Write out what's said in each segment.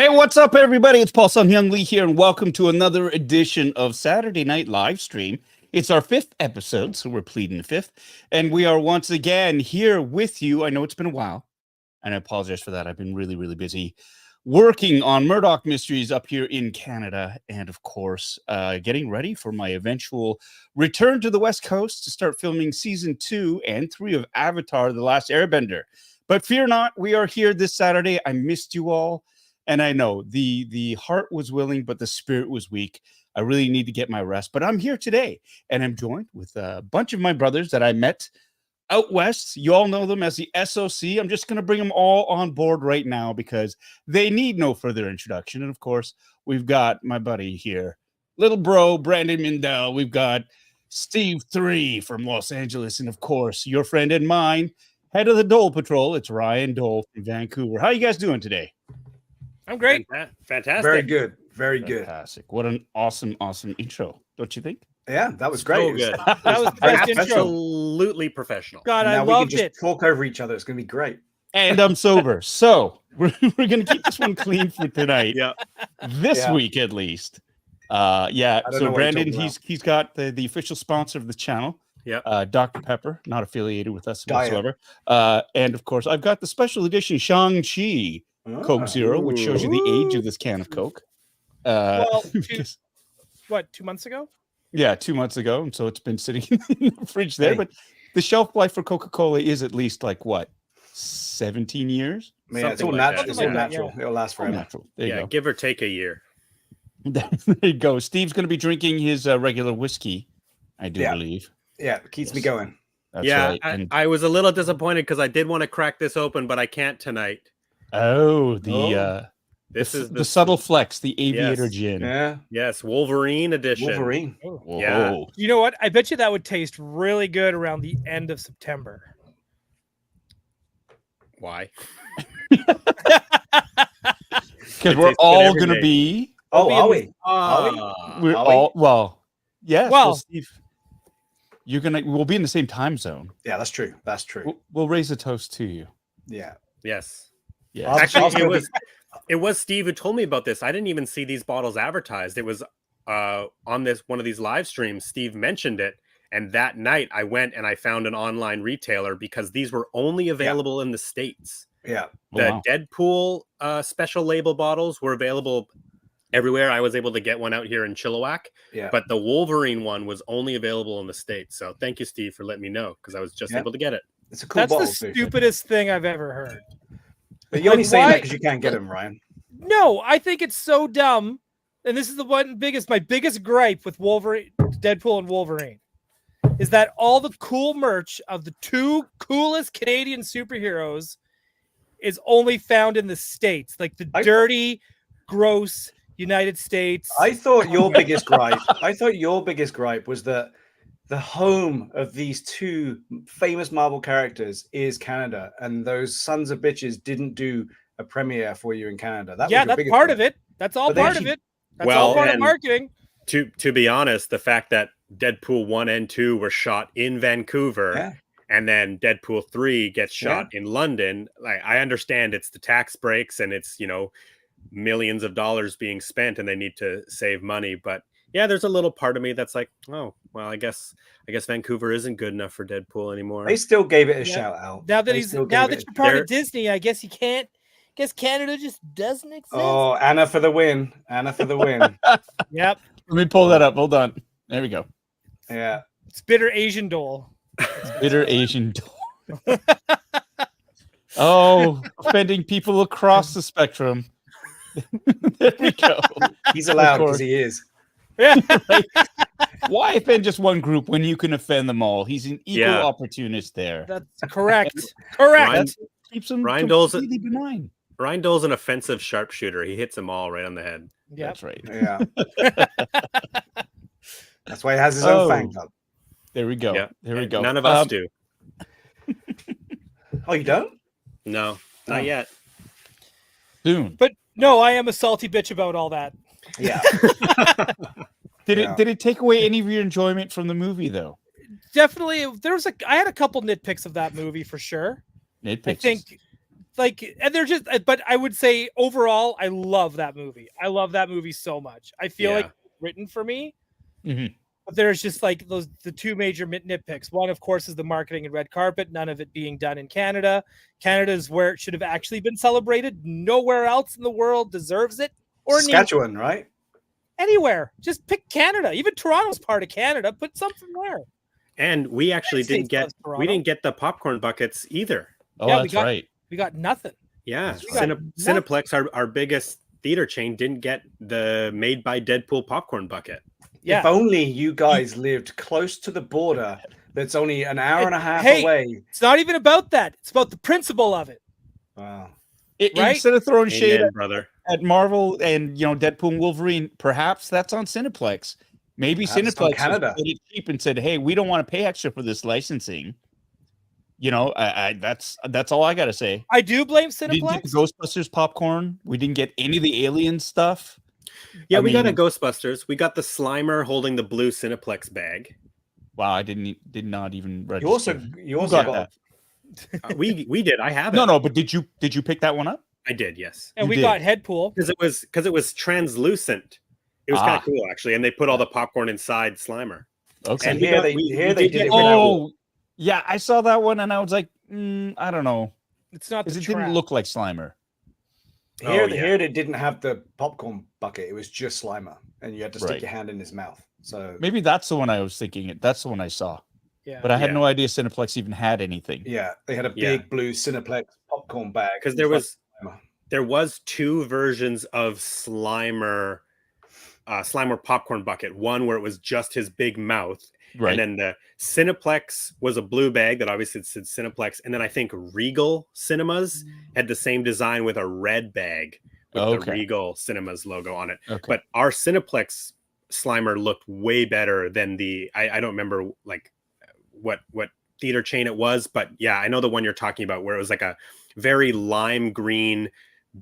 Hey, what's up, everybody? It's Paul Sun Hyung Lee here, and welcome to another edition of Saturday Night Livestream. It's our 5th episode, so we're pleading the 5th, and we are once again here with you. I know it's been a while, and I apologize for that. I've been really, really busy working on Murdoch Mysteries up here in Canada, and of course, getting ready for my eventual return to the West Coast to start filming Season 2 and 3 of Avatar: The Last Airbender. But fear not, we are here this Saturday. I missed you all. And I know the heart was willing, but the spirit was weak. I really need to get my rest. But I'm here today, and I'm joined with a bunch of my brothers that I met out west. You all know them as the SOC. I'm just going to bring them all on board right now because they need no further introduction. And, of course, we've got my buddy here, little bro, Brandon Mindell. We've got Steve 3 from Los Angeles. And, of course, your friend and mine, head of the Dole Patrol. It's Ryan Dole from Vancouver. How you guys doing today? I'm great. Fantastic. Very good. Very good. Fantastic. What an awesome intro, don't you think? Yeah, that was great. So good. That was the best intro. Absolutely professional. God, I now loved we can it. just talk over each other. It's going to be great. And I'm sober. So we're going to keep this one clean for tonight. Yeah. This week, at least. Yeah. So Brandon, he's got the official sponsor of the channel. Yeah. Dr. Pepper, not affiliated with us whatsoever. And of course, I've got the special edition Shang-Chi Coke Zero, which shows you the age of this can of Coke. Well, 2 months ago? Yeah, 2 months ago. And so it's been sitting in the fridge there. Hey. But the shelf life for Coca-Cola is at least like what? 17 years? Yeah, it's all natural. It's all natural. It'll last forever. Natural. There you go. Give or take a year. There you go. Steve's going to be drinking his regular whiskey, I do believe. Yeah, it keeps me going. That's yeah, right. I was a little disappointed because I did want to crack this open, but I can't tonight. Oh, this is the subtle flex, the aviator gin. Yeah. Yes, Wolverine edition. Wolverine. Oh. Yeah. You know what? I bet you that would taste really good around the end of September. Why? Because we're all going to be. Oh, are we? We're all. Well, yes. Well, Steve, we'll be in the same time zone. Yeah, that's true. That's true. We'll raise a toast to you. Yeah. Yes. Yeah. Actually, it was Steve who told me about this. I didn't even see these bottles advertised. It was on one of these live streams. Steve mentioned it, and that night I went and I found an online retailer because these were only available in the States. Yeah. The Deadpool special label bottles were available everywhere. I was able to get one out here in Chilliwack. Yeah. But the Wolverine one was only available in the States. So thank you, Steve, for letting me know because I was just able to get it. It's a cool bottle. That's the stupidest thing I've ever heard. But you're only saying that because you can't get them, Ryan. No, I think it's so dumb. And this is my biggest gripe with Wolverine, Deadpool and Wolverine, is that all the cool merch of the two coolest Canadian superheroes is only found in the States, like the dirty, gross United States. I thought your biggest gripe was that the home of these two famous Marvel characters is Canada, and those sons of bitches didn't do a premiere for you in Canada. That's part of it. That's all part of it. That's all part of marketing. To be honest, the fact that Deadpool 1 and 2 were shot in Vancouver, and then Deadpool 3 gets shot in London, like I understand it's the tax breaks and it's millions of dollars being spent, and they need to save money, but. Yeah, there's a little part of me that's like, oh, well, I guess Vancouver isn't good enough for Deadpool anymore. They still gave it a shout out. Now that you're part of Disney, I guess you can't. I guess Canada just doesn't exist. Oh, Anna for the win. Yep. Let me pull that up. Hold on. There we go. Yeah. It's bitter Asian Dole. Bitter Asian Dole. Oh, offending people across the spectrum. There we go. He's allowed because he is. Yeah. Right? Why offend just one group when you can offend them all? He's an equal opportunist there. That's correct. Correct. Keeps him Ryan Dole's benign. Ryan Dole's an offensive sharpshooter. He hits them all right on the head. Yeah, that's right. Yeah. That's why he has his own fan club. There we go. Yeah. There we go. None of us do. Oh, you don't? No, not yet. Soon. But no, I am a salty bitch about all that. Yeah. Did it take away any of your enjoyment from the movie though? Definitely. I had a couple nitpicks of that movie for sure. Nitpicks. I think like, and they're just. But I would say overall, I love that movie. I love that movie so much. I feel like it's written for me. Mhm. But there's just like the two major nitpicks. One, of course, is the marketing and red carpet. None of it being done in Canada. Canada is where it should have actually been celebrated. Nowhere else in the world deserves it or needs it. Saskatchewan, right? Anywhere. Just pick Canada. Even Toronto's part of Canada. Put something there. And we actually United didn't States loves we Toronto. didn't get the popcorn buckets either. Oh, Yeah, that's right. We got nothing. Yeah, That's right. Cineplex, our biggest theater chain, didn't get the made by Deadpool popcorn bucket. Yeah. If only you guys lived close to the border that's only an hour and a half Hey, away. It's not even about that. It's about the principle of it. Wow. Right? Instead of throwing shade Amen, brother. at Marvel and Deadpool and Wolverine, perhaps that's on Cineplex. Maybe Perhaps it's on Cineplex Canada. played it cheap and said, "Hey, we don't want to pay extra for this licensing." That's all I gotta say. I do blame We didn't get the Cineplex. Ghostbusters popcorn. We didn't get any of the Alien stuff. Yeah, I we got a mean- Ghostbusters. We got the Slimer holding the blue Cineplex bag. Wow, I did not even register. You also got got We did. I have it. No, but did you pick that one up? I did. Yes, And You we did. got Headpool. because it was translucent. It was kind of cool actually, and they put all the popcorn inside Slimer. Okay. And here they did get- it without. Oh, yeah, I saw that one and I was like, I don't know, It's not because the it trap. didn't look like Slimer. Here, Oh, yeah. here they didn't have the popcorn bucket. It was just Slimer, and you had to stick Right. your hand in his mouth. So Maybe that's the one I was thinking. That's the one I saw, Yeah. but I had Yeah. no idea Cineplex even had anything. yeah, they had a Yeah. big blue Cineplex popcorn bag. Because in there front was of Slimer. there was two versions of Slimer popcorn bucket. One where it was just his big mouth, Right. and then the Cineplex was a blue bag that obviously said Cineplex, and then I think Regal Cinemas had the same design with a red bag with the Okay. Regal Cinemas logo on it. Okay. But our Cineplex Slimer looked way better than the I don't remember like what theater chain it was, but yeah, I know the one you're talking about where it was like a very lime green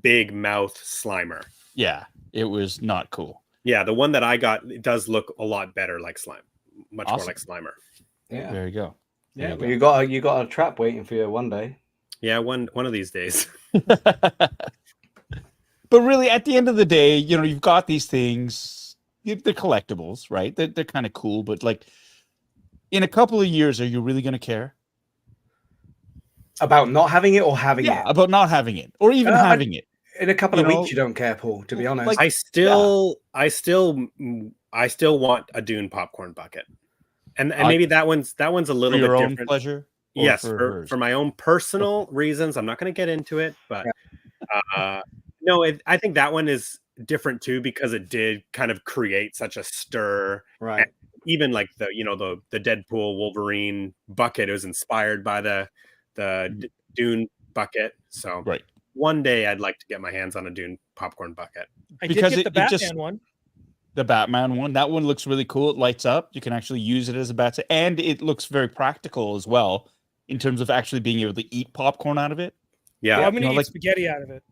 big mouth Slimer. Yeah, it was not cool. Yeah, the one that I got, it does look a lot better like Slime, much more Awesome. like Slimer. Yeah, There you go. There yeah. you Well, you got a trap waiting for you one day. Yeah, one of these days. But really, at the end of the day, you've got these things. They're collectibles, right? They're kind of cool, but like in a couple of years, are you really going to care? About not having it or having it? About not having it, or even having it. In a couple of weeks, you don't care, Paul, to be honest. like- I still want a Dune popcorn bucket, and maybe that one's a For little your bit own different. pleasure. Or Yes, for for hers? my own personal reasons. I'm not going to get into it, but no, I think that one is different too because it did kind of create such a stir. Right. Even like the Deadpool Wolverine bucket, it was inspired by the Dune bucket. So Right. one day I'd like to get my hands on a Dune popcorn bucket. I Because did get the it just- Batman one. The Batman one, that one looks really cool. It lights up. You can actually use it as a bat, and it looks very practical as well in terms of actually being able to eat popcorn out of it. Yeah. I'm going to you know, eat like- spaghetti out of it.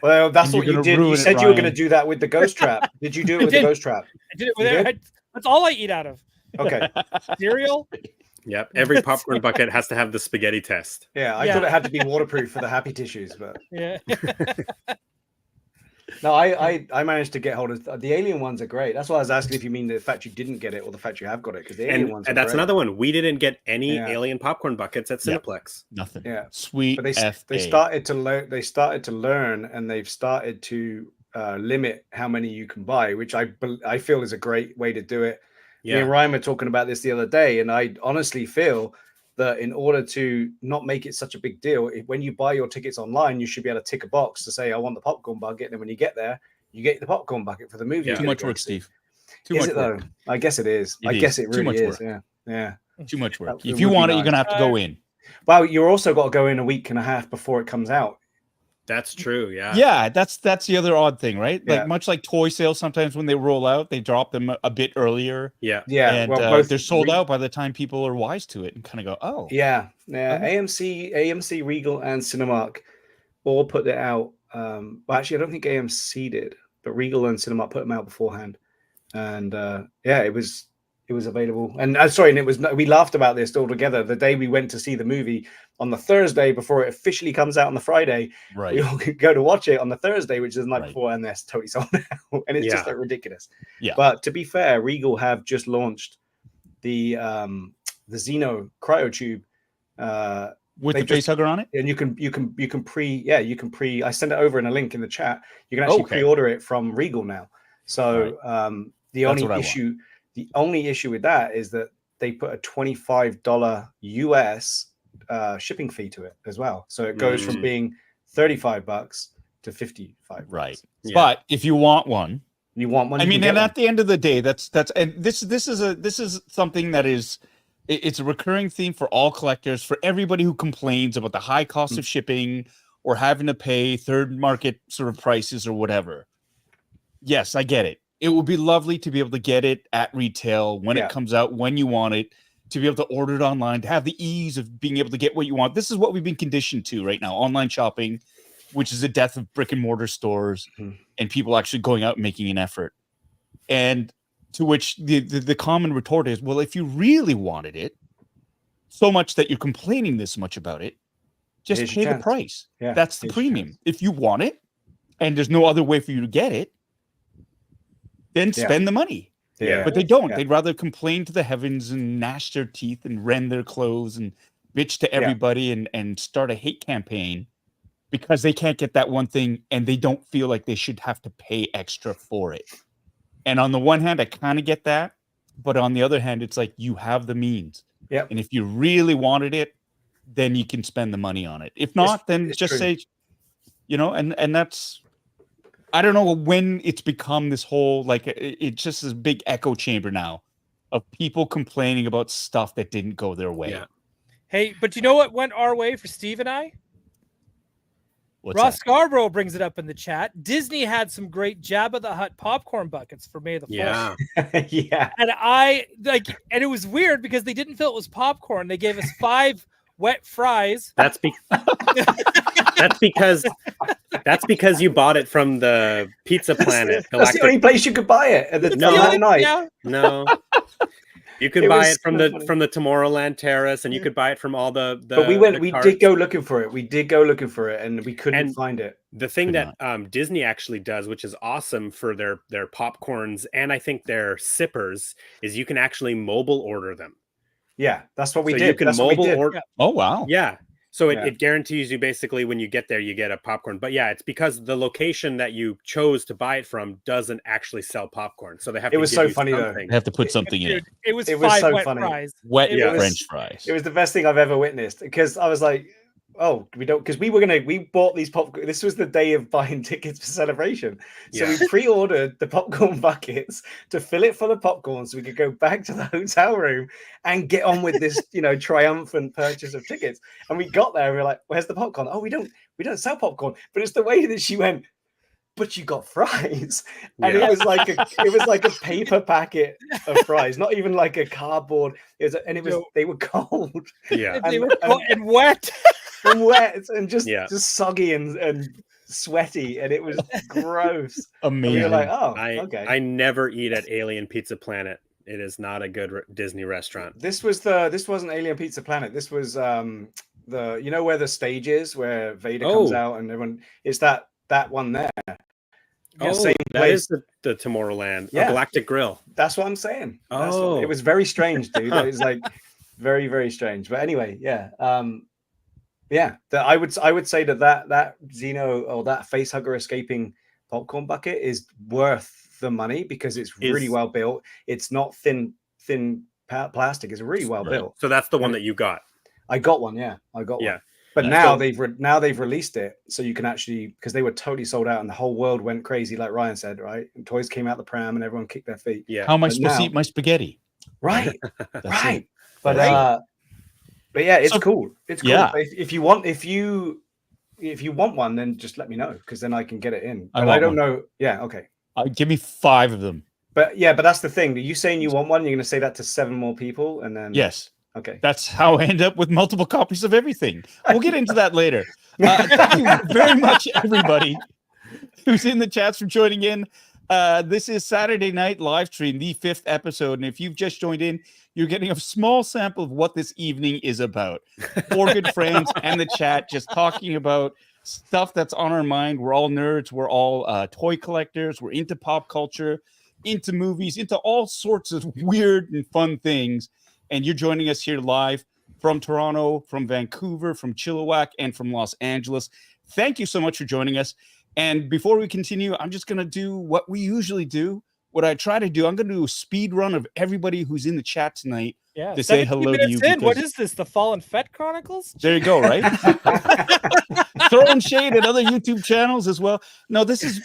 Well, that's And what you're you gonna did. You ruin it, said you were going to Ryan. do that with the ghost trap. Did you do it I with the did. ghost trap? I did it with You it. That's all I eat out of. Okay. Cereal. Yep. Every popcorn bucket has to have the spaghetti test. Yeah, I Yeah. thought it had to be waterproof for the happy tissues, but Yeah. no, I managed to get hold of the alien ones. Are great. That's why I was asking if you mean the fact you didn't get it or the fact you have got it, because the alien ones. And are that's great. another one. We didn't get any Yeah. alien popcorn buckets at Yeah. Cineplex. Nothing. Yeah. Sweet. But they FA. started to learn. They started to learn, and they've started to limit how many you can buy, which I feel is a great way to do it. Me and Yeah. Ryan were talking about this the other day, and I honestly feel that in order to not make it such a big deal, when you buy your tickets online, you should be able to tick a box to say, I want the popcorn bucket. And then when you get there, you get the popcorn bucket for the movie. Yeah. you're Too gonna much go work, see. Steve. Too Is much it work. though? I guess it is. It I guess is. it Too really much is. work. Yeah. Too much work. It If you would want be it, you're gonna have to go in. Well, you're also got to go in a week and a half before it comes out. That's true. Yeah. Yeah, that's the other odd thing, right? Yeah. Like much like toy sales, sometimes when they roll out, they drop them a bit earlier, Yeah. Yeah. and both they're sold out by the time people are wise to it and kind of go, "Oh, Yeah. Okay. AMC, Regal, and Cinemark all put it out. Well, actually, I don't think AMC did, but Regal and Cinemark put them out beforehand. And yeah, it was it was available. And sorry, and it was, we laughed about this all together the day we went to see the movie on the Thursday before it officially comes out on the Friday. Right. We all could go to watch it on the Thursday, which is the night Right. before, and that's totally sold out. And it's just like ridiculous. Yeah. But to be fair, Regal have just launched the Xeno cryotube With the face hugger on it? and you can pre I send it over in a link in the chat. You can actually pre-order it from Regal now. So the only issue with that is that they put a $25 US shipping fee to it as well. So it goes from being $35 to $55. Right. Yeah. But if you want one, I mean, and at the end of the day, that's and this is something that is, it's a recurring theme for all collectors, for everybody who complains about the high cost of shipping or having to pay third market sort of prices or whatever. Yes, I get it. It would be lovely to be able to get it at retail when it comes out, when you want it, to be able to order it online, to have the ease of being able to get what you want. This is what we've been conditioned to right now, online shopping, which is the death of brick and mortar stores and people actually going out and making an effort. And to which the common retort is, well, if you really wanted it so much that you're complaining this much about it, just pay the price. Yeah, that's the premium. If you want it and there's no other way for you to get it, then spend the money. Yeah. But they don't. Yeah. They'd rather complain to the heavens and gnash their teeth and rend their clothes and bitch to everybody and start a hate campaign because they can't get that one thing and they don't feel like they should have to pay extra for it. And on the one hand, I kind of get that. But on the other hand, it's like you have the means. Yeah. And if you really wanted it, then you can spend the money on it. If not, then just true. Say, you know, and that's, I don't know when it's become this whole, like, it's just this big echo chamber now of people complaining about stuff that didn't go their way. Yeah. Hey, but you know what went our way for Steve and I? What's Ross that? Scarborough brings it up in the chat. Disney had some great Jabba the Hutt popcorn buckets for May the 4th. Yeah. Yeah. And and it was weird because they didn't feel it was popcorn. They gave us 5 wet fries. That's because you bought it from the Pizza Planet. That's the only place you could buy it at the night. Yeah. No. You could buy it from the Tomorrowland Terrace, and you could buy it from all the But we did go looking for it. We did go looking for it, and we couldn't find it. The thing that Disney actually does, which is awesome for their popcorns and I think their sippers, is you can actually mobile order them. Yeah, that's what we did. You can mobile order. Oh wow! Yeah, so it guarantees you basically when you get there, you get a popcorn. But yeah, it's because the location that you chose to buy it from doesn't actually sell popcorn, so they have. It was so funny though. They have to put something in it. It was 5 so wet funny. fries. Wet French fries. It was the best thing I've ever witnessed because I was like, oh, we don't, because we bought these popcorn. This was the day of buying tickets for Celebration, so we pre-ordered the popcorn buckets to fill it full of popcorn so we could go back to the hotel room and get on with this, triumphant purchase of tickets. And we got there, and we were like, "Where's the popcorn? Oh, we don't sell popcorn." But it's the way that she went, "But you got fries," and it was like a paper packet of fries, not even like a cardboard. They were cold. Yeah, they were cold and wet. And wet and just soggy and sweaty, and it was gross. Amazing. We were like, oh, okay. I never eat at Alien Pizza Planet. It is not a good Disney restaurant. This wasn't Alien Pizza Planet. This was where the stage is where Vader comes out and everyone. It's that one there. Same place. Is the Tomorrowland. Yeah. Galactic Grill. That's what I'm saying. Oh, it was very strange, dude. It was like very, very strange. But anyway, yeah. I would say that Xeno or that facehugger escaping popcorn bucket is worth the money because it's really well built. It's not thin plastic. It's really well built. So that's the one that you got. I got one. Yeah, I got one. But now they've released it, so you can actually, because they were totally sold out and the whole world went crazy, like Ryan said, right? And toys came out the pram and everyone kicked their feet. Yeah. How am I supposed to eat my spaghetti? Right. Right. But yeah, it's cool. It's cool. Yeah. If you want one, then just let me know because then I can get it in. But I don't know. Yeah. Okay. Give me 5 of them. But that's the thing. Are you saying you want one? You're going to say that to 7 more people, and then yes. Okay. That's how I end up with multiple copies of everything. We'll get into that later. Thank you very much, everybody who's in the chats for joining in. This is Saturday Night Livestream, the 5th episode. And if you've just joined in, you're getting a small sample of what this evening is about. 4 good friends and the chat just talking about stuff that's on our mind. We're all nerds. We're all toy collectors. We're into pop culture, into movies, into all sorts of weird and fun things. And you're joining us here live from Toronto, from Vancouver, from Chilliwack, and from Los Angeles. Thank you so much for joining us. And before we continue, I'm just going to do what we usually do. What I try to do, I'm going to do a speed run of everybody who's in the chat tonight to say hello to you. What is this? The Fallen Fett Chronicles? There you go, right? Throwing shade at other YouTube channels as well. No, this is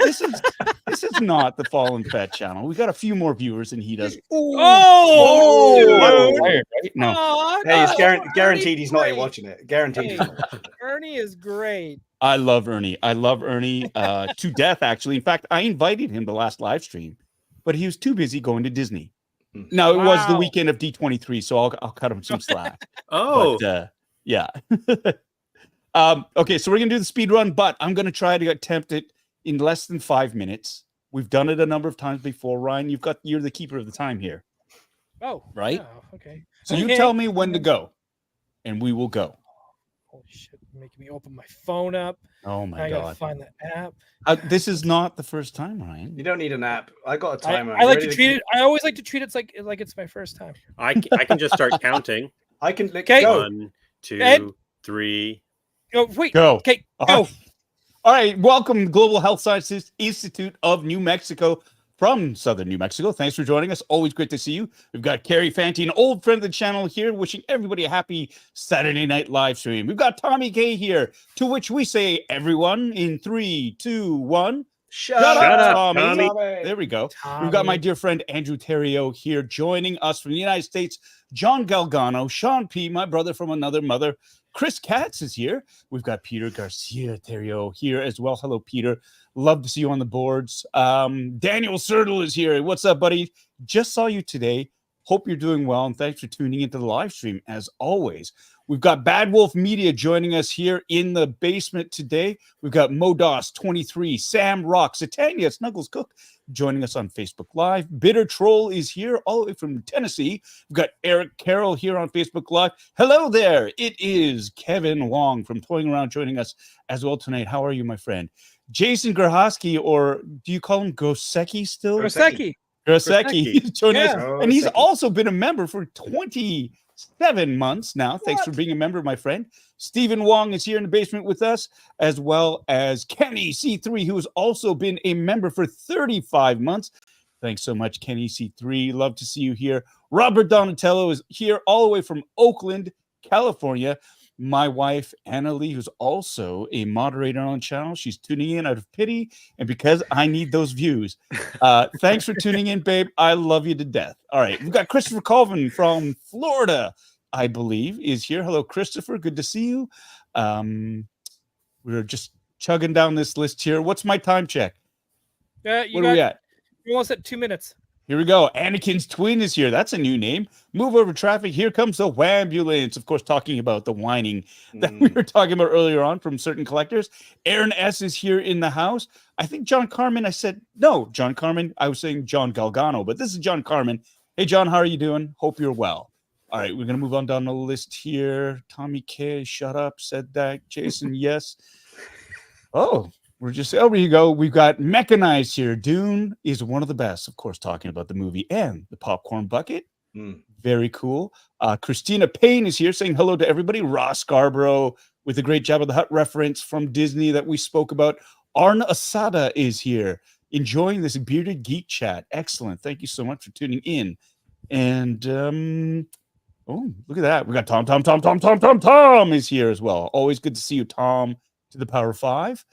not the Fallen Fett channel. We got a few more viewers than he does. Oh, right? No. Aw, Hey, it's no, guaranteed he's not great. watching it. Guaranteed. He's not watching it. Ernie is great. I love Ernie. To death, actually. In fact, I invited him to last live stream, but he was too busy going to Disney. Now, it was the weekend of D23, so I'll cut him some slack. But, yeah. Okay, so we're going to do the speed run, but I'm going to try to attempt it in less than 5 minutes. We've done it a number of times before. Ryan, you're the keeper of the time here. Oh, right? Yeah, okay. So you tell me when to go, and we will go. Holy shit, you're making me open my phone up. Oh my I God. gotta find the app. This is not the first time, Ryan. You don't need an app. I got a timer. I like to treat it. I always like to treat it like it's my first time. I can just start counting. I can Okay. go. 1, 2, Ed? 3. Oh wait. Go. Okay. Go. All right. Welcome, Global Health Sciences Institute of New Mexico from Southern New Mexico. Thanks for joining us. Always great to see you. We've got Carrie Fanti, an old friend of the channel here, wishing everybody a happy Saturday night live stream. We've got Tommy K here, to which we say everyone in 3, 2, 1. Shut up, Tommy. Tommy. There we go. Tommy. We've got my dear friend Andrew Theriault here joining us from the United States. John Galgano, Sean P., my brother from another mother. Chris Katz is here. We've got Peter Garcia Theriault here as well. Hello, Peter. Love to see you on the boards. Daniel Sertle is here. What's up, buddy? Just saw you today. Hope you're doing well, and thanks for tuning into the live stream as always. We've got Bad Wolf Media joining us here in the basement today. We've got Modos23, Sam Rock, Satania Snuggles Cook joining us on Facebook Live. Bitter Troll is here all the way from Tennessee. We've got Eric Carroll here on Facebook Live. Hello there. It is Kevin Wong from Toying Around joining us as well tonight. How are you, my friend? Jason Grahoski, or do you call him Gosecki still? Grosecki. Grosecki joining us. Yeah. And he's Grosecki. also been a member for 27 months now. Thanks for being a member, my friend. Stephen Wong is here in the basement with us, as well as Kenny C3, who has also been a member for 35 months. Thanks so much, Kenny C3. Love to see you here. Robert Donatello is here all the way from Oakland, California. My wife, Anna Lee, who's also a moderator on the channel. She's tuning in out of pity and because I need those views. Thanks for tuning in, babe. I love you to death. All right. We've got Christopher Colvin from Florida, I believe, is here. Hello, Christopher. Good to see you. We're just chugging down this list here. What's my time check? You What are we at? You're almost at 2 minutes. Here we go. Anakin's twin is here. That's a new name. Move over traffic. Here comes the Wambulance. Of course, talking about the whining that we were talking about earlier on from certain collectors. Aaron S. is here in the house. I think John Carmen, I said, no, John Carmen. I was saying John Galgano, but this is John Carmen. Hey, John, how are you doing? Hope you're well. All right, we're going to move on down the list here. Tommy K, shut up, said that. Jason, yes. Oh, we're just, oh, here you go. We've got Mechanized here. Dune is one of the best, of course, talking about the movie and the popcorn bucket. Very cool. Christina Payne is here saying hello to everybody. Ross Scarborough with a great Jabba the Hutt reference from Disney that we spoke about. Arna Asada is here enjoying this bearded geek chat. Excellent. Thank you so much for tuning in. And, oh, look at that. We got Tom is here as well. Always good to see you, Tom, to the power 5.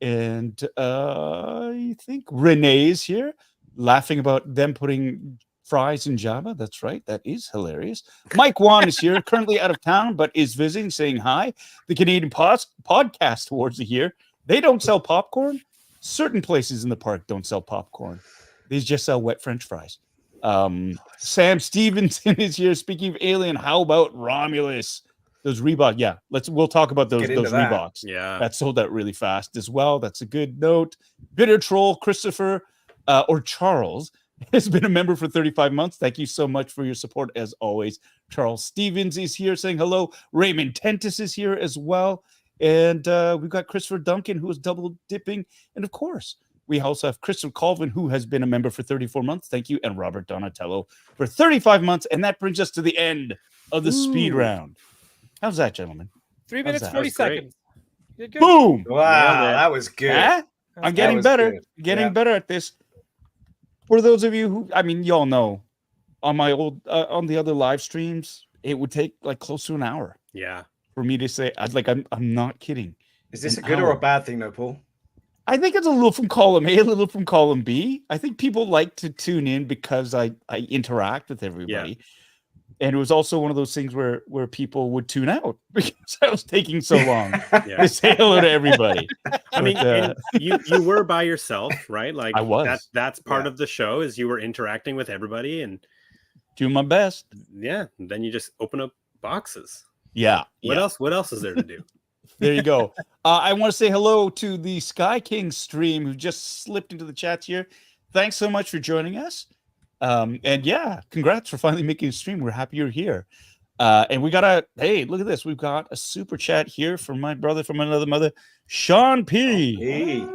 And I think Renee is here laughing about them putting fries in Java. That's right. That is hilarious. Mike Wan is here, currently out of town, but is visiting, saying hi. The Canadian Podcast Awards are here. They don't sell popcorn. Certain places in the park don't sell popcorn. They just sell wet French fries. Sam Stevenson is here. Speaking of Alien, how about Romulus? Those Reebok, yeah. We'll talk about those Reeboks. Yeah, that sold out really fast as well. That's a good note. Bitter Troll, Christopher. or Charles, has been a member for 35 months. Thank you so much for your support as always. Charles Stevens is here saying hello. Raymond Tentis is here as well. And we've got Christopher Duncan, who is double dipping. And of course, we also have Christopher Colvin, who has been a member for 34 months. Thank you. And Robert Donatello for 35 months. And that brings us to the end of the speed round. How's that, gentlemen? 3 minutes, that? 40 That was great. seconds. You did good. Boom! Wow, Nailed it. that was good. Huh? I'm getting was better. good. Getting Yeah. better at this. For those of you who, I mean, y'all know, on my old, on the other live streams, it would take like close to an hour Yeah. for me to say, I'm not kidding. Is this An a good or a hour. bad thing, though, Paul? I think it's a little from column A, a little from column B. I think people like to tune in because I interact with everybody. And it was also one of those things where people would tune out because I was taking so long Yeah. to say hello to everybody. I mean, But, and you were by yourself, right? Like I was. That's part Yeah. of the show is you were interacting with everybody, and doing my best. yeah, and then you just open up boxes. Yeah. What yeah. else? What else is there to do? There you go. I want to say hello to the Sky King stream who just slipped into the chats here. Thanks so much for joining us. And yeah, congrats for finally making a stream. We're happy you're here. And we got hey, look at this. We've got a super chat here from my brother from another mother, Sean P. Hey.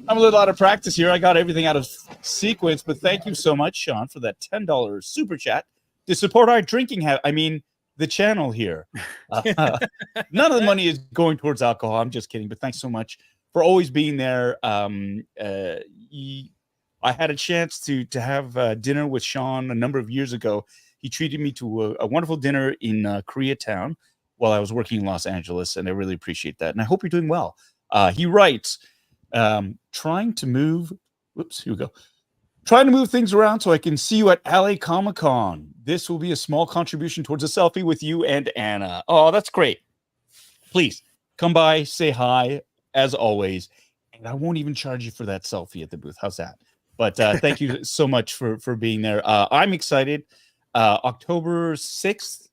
I'm a little out of practice here. I got everything out of sequence, but thank you so much, Sean, for that $10 super chat to support our drinking habit. I mean, the channel here. None of the money is going towards alcohol. I'm just kidding, but thanks so much for always being there. I had a chance to have dinner with Sean a number of years ago. He treated me to a wonderful dinner in Koreatown while I was working in Los Angeles, and I really appreciate that. And I hope you're doing well. He writes, trying to move things around so I can see you at LA ComicCon. This will be a small contribution towards a selfie with you and Anna. Oh, that's great. Please come by, say hi, as always. And I won't even charge you for that selfie at the booth. How's that? But thank you so much for being there. I'm excited. October 6th,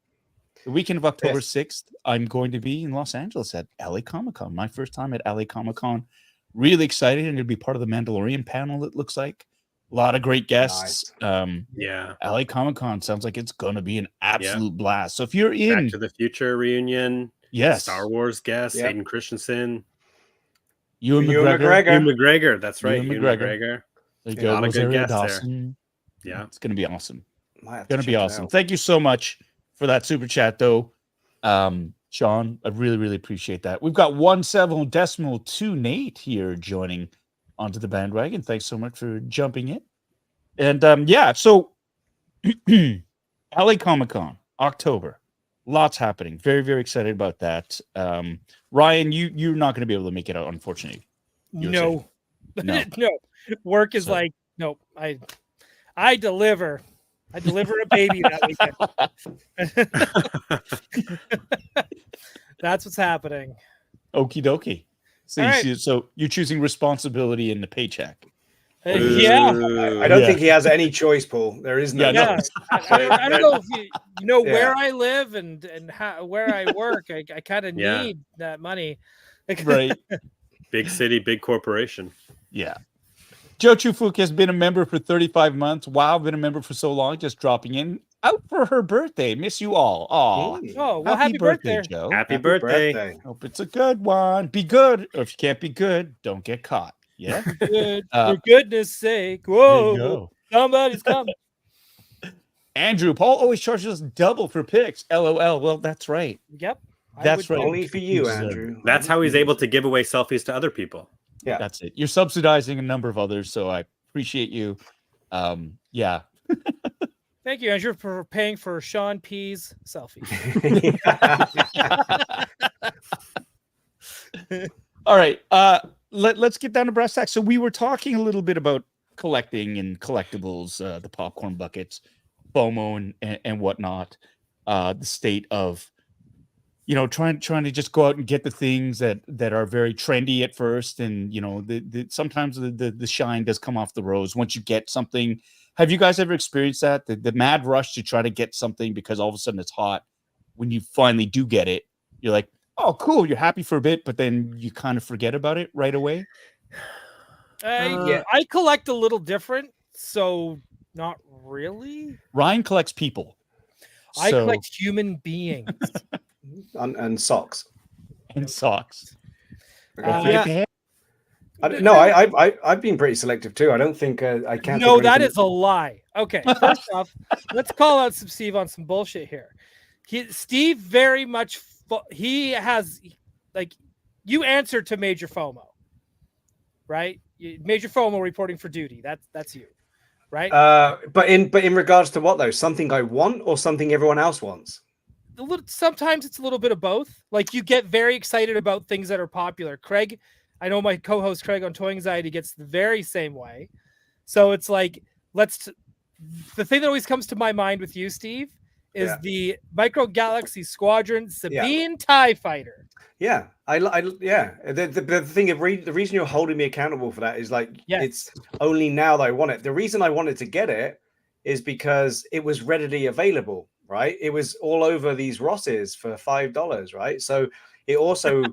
the weekend of October 6th, I'm going to be in Los Angeles at LA ComicCon. My first time at LA ComicCon. Really excited, and it'll be part of the Mandalorian panel, it looks like. A lot of great guests. Yeah. LA Comic-Con sounds like it's going to be an absolute blast. So if you're in Back to the Future reunion, yes, Star Wars guest, Yep. Hayden Christensen, Ewan Ewan McGregor. Ewan McGregor. That's right, Ewan Ewan McGregor. McGregor. There you A go. lot of good Rosario guests there. Dawson. Yeah. It's going to be awesome. Might have to Going to be check it awesome. out. Thank you so much for that super chat, though. Sean, I really, really appreciate that. We've got 1/7.2 Nate here joining onto the bandwagon. Thanks so much for jumping in. And yeah, so LA Comic-Con, October. Lots happening. Very, very excited about that. Ryan, you're not going to be able to make it out, unfortunately. No. No. No. Work is So- like, no, I deliver. I deliver a baby that weekend. That's what's happening. Okie dokie. So, All right. so you're choosing responsibility in the paycheck. Yeah. Ooh. I don't Yeah. think he has any choice, Paul. There is no Yeah, no. choice. I don't know if you know Yeah. where I live and how, where I work. I kind of Yeah. need that money. Right. Big city, big corporation. Yeah. Joe Chufuk has been a member for 35 months. Wow, been a member for so long, just dropping in. Out for her birthday. Miss you all. Aw. Hey, Oh, well, happy birthday. Joe. Happy birthday. Hope it's a good one. Be good. Or if you can't be good, don't get caught. Yeah. Good, Uh, for goodness sake. There Whoa. you go. Somebody's coming. Andrew, Paul always charges us double for picks. LOL. Well, that's right. Yep. I That's would right. too. Only for you, Deserve it. Andrew. That's how he's able to give away selfies to other people. Yeah. That's it. You're subsidizing a number of others, so I appreciate you. Yeah. Thank you, Andrew, for paying for Sean P's selfie. All right. Let's get down to brass tacks. So we were talking a little bit about collecting and collectibles, the popcorn buckets, FOMO and whatnot. The state of, trying to just go out and get the things that are very trendy at first, and sometimes the shine does come off the rose once you get something. Have you guys ever experienced that? The mad rush to try to get something because all of a sudden it's hot. When you finally do get it, you're like, Oh, cool. You're happy for a bit, but then you kind of forget about it right away. I collect a little different, so not really. Ryan collects people. I So, collect human beings. and socks. and socks. Okay. Don't forget Yeah. the hair. I've been pretty selective too. I don't think I can't. No, think of that anything- is a lie. Okay, first off, let's call out some Steve on some bullshit here. Steve very much he has like you answer to Major FOMO, right? Major FOMO reporting for duty. That's you, right? But in regards to what though? Something I want or something everyone else wants? Sometimes it's a little bit of both. Like you get very excited about things that are popular. Craig, I know my co-host Craig on Toy Anxiety gets the very same way. So it's like the thing that always comes to my mind with you, Steve, is the Micro Galaxy Squadron Sabine TIE Fighter. Yeah, yeah. The thing the reason you're holding me accountable for that is like it's only now that I want it. The reason I wanted to get it is because it was readily available, right? It was all over these Rosses for $5, right? So it also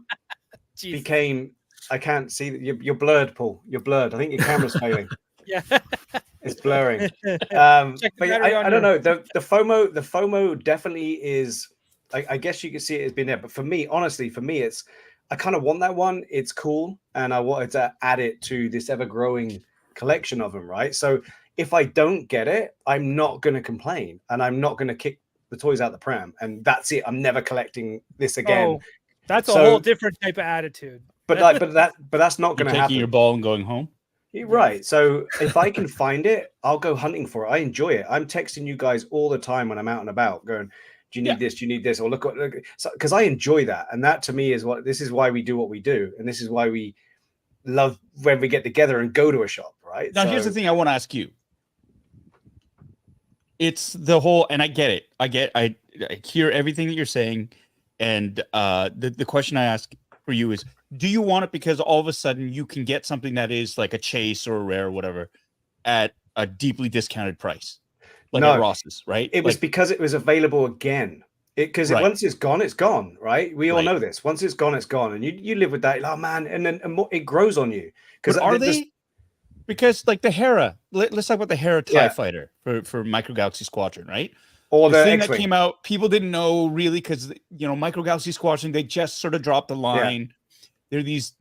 became. I can't see that you're blurred, Paul. You're blurred. I think your camera's failing. Yeah, it's blurring. But I don't know. The FOMO definitely is. I guess you can see it as being there, but for me, honestly, it's I kind of want that one. It's cool, and I wanted to add it to this ever-growing collection of them, right? So if I don't get it, I'm not going to complain, and I'm not going to kick the toys out the pram, and that's it. I'm never collecting this again. Oh, that's a whole different type of attitude. But that's not going to happen. Taking your ball and going home. Right. So if I can find it, I'll go hunting for it. I enjoy it. I'm texting you guys all the time when I'm out and about, going, "Do you need this? Do you need this?" Or look, because I enjoy that, and that to me is this is why we do what we do, and this is why we love when we get together and go to a shop, right? Now, here's the thing I want to ask you. It's the whole, and I get it. I hear everything that you're saying, and the question I ask for you is, do you want it because all of a sudden you can get something that is like a chase or a rare or whatever at a deeply discounted price, like at Ross's, right? It was because it was available again. Because once it's gone, right? We all know this. Once it's gone, and you live with that. Oh man, and then it grows on you. Because are they? Because like the Hera, let's talk about the Hera TIE Fighter for Micro Galaxy Squadron, right? Or the thing that came out, people didn't know really because Micro Galaxy Squadron, they just sort of dropped the line. Yeah. There are these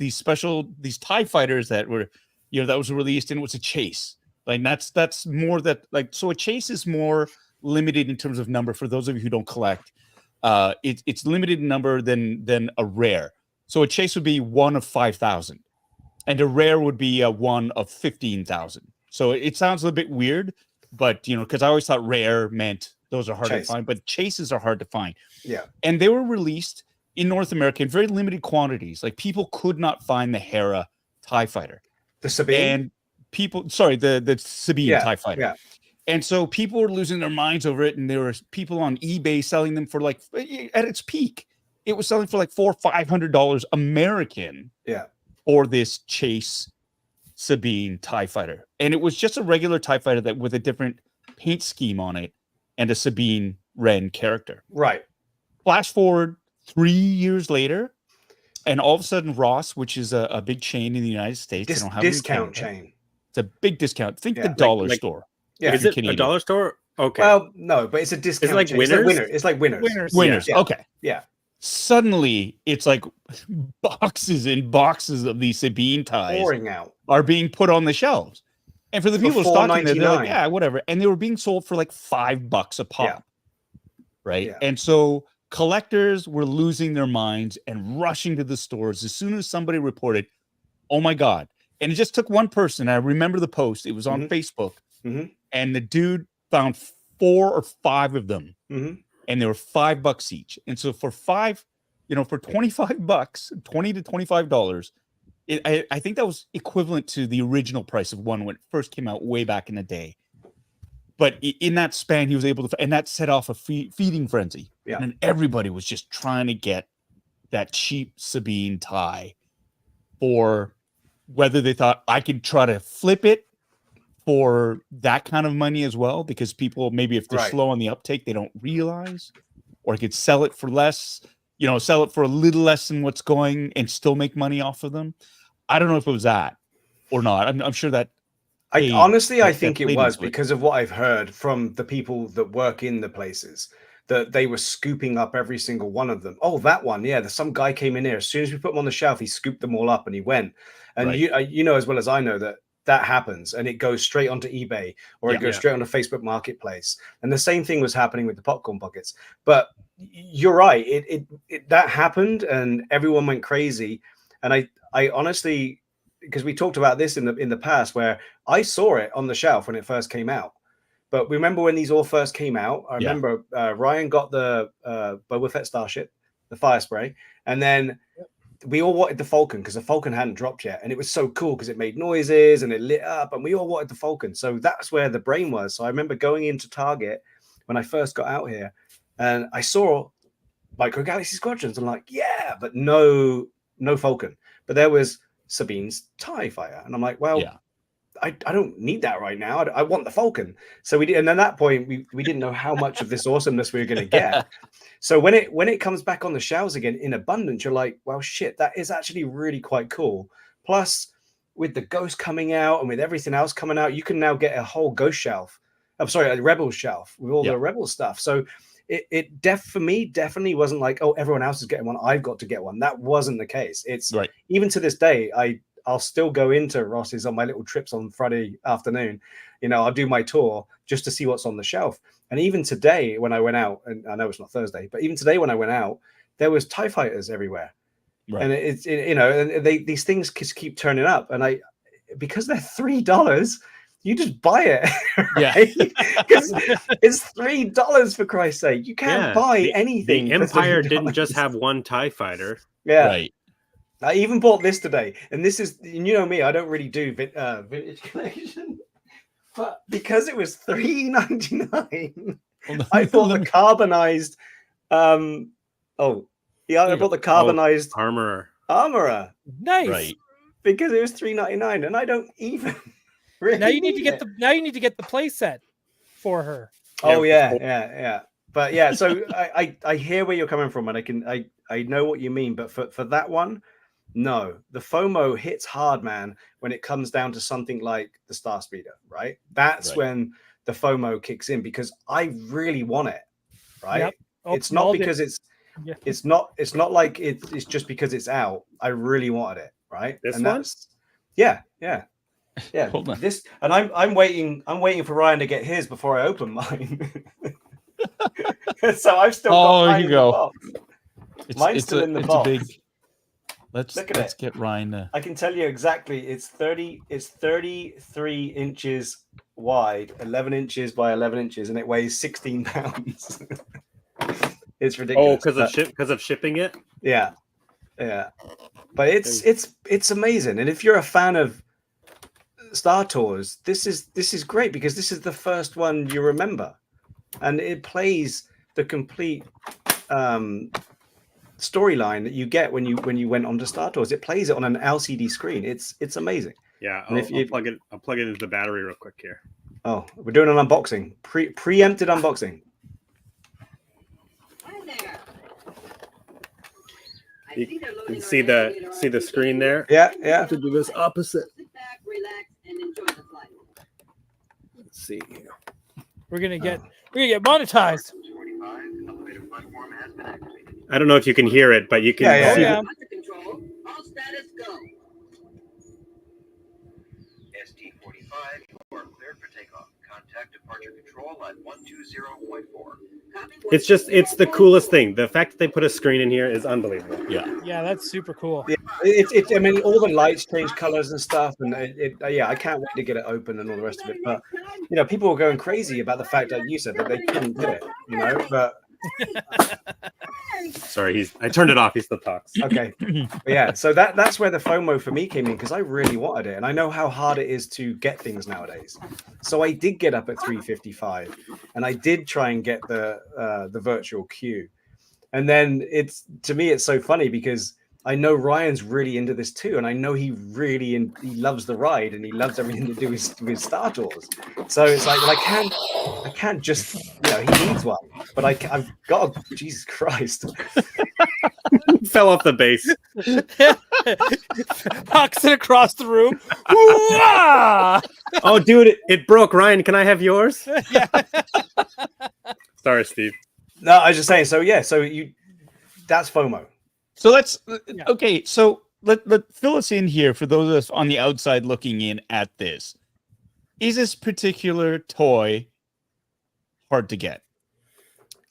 TIE fighters that were, that was released, and it was a chase. Like that's more that like, so a chase is more limited in terms of number for those of you who don't collect. It's limited in number than a rare. So a chase would be 1 of 5,000, and a rare would be a 1 of 15,000. So it sounds a little bit weird, but because I always thought rare meant those are hard to find, but chases are hard to find. Yeah, and they were released in North America in very limited quantities. Like people could not find the Hera TIE Fighter, the Sabine, and the Sabine TIE Fighter. Yeah. And so people were losing their minds over it, and there were people on eBay selling them for like, at its peak, it was selling for like $400 or $500 American. Yeah, for this chase Sabine TIE Fighter, and it was just a regular TIE Fighter that with a different paint scheme on it and a Sabine Wren character. Right. Flash forward 3 years later, and all of a sudden Ross, which is a big chain in the United States, discount chain. It's a big discount. Think the dollar store. Yeah, is it Canadian. A dollar store? Okay. Well, no, but it's a discount. It's like chain. Winners. It's like Winners. Winners. Yeah. Okay. Yeah. Suddenly, it's like boxes and boxes of these Sabine ties pouring out are being put on the shelves, and for the people stocking them, they're like, yeah, whatever, and they were being sold for like $5 a pop, right? Yeah. And so collectors were losing their minds and rushing to the stores as soon as somebody reported, "Oh my god!" And it just took one person. I remember the post; it was on Facebook, and the dude found 4 or 5 of them. And they were $5 each. And so for for $25, $20 to $25, I think that was equivalent to the original price of one when it first came out way back in the day. But in that span, he was able to, and that set off a feeding frenzy. Yeah. And everybody was just trying to get that cheap Sabine tie, for whether they thought I could try to flip it for that kind of money as well, because people, maybe if they're slow on the uptake, they don't realize, or I could sell it for less. sell it for a little less than what's going and still make money off of them. I don't know if it was that or not. I'm sure that. I that think it played was into it. because of what I've heard from the people that work in the places, that they were scooping up every single one of them. Oh, that one, yeah. Some guy came in here. As soon as we put them on the shelf, he scooped them all up and he went. And Right. you know as well as I know that happens, and it goes straight onto eBay or it goes straight onto Facebook Marketplace. And the same thing was happening with the popcorn buckets. But you're right. It that happened, and everyone went crazy. And I honestly, because we talked about this in the past, where I saw it on the shelf when it first came out. But remember when these all first came out? I remember Ryan got the Boba Fett starship, the fire spray, and then we all wanted the Falcon because the Falcon hadn't dropped yet, and it was so cool because it made noises and it lit up, and we all wanted the Falcon. So that's where the brain was. So I remember going into Target when I first got out here, and I saw Micro Galaxy Squadrons. I'm like, yeah, but no Falcon. But there was Sabine's TIE fighter, and I'm like, well. Yeah. I don't need that right now. I want the Falcon. So we did, and at that point we didn't know how much of this awesomeness we were going to get. So when it comes back on the shelves again in abundance, you're like, well, shit, that is actually really quite cool. Plus, with the Ghost coming out and with everything else coming out, you can now get a whole Ghost shelf. I'm sorry, a Rebel shelf with all the Rebel stuff. So it for me definitely wasn't like, oh, everyone else is getting one, I've got to get one. That wasn't the case. It's even to this day, I'll still go into Ross's on my little trips on Friday afternoon. I'll do my tour just to see what's on the shelf. And even today, when I went out, and I know it's not Thursday, but even today when I went out, there was TIE fighters everywhere. Right. And these things just keep turning up. And because they're $3, you just buy it. Right? Because it's $3 for Christ's sake. You can't buy anything. The Empire didn't just have one TIE fighter. Yeah. Right. I even bought this today, and this is, you know me, I don't really do vintage collection, but because it was $3.99, I bought the carbonized. I bought the carbonized armorer. Nice, right? Because it was $3.99, and I don't even. Really now you need to get the play set for her. Oh yeah. But yeah, so I hear where you're coming from, and I know what you mean, but for that one. No, the FOMO hits hard, man, when it comes down to something like the Star Speeder, right? That's when the FOMO kicks in, because I really want it, right? Yep. It's not because it's not like it's just because it's out. I really wanted it, right? This one? Yeah. This, and I'm waiting for Ryan to get his before I open mine. So I've still got mine in the box. Mine's still in the box. Let's get Ryan. I can tell you exactly. It's 33 inches wide, 11 inches by 11 inches, and it weighs 16 pounds. It's ridiculous. Oh, because of shipping it. Yeah. But it's amazing, and if you're a fan of Star Tours, this is great, because this is the first one you remember, and it plays the complete storyline that you get when you went on to Star Tours. It plays it on an LCD screen. It's amazing. Yeah, I'll plug it into the battery real quick here. Oh, we're doing an unboxing, preempted unboxing. Hi there. You can see the screen there. Yeah. I have to do this opposite. Sit back, relax, and enjoy the flight. Let's see here. We're gonna get monetized. I don't know if you can hear it, but you can see Under control. All status go. ST-45, you are cleared for takeoff. Contact departure control at 120.4. It's the coolest thing. The fact that they put a screen in here is unbelievable. Yeah, that's super cool. Yeah, I mean, all the lights change colors and stuff, and I can't wait to get it open and all the rest of it. But people were going crazy about the fact that you said that they couldn't get it. But sorry, I turned it off. He still talks. Okay, but yeah. So that's where the FOMO for me came in, because I really wanted it, and I know how hard it is to get things nowadays. So I did get up at 3:55, and I did try and get the virtual queue. And then it's so funny because I know Ryan's really into this too, and I know he loves the ride and he loves everything to do with Star Tours. So it's like, well, I can't just, he needs one, but I've got to, Jesus Christ. Fell off the base. Knocks it across the room. Hoo-ah! Oh, dude, it broke. Ryan, can I have yours? Yeah. Sorry, Steve. No, I was just saying. So yeah, that's FOMO. So let's Yeah. okay. So let fill us in here for those of us on the outside looking in at this. Is this particular toy hard to get?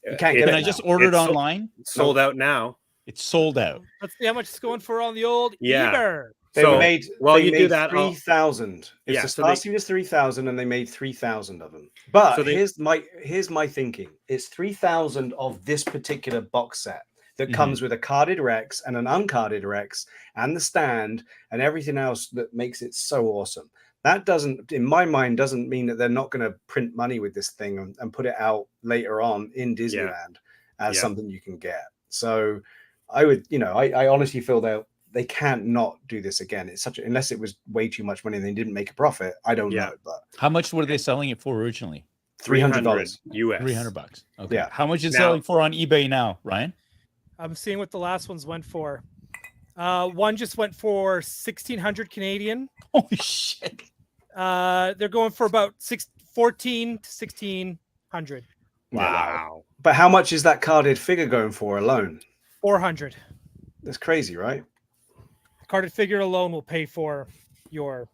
You can't get Can it I now. just order it It's online? Sold out now. It's sold out. Let's see how much it's going for on the old Yeah. Eber. They So, made while they you do made that, I'll- 3,000. It's Yeah, the so Star they- Series 3,000, and they made 3,000 of them. But So they- here's my thinking: it's 3,000 of this particular box set that Mhm. comes with a carded Rex and an uncarded Rex and the stand and everything else that makes it so awesome. That doesn't, in my mind, doesn't mean that they're not going to print money with this thing and put it out later on in Disneyland as Yeah. something you can get. So I would, I honestly feel they can't not do this again. It's unless it was way too much money and they didn't make a profit. I don't Yeah. know, but How much were they selling it for originally? $300. US. $300. Okay. Yeah. How much is it Now- selling for on eBay now, Ryan? I'm seeing what the last ones went for. One just went for 1,600 Canadian. Holy shit. They're going for about 14 to 1,600. Wow. But how much is that carded figure going for alone? 400. That's crazy, right? Carded figure alone will pay for your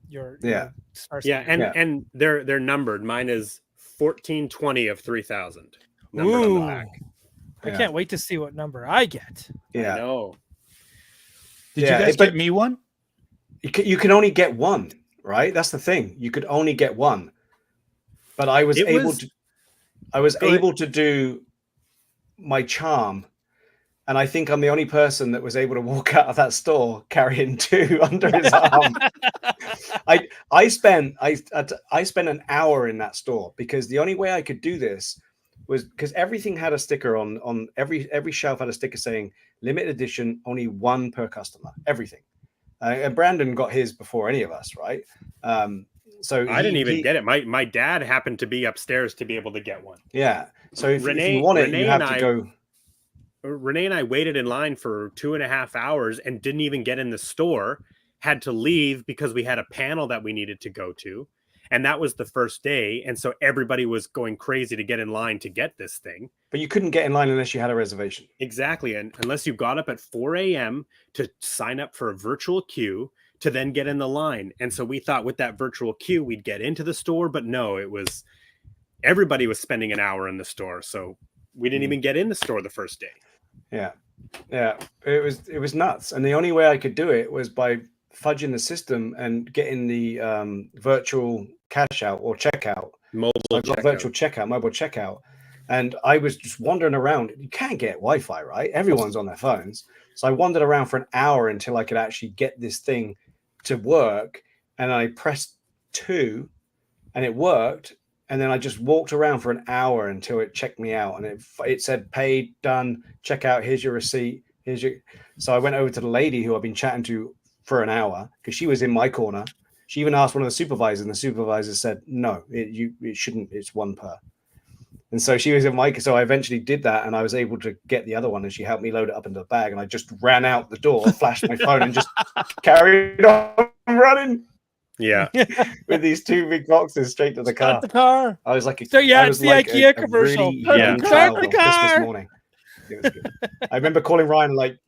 Yeah. Star Yeah, Series. and they're numbered. Mine is 1420 of 3,000. Numbered on the Ooh. back. I Yeah. can't wait to see what number I get. Yeah. No. Did Yeah, you guys but- get me one? You can only get one, right? That's the thing. You could only get one. But I was It able was- to I was Go ahead. able to do my charm. And I think I'm the only person that was able to walk out of that store carrying two under his arm. I spent an hour in that store because the only way I could do this was because everything had a sticker on every shelf had a sticker saying limited edition, only one per customer. Everything, and Brandon got his before any of us, right? So I didn't even get it. My dad happened to be upstairs to be able to get one. Yeah. So if Renee- you want it, Renee you have and to I- go. Renee and I waited in line for 2.5 hours and didn't even get in the store. Had to leave because we had a panel that we needed to go to. And that was the first day. And so everybody was going crazy to get in line to get this thing. But you couldn't get in line unless you had a reservation. Exactly. And unless you got up at 4 a.m. to sign up for a virtual queue to then get in the line. And so we thought with that virtual queue, we'd get into the store. But no, everybody was spending an hour in the store. So we didn't even get in the store the first day. Yeah. It was nuts. And the only way I could do it was by fudging the system and getting the virtual cash out or checkout. Mobile Mobile checkout. And I was just wandering around. You can't get Wi-Fi, right? Everyone's on their phones. So I wandered around for an hour until I could actually get this thing to work. And I pressed 2 and it worked. And then I just walked around for an hour until it checked me out. And it said paid, done, check out, here's your receipt. So I went over to the lady who I've been chatting to for an hour because she was in my corner. She even asked one of the supervisors, and the supervisor said, no, it shouldn't, it's one per. And so she was in my, so I eventually did that, and I was able to get the other one, and she helped me load it up into the bag, and I just ran out the door, flashed my phone, and just carried on running Yeah. with these 2 big boxes straight to the car. Start the car. I was like, So, yeah, I was it's the like IKEA a commercial. really Start young the child car. on Christmas morning. It was good. I remember calling Ryan like,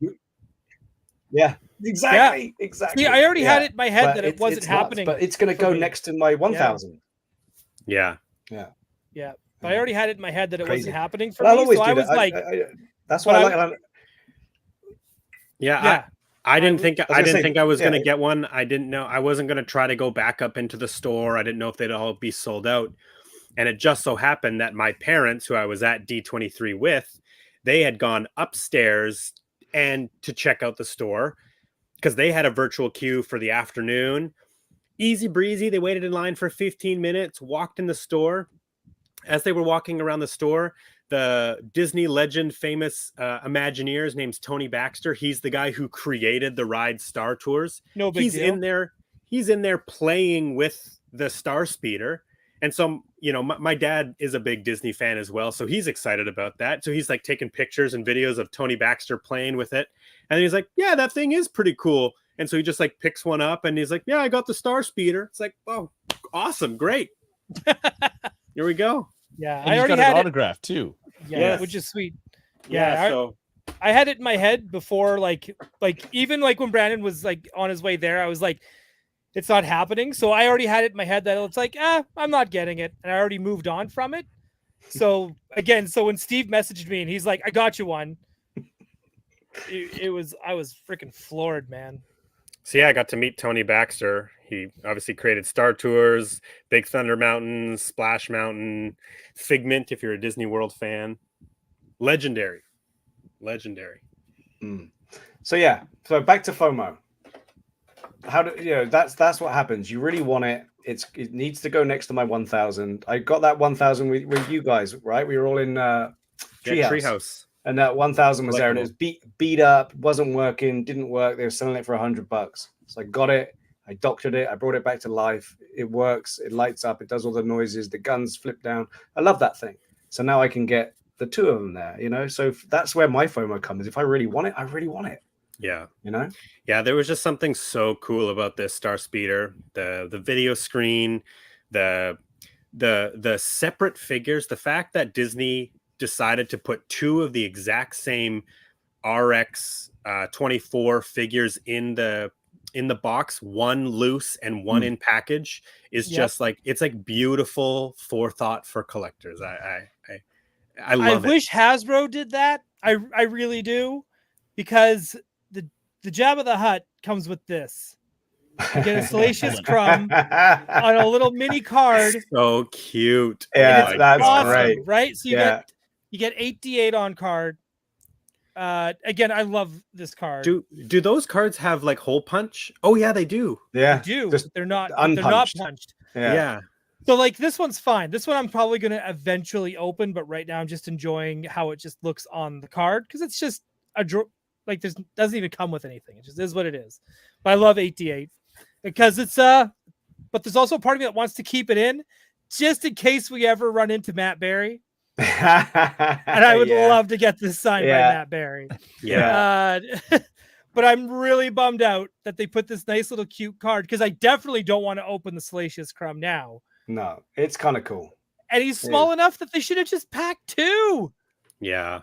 yeah, exactly. See, I already had it in my head But that it wasn't it's nuts, happening. but it's going to for go me. next to my 1,000. Yeah. Yeah, but I already had it in my head that it Crazy. wasn't happening for But I'll me. always So do I that. was like, that's but why I like. Yeah. yeah, I didn't think I was yeah, going to get one. I didn't know. I wasn't going to try to go back up into the store. I didn't know if they'd all be sold out. And it just so happened that my parents, who I was at D23 with, they had gone upstairs and to check out the store because they had a virtual queue for the afternoon. Easy breezy. They waited in line for 15 minutes, walked in the store. As they were walking around the store, the Disney legend famous Imagineer. His name's Tony Baxter. He's the guy who created the ride Star Tours. No big deal. He's in there playing with the Star Speeder. And so, you know, my dad is a big Disney fan as well. So he's excited about that. So he's like taking pictures and videos of Tony Baxter playing with it. And he's like, yeah, that thing is pretty cool. And so he just like picks one up and he's like, yeah, I got the Star Speeder. It's like, oh, awesome. Great. Here we go. Yeah. And I he's already got had an it. autograph too. Yeah. Yes. Which is sweet. Yeah. So I had it in my head before, like even like when Brandon was like on his way there, I was like, it's not happening. So I already had it in my head that it's like, I'm not getting it. And I already moved on from it. So again, so when Steve messaged me and he's like, I got you one. I was freaking floored, man. So yeah, I got to meet Tony Baxter. He obviously created Star Tours, Big Thunder Mountain, Splash Mountain, Figment, if you're a Disney World fan. Legendary. So yeah, so back to FOMO. How do you know that's what happens? You really want it. It needs to go next to my 1000. I got that 1000 with you guys, right? We were all in Treehouse. And that 1000 was there, and it was beat up, wasn't working, didn't work. They were selling it for $100. So I got it, I doctored it, I brought it back to life. It works, it lights up, it does all the noises, the guns flip down. I love that thing. So now I can get the two of them there, you know. So that's where my FOMO comes. If I really want it, I really want it. Yeah. You know? Yeah, there was just something so cool about this Star Speeder. The video screen, the separate figures, the fact that Disney decided to put two of the exact same RX 24 figures in the box, one loose and one in package, is just like, it's like beautiful forethought for collectors. I love it. I wish Hasbro did that. I really do, because the Jabba the Hutt comes with this. You get a Salacious Crumb on a little mini card. So cute. Yeah, that's awesome, great. Right? So you get 8D8 on card. Again, I love this card. Do those cards have like hole punch? Oh yeah, they do. Yeah, they do. just They're not unpunched. punched. Yeah. So like this one's fine. This one I'm probably going to eventually open, but right now I'm just enjoying how it just looks on the card, because it's just like this doesn't even come with anything. It just is what it is. But I love 8D8 because it's but there's also a part of me that wants to keep it in just in case we ever run into Matt Berry. And I would love to get this signed by Matt Berry. Yeah. But I'm really bummed out that they put this nice little cute card, because I definitely don't want to open the Salacious Crumb now. No, it's kind of cool. And he's small enough that they should have just packed two. Yeah.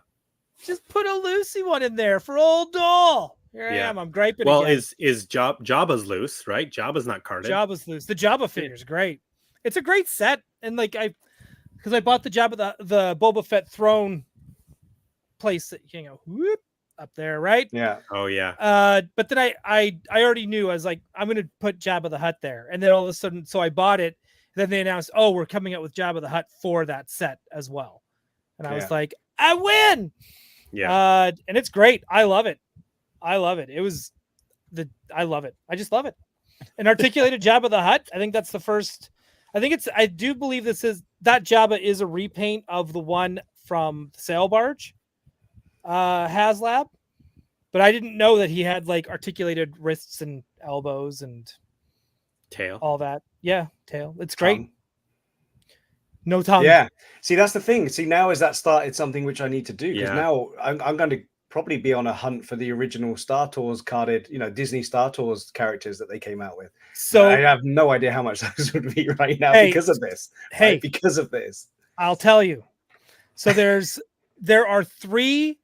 Just put a Lucy one in there for old Doll. Here I am. I'm griping. Well, again. is Jabba's loose, right? Jabba's not carded. Jabba's loose. The Jabba figure's great. It's a great set, and like because I bought the Jabba the Boba Fett throne place that whoop up there, right? Yeah. Oh yeah. But then I already knew. I was like, I'm gonna put Jabba the Hutt there, and then all of a sudden, so I bought it. Then they announced, oh, we're coming out with Jabba the Hutt for that set as well, and I was like, I win. Yeah. And it's great. I love it. I love it. I love it. I just love it. An articulated Jabba the Hutt. I think that's the first. I do believe that Jabba is a repaint of the one from the Sail Barge HasLab, but I didn't know that he had like articulated wrists and elbows and tail, all that. Yeah, tail. It's great. Tongue. No tongue. Yeah. See, that's the thing. See, now has that started something which I need to do, because now I'm going to probably be on a hunt for the original Star Tours carded, Disney Star Tours characters that they came out with. So I have no idea how much those would be right now because of this. Hey, right? Because of this, I'll tell you. So there are 3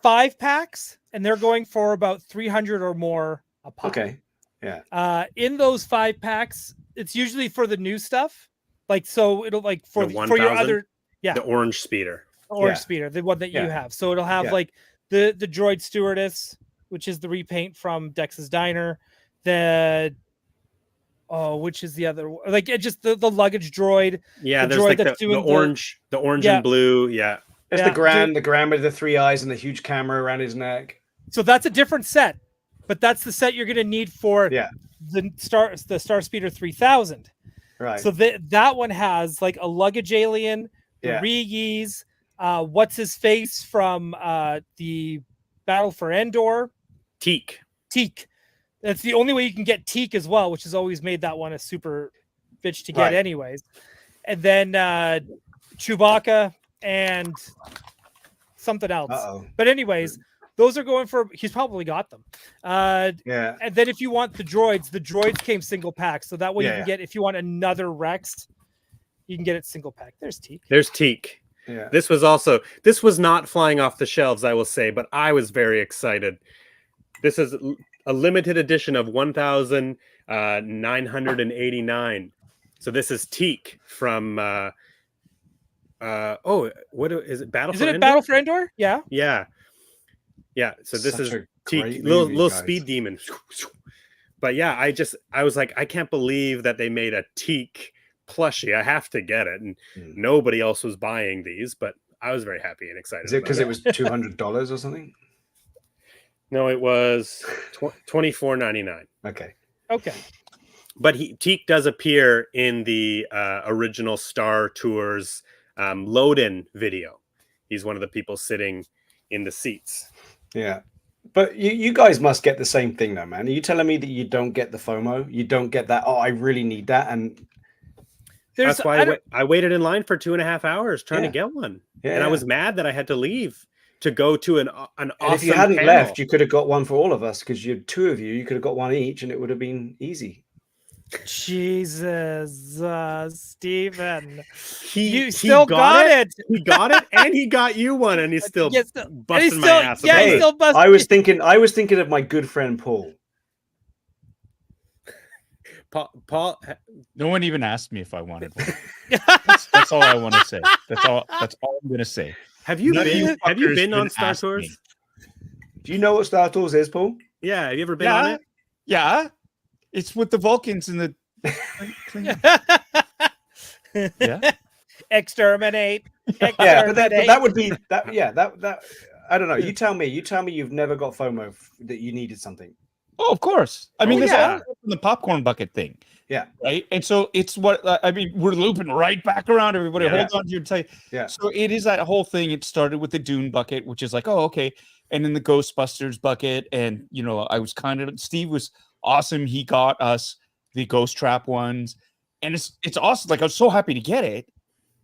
5-packs, and they're going for about 300 or more a pop. Okay. Yeah. In those 5-packs, it's usually for the new stuff. Like, so it'll like for your other, the orange speeder. Speeder, the one that you have. So it'll have like the droid stewardess, which is the repaint from Dex's Diner. Which is the other, like just the luggage droid. Yeah, there's like the orange and blue. Yeah. There's the Grand with the 3 eyes and the huge camera around his neck. So that's a different set, but that's the set you're going to need for the Star Speeder 3000. Right. So that one has like a luggage alien, the Reeys, what's his face from the Battle for Endor? Teak. That's the only way you can get Teak as well, which has always made that one a super bitch to get Right. anyways. And then Chewbacca and something else. Uh-oh. But anyways, those are going for, he's probably got them. Yeah. And then if you want the droids came single pack. So that way you Yeah, can yeah. get, if you want another Rex, you can get it single pack. There's Teak. There's Teak. Yeah. This was not flying off the shelves, I will say, but I was very excited. This is a limited edition of 1,989. So this is Teak from what is it? Battle for Endor? Battle for Endor? Yeah. Yeah. So this Such is a Teak, great little movie, guys. speed demon. But yeah, I was like, I can't believe that they made a Teak plushie. I have to get it, and nobody else was buying these, but I was very happy and excited. Is it because it was $200 or something? No, it was $24.99. Okay. But Teak does appear in the original Star Tours load-in video. He's one of the people sitting in the seats. Yeah. But you guys must get the same thing though, man. Are you telling me that you don't get the FOMO? You don't get that, oh, I really need that? And that's why I waited in line for 2.5 hours trying to get one. Yeah, and I was mad that I had to leave to go to an awesome and if you hadn't panel. left, you could have got one for all of us because you're two of you. You could have got one each, and it would have been easy. Jesus, Steven. He still got it. He got it, and he got you one, and he's still busting my ass. Yeah, he's still busting. I was thinking of my good friend Paul. Paul, no one even asked me if I wanted one. That's all I want to say. That's all I'm gonna say. Have you been on Star Tours? Me. Do you know what Star Tours is, Paul? Yeah, have you ever been on it? Yeah, it's with the Vulcans and the yeah. Exterminate. Yeah, but that would be that. Yeah, that I don't know. You tell me you've never got FOMO that you needed something. Oh, of course. I mean, there's yeah. all the popcorn bucket thing. Yeah. Right. And so it's what I mean. We're looping right back around. Everybody, hold on to your tight. Yeah. So it is that whole thing. It started with the Dune bucket, which is like, oh, okay, and then the Ghostbusters bucket, and I was Steve was awesome. He got us the Ghost Trap ones, and it's awesome. Like I was so happy to get it,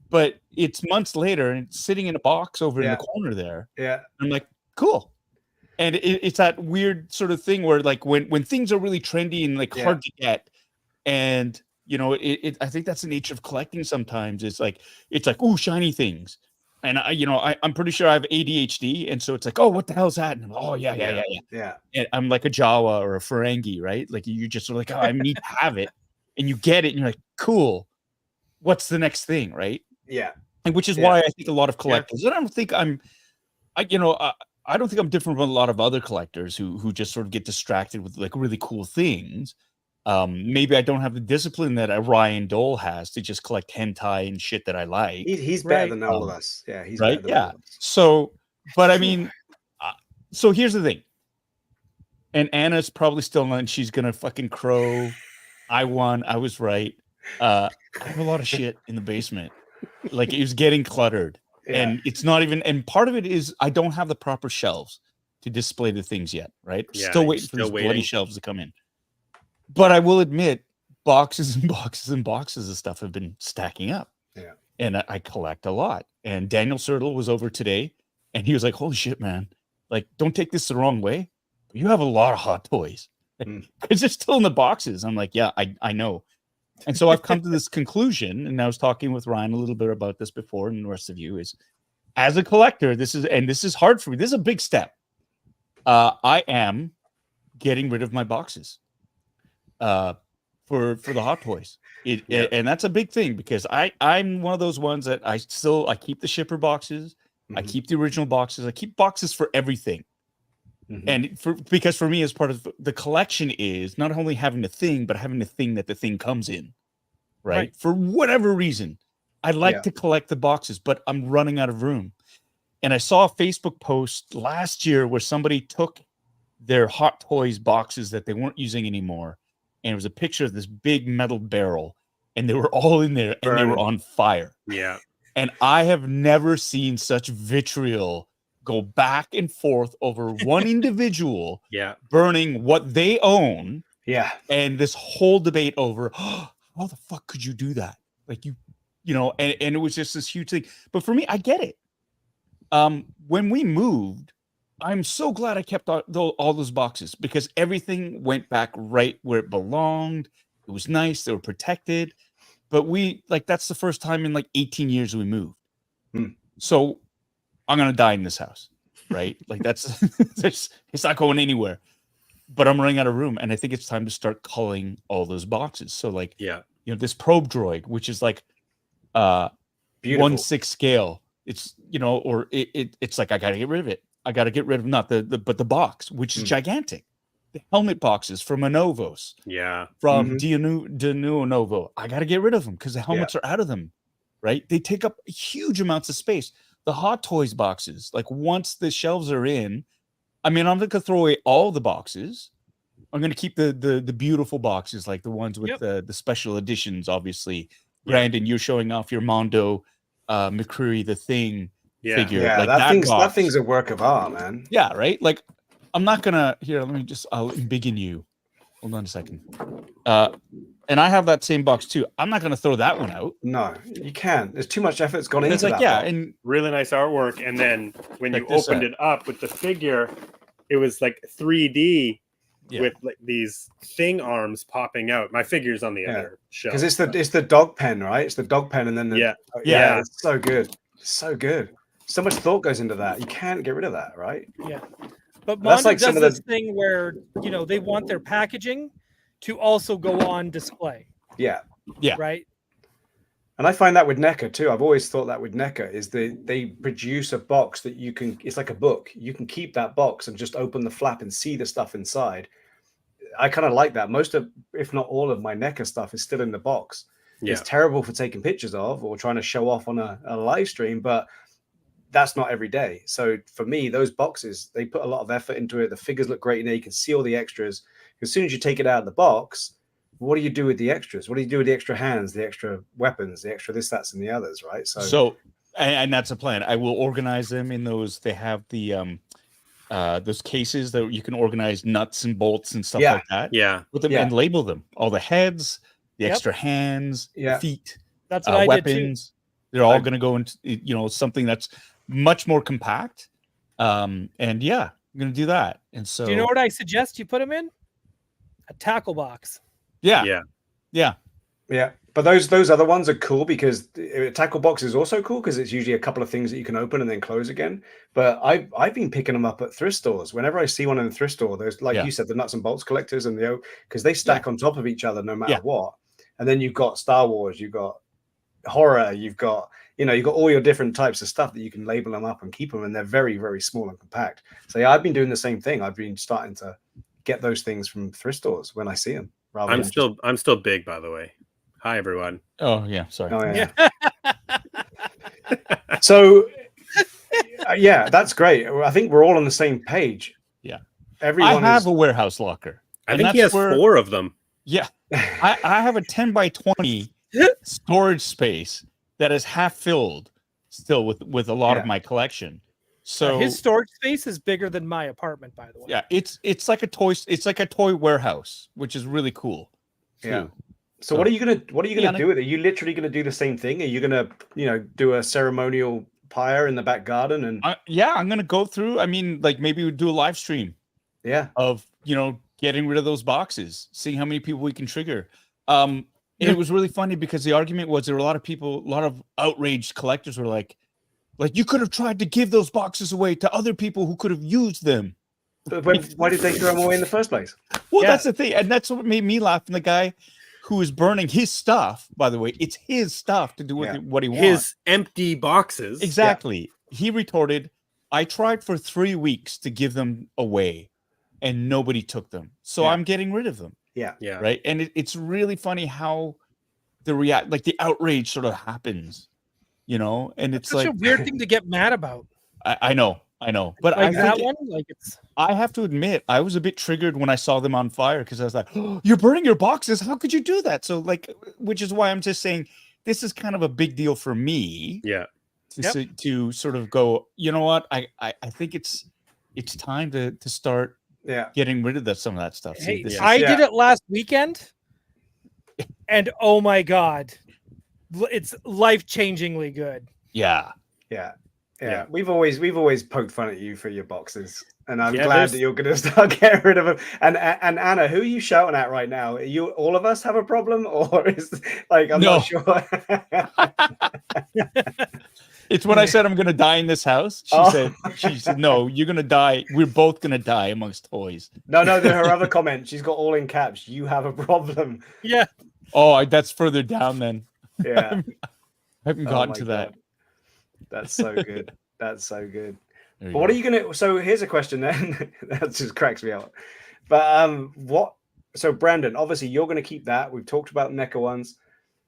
but it's months later and it's sitting in a box over in the corner there. Yeah. I'm like, cool. And it's that weird sort of thing where like when things are really trendy and like hard to get, and I think that's the nature of collecting sometimes. It's like ooh, shiny things. And I'm pretty sure I have ADHD, and so it's like, oh, what the hell's that? And I'm like, oh yeah. And I'm like a Jawa or a Ferengi, right? Like you just sort of like, oh, I need to have it, and you get it, and you're like, cool. What's the next thing, right? Yeah. And which is why I think a lot of collectors. I don't think I don't think I'm different from a lot of other collectors who just sort of get distracted with like really cool things. Maybe I don't have the discipline that a Ryan Dole has to just collect hentai and shit that I like. He's better than all of us. Yeah, he's right. Better than all of us. So, but I mean, so here's the thing. And Anna's probably still on. She's gonna fucking crow. I won. I was right. I have a lot of shit in the basement. Like it was getting cluttered. And it's not even, and part of it is I don't have the proper shelves to display the things yet, right? Still waiting for these bloody shelves to come in. But I will admit, boxes and boxes and boxes of stuff have been stacking up. Yeah. And I collect a lot. And Daniel Sertle was over today, and he was like, holy shit, man. Like, don't take this the wrong way. You have a lot of hot toys. Because they're still in the boxes. I'm like, yeah, I know. And so I've come to this conclusion, and I was talking with Ryan a little bit about this before, and the rest of you is, as a collector, this is hard for me. This is a big step. I am getting rid of my boxes for the hot toys. And that's a big thing because I'm one of those ones that I keep the shipper boxes, I keep the original boxes, I keep boxes for everything. And because for me, as part of the collection is not only having the thing, but having the thing that the thing comes in, right? For whatever reason, I like to collect the boxes, but I'm running out of room. And I saw a Facebook post last year where somebody took their Hot Toys boxes that they weren't using anymore, and it was a picture of this big metal barrel, and they were all in there, and they were on fire. Yeah. And I have never seen such vitriol go back and forth over one individual Yeah. burning what they own. Yeah. And this whole debate over, oh, how the fuck could you do that? Like you know, and it was just this huge thing. But for me, I get it. When we moved, I'm so glad I kept all those boxes because everything went back right where it belonged. It was nice. They were protected. But that's the first time in like 18 years we moved. So I'm going to die in this house, right? Like that's, it's not going anywhere, but I'm running out of room. And I think it's time to start culling all those boxes. So like, Yeah. you know, this probe droid, which is like 1/6 scale. It's, you know, or it's like, I got to get rid of it. I got to get rid of not but the box, which is gigantic. The helmet boxes from Anovos. Yeah. From De Novo. I got to get rid of them because the helmets are out of them, right? They take up huge amounts of space. The Hot Toys boxes, like once the shelves are in, I mean, I'm going to throw away all the boxes. I'm going to keep the beautiful boxes, like the ones with the special editions, obviously. Brandon, you're showing off your Mondo McCreary the Thing figure. Yeah, like that thing's a work of art, man. Yeah, right? Like, I'm not going to... Here, let me just... I'll embiggen you. Hold on a second. And I have that same box, too. I'm not going to throw that one out. No, you can't. There's too much effort's gone into that. Yeah, and really nice artwork. And then when you opened it up with the figure, it was like 3D with like these thing arms popping out. My figure's on the other shelf. Because it's the dog pen, right? It's the dog pen, and then it's so good. So good. So much thought goes into that. You can't get rid of that, right? Yeah. But that's Mondo like does some of this thing where, you know, they want their packaging to also go on display. Yeah. Right. And I find that with NECA too. I've always thought that with NECA is they produce a box that you can, it's like a book. You can keep that box and just open the flap and see the stuff inside. I kind of like that. Most of, if not all of my NECA stuff is still in the box. Yeah. It's terrible for taking pictures of or trying to show off on a live stream, but that's not every day. So for me, those boxes, they put a lot of effort into it. The figures look great in there. You can see all the extras. As soon as you take it out of the box, what do you do with the extras? What do you do with the extra hands, the extra weapons, the extra this, that's, and the others, right? So and that's a plan. I will organize them in those. They have the those cases that you can organize nuts and bolts and stuff like that. Yeah. Put them and label them. All the heads, the extra hands, the feet. That's what I weapons. did too. They're all going to go into, you know, something that's much more compact. And yeah, I'm going to do that. And so, do you know what I suggest you put them in? A tackle box. Yeah. But those other ones are cool because a tackle box is also cool because it's usually a couple of things that you can open and then close again. But I've been picking them up at thrift stores. Whenever I see one in the thrift store, there's like you said, the nuts and bolts collectors and the because they stack on top of each other no matter what. And then you've got Star Wars, you've got horror, you've got all your different types of stuff that you can label them up and keep them, and they're very, very small and compact. So yeah, I've been doing the same thing. I've been starting to get those things from thrift stores when I see them. I'm still big, by the way. Hi, everyone. Oh yeah, sorry. Oh yeah. So yeah, that's great. I think we're all on the same page. Yeah. Everyone I have a warehouse locker. I think he has 4 of them. Yeah. I have a 10 by 20 storage space that is half filled still with a lot of my collection. So his storage space is bigger than my apartment, by the way. Yeah, it's like a toy warehouse, which is really cool too. Yeah. So what are you gonna do with it? Are you literally gonna do the same thing? Are you gonna do a ceremonial pyre in the back garden? And I'm gonna go through. I mean, like maybe we'd do a live stream. Yeah. Of getting rid of those boxes, seeing how many people we can trigger. And it was really funny because the argument was there were a lot of outraged collectors were like you could have tried to give those boxes away to other people who could have used them. But why did they throw them away in the first place? Well, that's the thing, and that's what made me laugh. And the guy who is burning his stuff, by the way, it's his stuff to do with what he wants. His empty boxes. Exactly. Yeah. He retorted, I tried for 3 weeks to give them away and nobody took them. So I'm getting rid of them. Yeah. Yeah. Right. And it's really funny how the outrage sort of happens, and it's such a weird thing to get mad about. I know. But like I think I have to admit, I was a bit triggered when I saw them on fire because I was like, oh, you're burning your boxes. How could you do that? So which is why I'm just saying this is kind of a big deal for me. Yeah. To sort of go, you know what? I think it's time to start getting rid of some of that stuff. Hey, See, I did it last weekend, and oh my god, it's life-changingly good. Yeah. We've always poked fun at you for your boxes, and I'm glad that you're going to start getting rid of them. And Anna, who are you shouting at right now? All of us have a problem, or is like I'm not sure. It's when I said I'm going to die in this house. She said, no, you're going to die. We're both going to die amongst toys. No, her other comment, she's got all in caps. You have a problem. Yeah. Oh, that's further down then. Yeah. I haven't gotten to that. That's so good. That's so good. But what are you going to... So here's a question then. That just cracks me up. But So Brandon, obviously you're going to keep that. We've talked about NECA ones.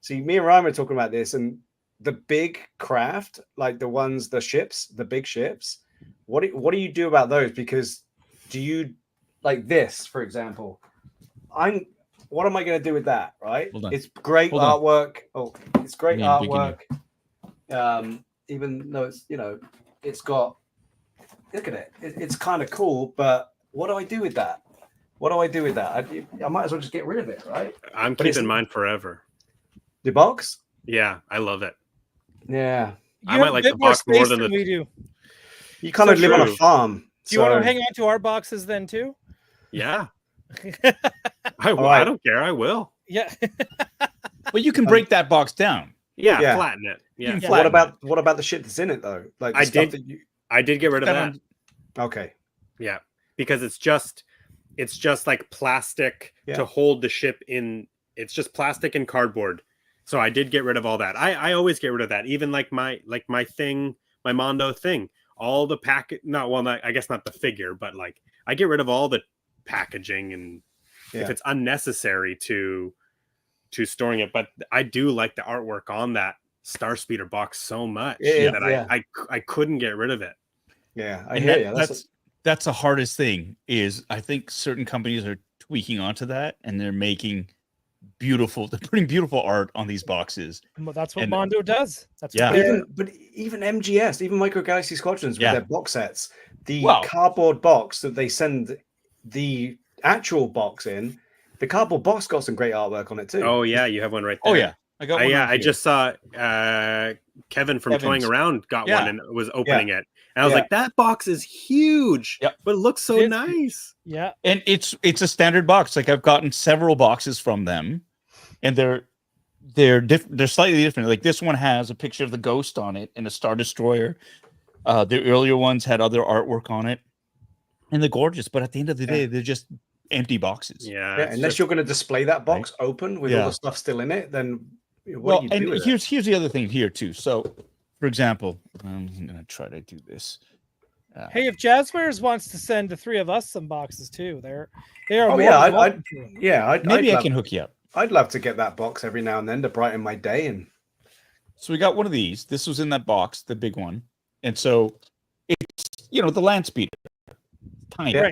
See, me and Ryan were talking about this, and the big craft, like the ships, the big ships, what do you do about those? Because do you, like this, for example, what am I going to do with that, right? It's great artwork. Oh, it's great artwork. Even though it's, it's got, look at it. It's kind of cool, but what do I do with that? I might as well just get rid of it, right? I'm keeping mine forever. The box? Yeah, I love it. Yeah. I might like the box more than we do. You kind of live on a farm. Do you want to hang on to our boxes then too? Yeah. I don't care. I will. Yeah. Well, you can break that box down. Yeah, flatten it. Yeah. What about the shit that's in it though? Like I did get rid of that. Okay. Yeah, because it's just like plastic to hold the ship in. It's just plastic and cardboard. So I did get rid of all that. I always get rid of that. Even like my thing, my Mondo thing. All the I guess not the figure, but like I get rid of all the packaging and if it's unnecessary to storing it. But I do like the artwork on that Star Speeder box so much that I couldn't get rid of it. Yeah, I hear you. That's the hardest thing is I think certain companies are tweaking onto that and they're putting beautiful art on these boxes. Well, that's what Mondo does. That's even MGS, even Micro Galaxy Squadrons with their box sets, the cardboard box that they send the actual box in, the cardboard box got some great artwork on it too. Oh yeah, you have one right there. Oh yeah, I got one. I just saw Kevin from Toying Around got one and was opening it. And I was like, that box is huge, but it looks so nice. Yeah. And it's a standard box. Like I've gotten several boxes from them and they're slightly different. Like this one has a picture of the Ghost on it and a Star Destroyer. The earlier ones had other artwork on it and they're gorgeous, but at the end of the day, they're just empty boxes. Yeah. Unless you're going to display that box open with all the stuff still in it, then what do you do with it? Here's the other thing here too. So for example, I'm going to try to do this. Hey, if Jazzwares wants to send the three of us some boxes too, they are. Oh yeah, maybe I can hook you up. I'd love to get that box every now and then to brighten my day. And so we got one of these. This was in that box, the big one, and so it's the land speeder, tiny. Yeah.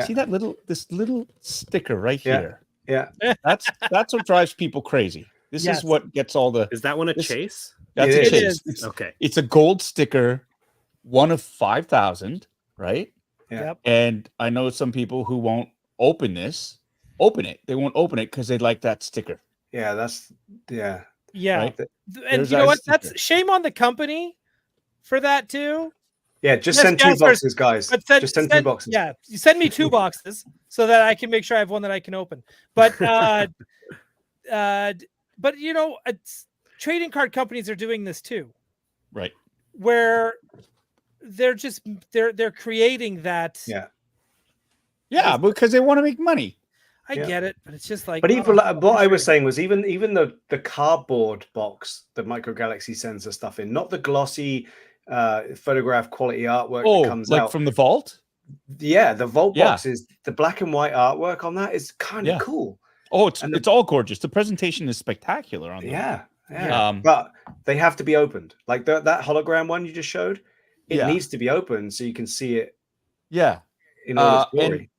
See this little sticker right here? Yeah. That's what drives people crazy. This is what gets all the. Is that one a chase? That's a chase. Okay. It's a gold sticker, one of 5,000, right? Yeah. Yep. And I know some people who won't open it. They won't open it because they like that sticker. Yeah, Yeah. Right? And you know what? That's shame on the company for that too. Yeah, just send 2 boxes, guys. Just send 2 boxes. Yeah, you send me 2 boxes so that I can make sure I have one that I can open. But trading card companies are doing this too, right? Where they're creating that. Yeah, because they want to make money. I get it, but it's just like. But even what I was saying was even the cardboard box that Micro Galaxy sends the stuff in, not the glossy photograph quality artwork that comes out from the vault. Yeah, the vault box is the black and white artwork on that is kind of cool. Oh, it's all gorgeous. The presentation is spectacular on that. Yeah. But they have to be opened. Like that hologram one you just showed, it needs to be opened so you can see it. Yeah. In all its glory.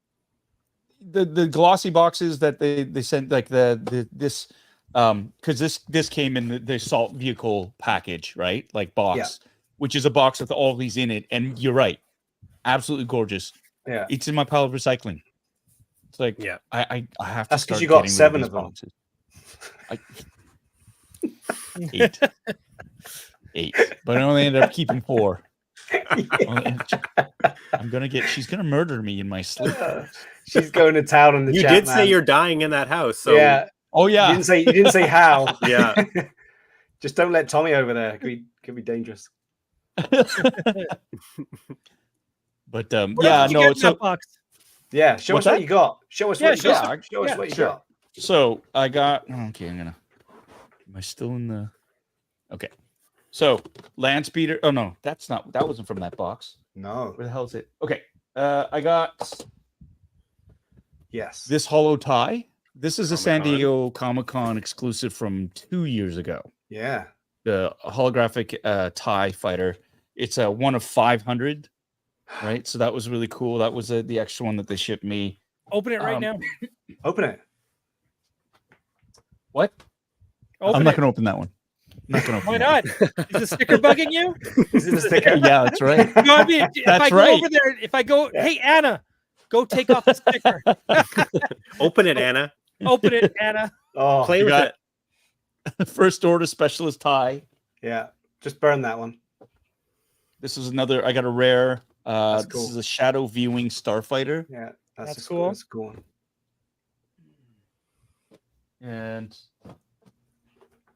The glossy boxes that they sent, like this because this came in the assault vehicle package, right? Like box, which is a box with all these in it. And you're right, absolutely gorgeous. Yeah. It's in my pile of recycling. It's like, Yeah. I have to That's start because you got getting 7 rid of them. boxes. Eight. But I only ended up keeping 4. She's gonna murder me in my sleep. She's going to town on the You chat, did man. say you're dying in that house, so Yeah. Oh yeah. You didn't say how. Yeah. Just don't let Tommy over there. Could be dangerous. But What yeah, else did you no. get in So that box? Yeah, show What's us what that? you got. Show us Yeah, what you show us got. Show us what you sure. got. So I got. Okay, am I still in the? Okay. So land speeder. Oh no, that wasn't from that box. No. Where the hell is it? Okay. I got Yes. this hollow tie. This is a San Comic-Con. Diego Comic-Con exclusive from 2 years ago. Yeah. The holographic tie fighter. It's a 1 of 500, right? So that was really cool. That was the extra one that they shipped me. Open it right now. Open it. What? Open I'm not it. going to open that one. I'm not going to. Why not? Is the sticker bugging you? Is it a sticker? Yeah, that's right. You know what I mean? If That's I go right. over there, if I go, hey Anna, go take off the sticker. Open it, Anna. Open it, Anna. Oh, Play You with got it. first order specialist tie. yeah. Just burn that one. This is another. I got a rare. That's This cool. is a shadow viewing starfighter, Yeah. That's cool. That's a cool one. and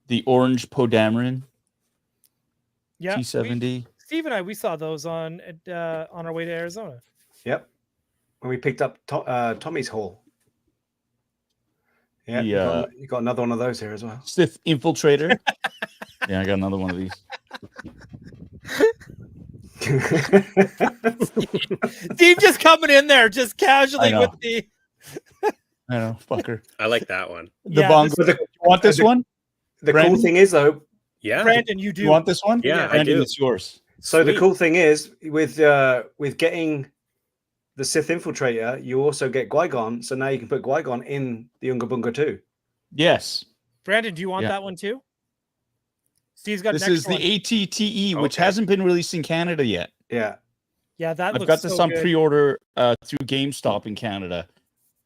the orange Podamarin Yeah. T70. Steve and we saw those on our way to Arizona. Yep. When we picked up Tommy's haul. Yeah. The, You got another one of those here as well. Sith infiltrator. Yeah, I got another one of these. Steve just coming in there, just casually know. with the. I know, fucker. I like that one. The Yeah, bongo. But You want this one? the Brandon? cool thing is though, Yeah. Brandon, you do. You want this one? Yeah, I Brandon, do. it's yours. so the Sweet. cool thing is with getting the Sith infiltrator, you also get Qui-Gon. So now you can put Qui-Gon in the Unga Bunga too. Yes. Brandon, do you want Yeah. that one too? Steve's got This an is extra one. the ATTE, which Okay. hasn't been released in Canada yet. Yeah. Yeah, that I've looks got this so on good. pre-order through GameStop in Canada,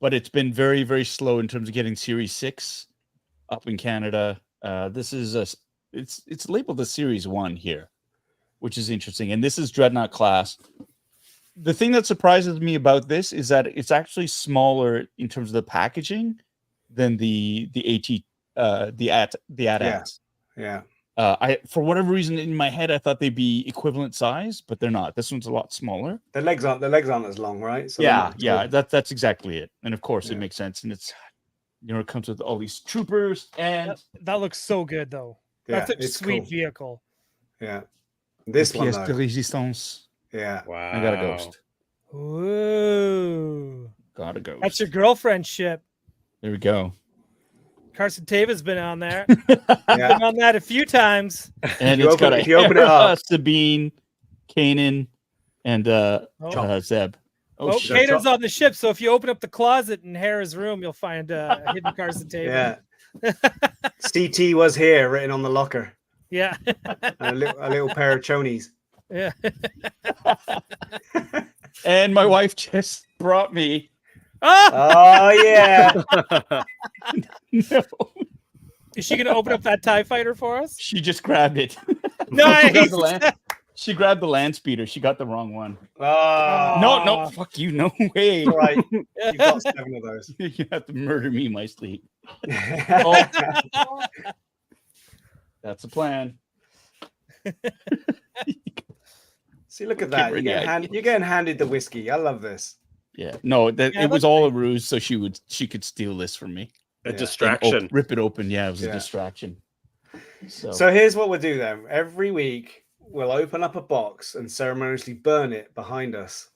but it's been very, very slow in terms of getting Series 6 up in Canada. This is it's labeled as Series 1 here, which is interesting. And this is Dreadnought class. The thing that surprises me about this is that it's actually smaller in terms of the packaging than the AT-ATs. Yeah. I for whatever reason in my head I thought they'd be equivalent size, but they're not. This one's a lot smaller. The legs aren't as long, right? So they're Yeah, not yeah, tall. that's exactly it. And of course, Yeah. it makes sense. And it's it comes with all these troopers and That looks so good though. Yeah, That's a it's sweet cool. vehicle. Yeah. This one pièce de though. résistance. Yeah. Wow. I got a ghost. Ooh. Got a ghost. That's your girlfriend ship. There we go. Carson Tava's been on there. Yeah. Been on that a few times. And you it's open- got if you open it Hera, up- Sabine, Kanan, and Zeb. Oh, shit. Kanan's on the ship, so if you open up the closet in Hera's room, you'll find a hidden Carson Tava. Yeah. CT was here written on the locker. Yeah. And a little pair of chonies. Yeah. And my wife just brought me. Ah! Oh yeah. No, Is she gonna open up that TIE fighter for us? she just grabbed it. Nice. She grabbed the land speeder. She got the wrong one. Oh, No, fuck you. No way. all right. You've got 7 of those. You have to murder me in my sleep. Oh. That's the plan. See, look at that. You're Bring getting, it. you're getting handed the whiskey. I love this. Yeah. No, that Yeah, it was that's all a ruse, so she could steal this from me. A Yeah. distraction. Rip it open. Yeah, it was Yeah. a distraction. So here's what we'll do then. Every week, we'll open up a box and ceremoniously burn it behind us.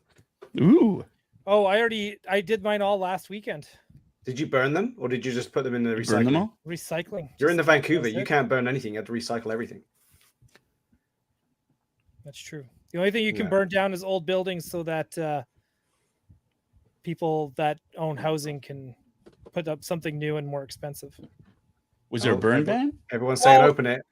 Ooh. Oh, I did mine all last weekend. Did you burn them or did you just put them in the You burn them recycling? all? Recycling. You're in the Just- Vancouver. that's You it. can't burn anything. You have to recycle everything. That's true. The only thing you can Yeah. burn down is old buildings so that people that own housing can put up something new and more expensive. Was there a burn ban? Everyone's saying Well- open it.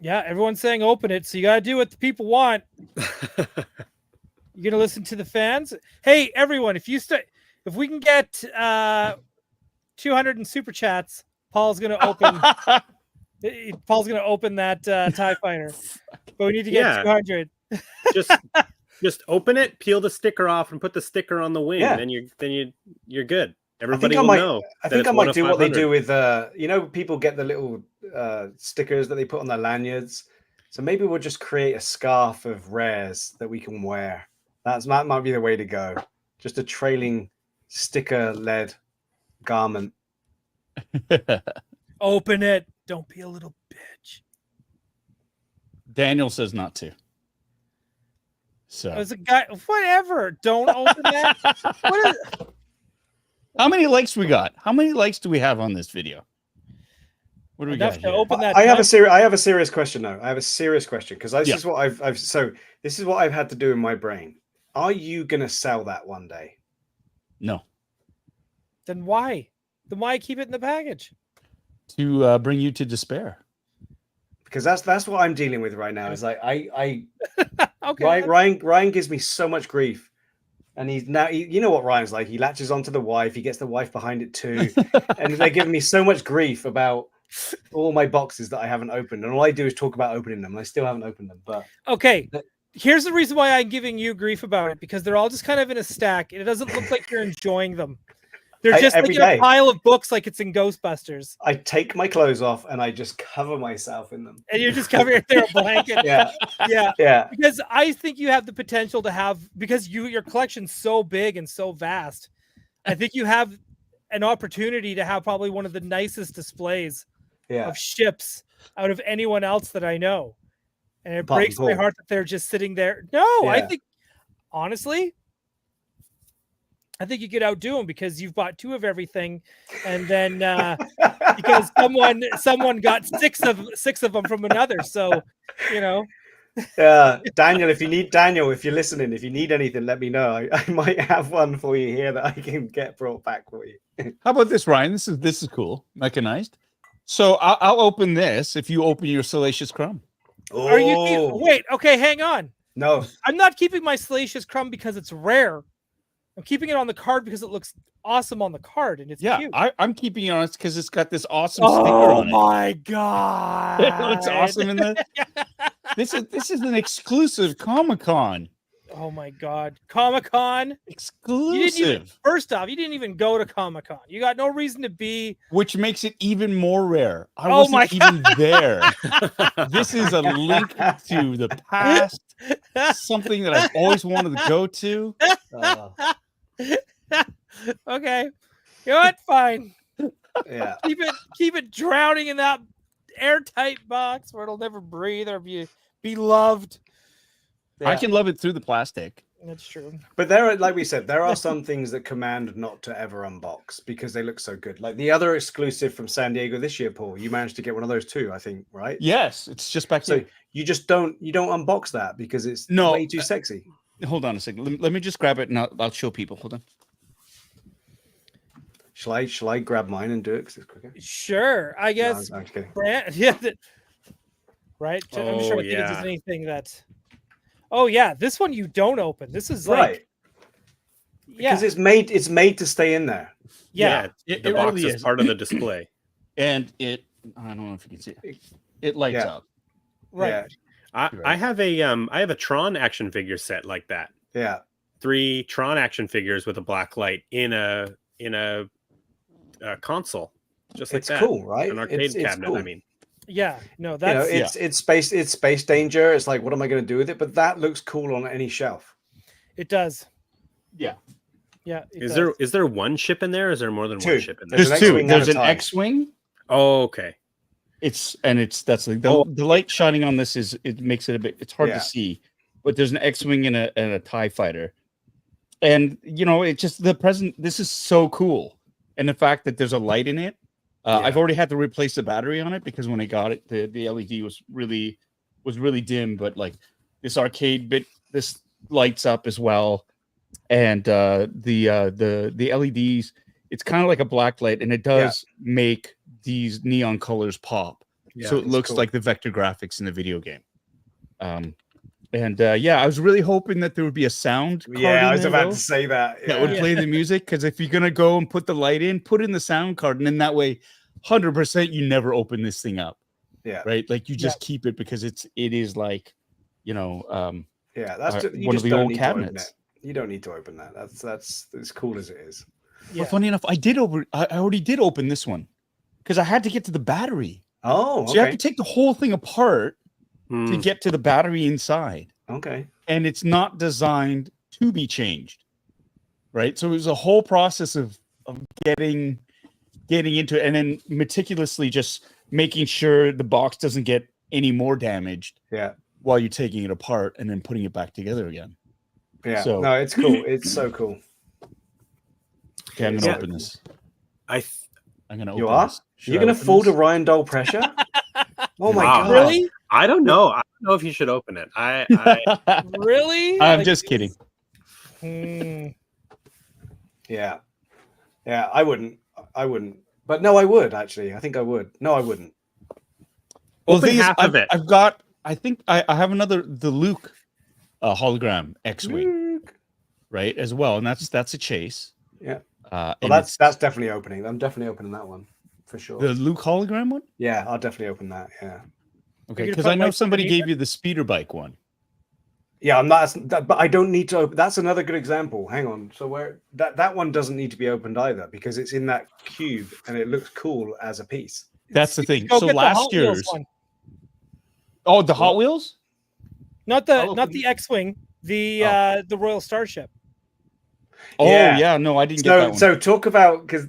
Yeah, everyone's saying open it, so you gotta do what the people want. You're gonna listen to the fans. Hey, everyone, if we can get 200 in super chats, Paul's gonna open. Paul's gonna open that TIE fighter, but we need to get 200. just open it, peel the sticker off, and put the sticker on the wing. Yeah. Then you're good. Everybody I will know. I that think it's I one might of do what they 500. do with people get the little stickers that they put on their lanyards. So maybe we'll just create a scarf of rares that we can wear. That might be the way to go. Just a trailing sticker-led garment. Open it. Don't be a little bitch. Daniel says not to. So As a guy, whatever. Don't open that. What is, how many likes we got? How many likes do we have on this video? What do we enough got to here? open that. I have a serious question though. I have a serious question because this Yeah. is what this is what I've had to do in my brain. Are you gonna sell that one day? No. Then why? Then why keep it in the package? To bring you to despair. Because that's what I'm dealing with right now. Is like Okay. Ryan gives me so much grief, and he's now you know what Ryan's like. He latches onto the wife. He gets the wife behind it too, and they're giving me so much grief about all my boxes that I haven't opened, and all I do is talk about opening them. And I still haven't opened them, but Okay. Here's the reason why I'm giving you grief about it, because they're all just kind of in a stack, and it doesn't look like you're enjoying them. They're just like every in a day. pile of books, like it's in Ghostbusters, I take my clothes off and I just cover myself in them. and you're just covering their blanket. Yeah, Yeah. yeah. Because I think you have the potential to have, because your collection's so big and so vast, I think you have an opportunity to have probably one of the nicest displays Yeah. of ships out of anyone else that I know. And it Apart from breaks my Paul. heart that they're just sitting there. No, I Yeah. think, honestly, I think you could outdo them because you've bought 2 of everything, and then because someone got 6 of them from another. So, you know. Yeah, Daniel, if you're listening, if you need anything, let me know. I might have one for you here that I can get brought back for you. How about this, Ryan? This is cool. Mechanized. So I'll open this if you open your Salacious Crumb. Are you wait? Okay, hang on. No. I'm not keeping my Salacious Crumb because it's rare. I'm keeping it on the card because it looks awesome on the card and it's Yeah, cute. I'm keeping it on it because it's got this awesome sticker on it. Oh my god! It looks awesome in the. This is an exclusive ComicCon. Oh my god, ComicCon! Exclusive. First off, you didn't even go to ComicCon. You got no reason to be. Which makes it even more rare. I Oh my wasn't even there. This is a link to the past, something that I've always wanted to go to. Okay, you know what? Fine. Yeah. Keep it drowning in that airtight box where it'll never breathe or be loved. I can love it through the plastic. That's true. But like we said, there are some things that command not to ever unbox because they look so good. Like the other exclusive from San Diego this year, Paul, you managed to get one of those too, I think, right? Yes, it's just back So here. you don't unbox that because it's way too sexy. Hold on a second. Let me just grab it and I'll show people. Hold on. Shall I grab mine and do it because it's quicker? Sure, I guess. No, I'm just kidding. Brand, yeah. Right. I'm just trying to think if there's anything that. Oh yeah, this one you don't open. This is like. Right. Yeah. Because it's made to stay in there. Yeah. The box really is part of the display. And I don't know if you can see it. It lights up. Right. Yeah. I have a Tron action figure set like that. Yeah. 3 Tron action figures with a black light in a console, just like It's that. cool, right? An arcade It's cabinet. cool. I mean, Yeah. No, that's. It's space danger. It's like, what am I going to do with it? But that looks cool on any shelf. It does. Yeah. Yeah. is there one ship in there? Or is there more than 2. one ship in there? There's an 2. X-wing There's and an a TIE. X-wing. Oh, okay. That's like the light shining on this it makes it a bit. It's hard to see, but there's an X-wing and a TIE fighter, and it just This is so cool, and the fact that there's a light in it. I've already had to replace the battery on it because when I got it, the LED was really dim. But like this arcade bit, this lights up as well, and the LEDs. It's kind of like a black light, and it does make these neon colors pop, so it it's looks cool. like the vector graphics in the video game. I was really hoping that there would be a sound card Yeah, in I was there, about though, to say that. that would Yeah. play the music, because if you're gonna go and put the light in, put in the sound card, and then that way 100% you never open this thing up. Yeah. Right, like you just keep it because it is like, you know, Yeah, that's just, you one of just the don't old need to open cabinets. it. You don't need to open that. That's as cool as it is. Yeah. Well, funny enough, I already did open this one because I had to get to the battery. Oh, So you have okay. to take the whole thing apart to Mm. get to the battery inside, Okay. and it's not designed to be changed, right? So it was a whole process of getting into it, and then meticulously just making sure the box doesn't get any more damaged Yeah. while you're taking it apart and then putting it back together again. Yeah. So- No, it's cool. It's so cool. Okay, I'm It's gonna so open cool. this. I I'm gonna You open are? this. Should You're I gonna open fall to this? Ryan Dole pressure? Oh my Wow. god. Really? I don't know. I don't know if you should open it. I Really? I'm Like, just kidding. Hmm. Yeah. Yeah, I wouldn't. But no, I would actually. I think I would. No, I wouldn't. Well, Open the thing is, half of it. I've got. I think I have the Luke hologram X-wing, right, as well, and that's a chase. Yeah. And Well, it's that's definitely opening. I'm definitely opening that one for sure. the Luke hologram one. Yeah, I'll definitely open that. Yeah. Okay, gonna because put I know lights somebody underneath gave you the speeder bike one. Yeah, I'm not, but I don't need to open. That's another good example. Hang on. So where that one doesn't need to be opened either because it's in that cube and it looks cool as a piece. That's the thing. Go So get the last Hot Wheels year's. one. Oh, the Hot What? Wheels. Not I'll the open- X-wing, the Royal Starship. Oh Yeah. yeah, no, I didn't get that So one.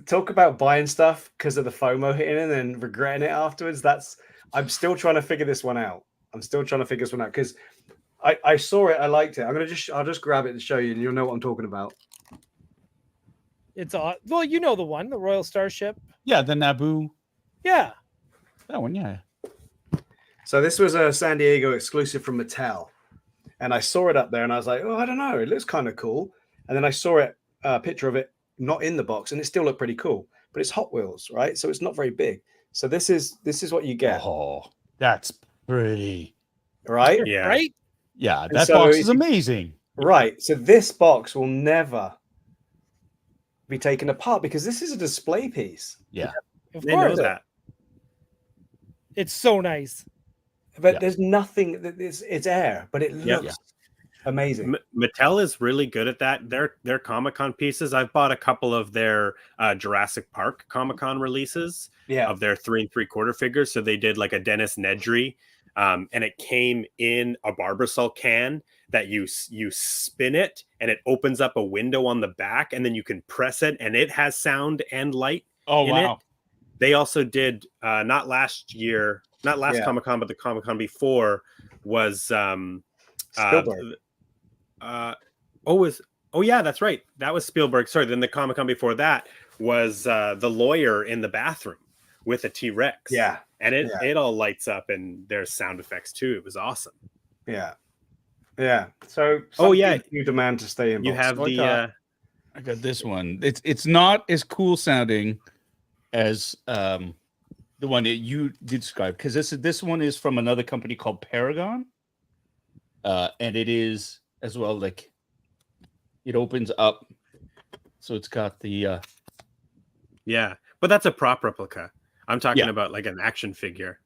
talk about buying stuff because of the FOMO hitting and then regretting it afterwards. I'm still trying to figure this one out. Because I saw it, I liked it. I'll just grab it and show you, and you'll know what I'm talking about. It's well, you know the one, the Royal Starship. Yeah, the Naboo. Yeah. That one, yeah. So this was a San Diego exclusive from Mattel, and I saw it up there, and I was like, oh, I don't know, it looks kind of cool. And then I saw a picture of it not in the box, and it still looked pretty cool. But it's Hot Wheels, right? So it's not very big. So this is what you get, Oh, that's pretty. right? Yeah. Right? Yeah, And that so box if is you- amazing. Right. So this box will never be taken apart because this is a display piece. Yeah. Of They know course. that. It's so nice. But Yeah. there's nothing. It's air, but it Yeah. looks amazing. Mattel is really good at that. Their Comic-Con pieces. I've bought a couple of their Jurassic Park Comic-Con releases Yeah. of their 3 3/4 figures. So they did like a Dennis Nedry, and it came in a Barbasol can that you spin it and it opens up a window on the back, and then you can press it, and it has sound and light. Oh in wow. it. They also did not last Yeah. Comic-Con, but the Comic-Con before was Spielberg. yeah, that's right. That was Spielberg. Sorry, then the Comic-Con before that was the lawyer in the bathroom with a T-Rex. Yeah. And it Yeah. it all lights up, and there's sound effects too. It was awesome. Yeah. Yeah. So Yeah. you demand to stay in. You box. have So I the got- I got this one. It's not as cool sounding as the one that you described, because this one is from another company called Paragon, and it is as well, like it opens up, so it's got the yeah, but that's a prop replica. I'm talking Yeah. about like an action figure.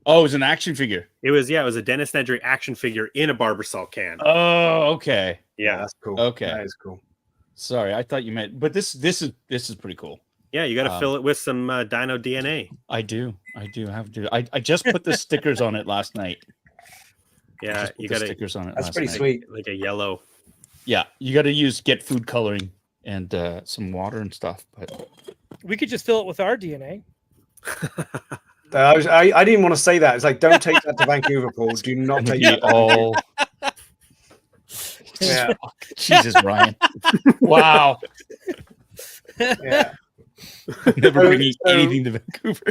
oh, it's an action figure. It was a Dennis Nedry action figure in a Barbasol can. Oh, okay. Yeah, Yeah, that's cool. Okay. That is cool. Sorry, I thought you meant, but this is pretty cool. yeah. You got to fill it with some Dino DNA. I do have to. I just put the stickers on it last night. Yeah, Just put you the got to stickers on it. That's last pretty night. sweet. like a yellow. Yeah, you got to get food coloring and some water and stuff. But We could just fill it with our DNA. I didn't want to say that. It's like, don't take that to Vancouver, Paul. Do not take that. all. Yeah. Jesus, Ryan! Wow, Yeah. never bringing So- anything to Vancouver.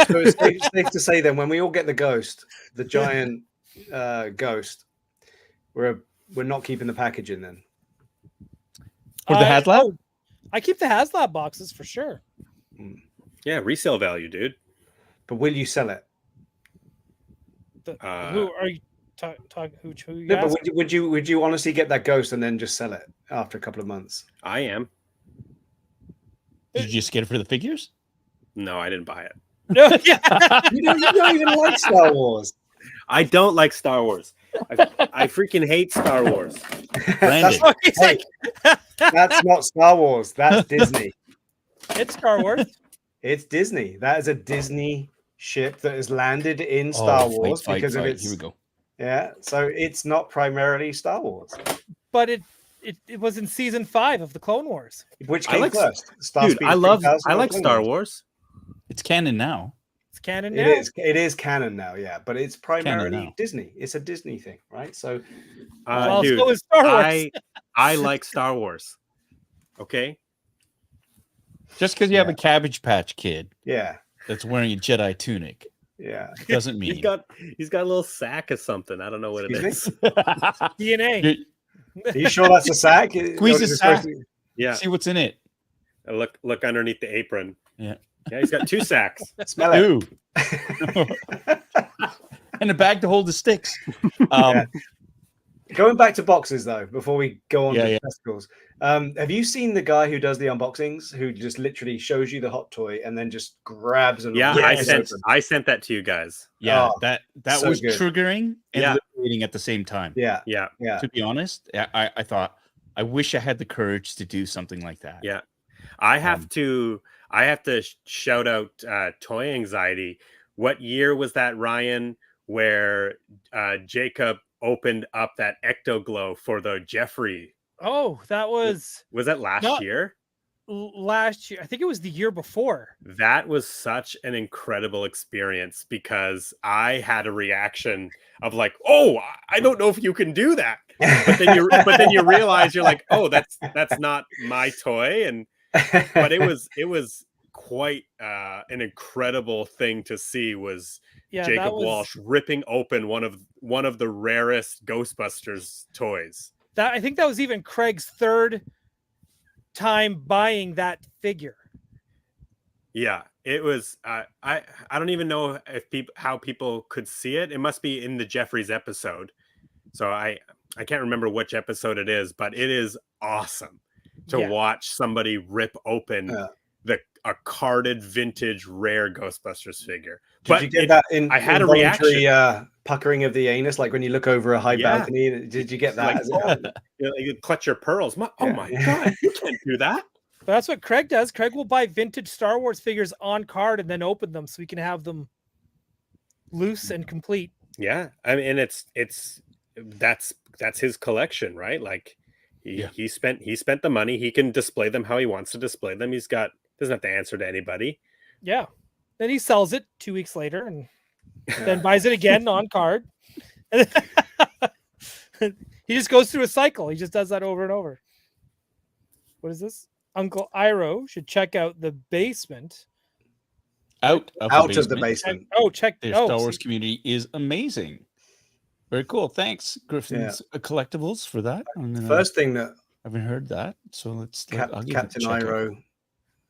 So it's safe to say then, when we all get the ghost, the giant ghost, we're not keeping the packaging then. Or the HasLab? I keep the HasLab boxes for sure. Yeah, resale value, dude. but will you sell it? Who are you talking? Who you No, but asking? would you honestly get that ghost and then just sell it after a couple of months? I am. Did you just get it for the figures? No, I didn't buy it. No, yeah. You don't even like Star Wars. I don't like Star Wars. I freaking hate Star Wars. Brandon. He's Hey, like, that's not Star Wars. That's Disney. it's Star Wars. It's Disney. That is a Disney ship that has landed in Star Wars because of its. Here we go. Yeah, so it's not primarily Star Wars. But it was in season 5 of the Clone Wars. Which I came like- first? Dude, I 3000 like or Star Clone Wars. It's canon now. It's canon now. It is canon now, yeah, but it's primarily now. Disney. It's a Disney thing, right? So Well, Dude, so is Star Wars. I like Star Wars. Okay. Just because you have Yeah. a Cabbage Patch Kid yeah, that's wearing a Jedi tunic yeah. doesn't mean He's got a little sack of something. I don't know what it Excuse is. DNA. You- Are you sure that's a sack? Squeeze Or the is it supposed sack. to- Yeah. See what's in it. Look underneath the apron. Yeah. Yeah, he's got 2 sacks. Smell it. Ooh. And a bag to hold the sticks. Yeah. Going back to boxes though, before we go on to Yeah. testicles, have you seen the guy who does the unboxings, who just literally shows you the hot toy and then just grabs and Yeah, rips it open? I sent that to you guys. Yeah, Oh, that so was good. triggering and Yeah. liberating at the same time. Yeah, Yeah. yeah. To be honest, I thought I wish I had the courage to do something like that. Yeah. I have to shout out Toy Anxiety. What year was that, Ryan, where Jacob opened up that Ectoglow for the Jeffrey? Oh, that was that last Not- year? last year. I think it was the year before. That was such an incredible experience because I had a reaction of like, "Oh, I don't know if you can do that." But then you realize you're like, "Oh, that's not my toy." And but it was quite an incredible thing to see was Yeah, Jacob that was, Walsh ripping open one of the rarest Ghostbusters toys. That I think that was even Craig's 3rd time buying that figure. Yeah, it was. I don't even know if how people could see it. It must be in the Jeffries episode. So I can't remember which episode it is, but it is awesome to Yeah. watch somebody rip open a carded vintage rare Ghostbusters figure. Did you get that in? I had a involuntary, puckering of the anus, like when you look over a high Yeah. balcony. Did you get that? Like, you clutch your pearls. Oh my god, you can't do that. But that's what Craig does. Craig will buy vintage Star Wars figures on card and then open them so we can have them loose and complete. Yeah, I mean, that's his collection, right? Like he spent the money. He can display them how he wants to display them. Doesn't have to answer to anybody. Yeah. Then he sells it 2 weeks later and then buys it again on card. He just goes through a cycle. He just does that over and over. What is this? Uncle Iro should check out the basement. Out Out of the basement. Check. The Star Wars community is amazing. Very cool. Thanks, Griffin's Collectibles, for that. First thing that I haven't heard that, so I'll give it a Captain check out. Iro,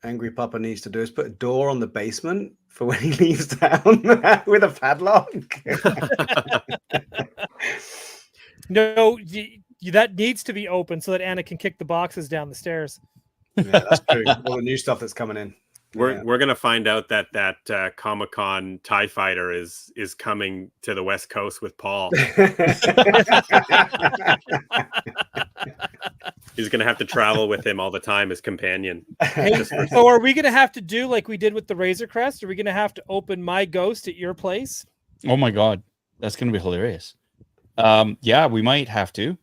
Angry Papa, needs to do is put a door on the basement for when he leaves town with a padlock. No, that needs to be open so that Anna can kick the boxes down the stairs. Yeah, that's true. All the new stuff that's coming in. We're gonna find out that Comic-Con TIE Fighter is coming to the West Coast with Paul. He's gonna have to travel with him all the time as companion. So are we gonna have to do like we did with the Razor Crest? Are we gonna have to open my ghost at your place? Oh my god, that's gonna be hilarious. Yeah, we might have to.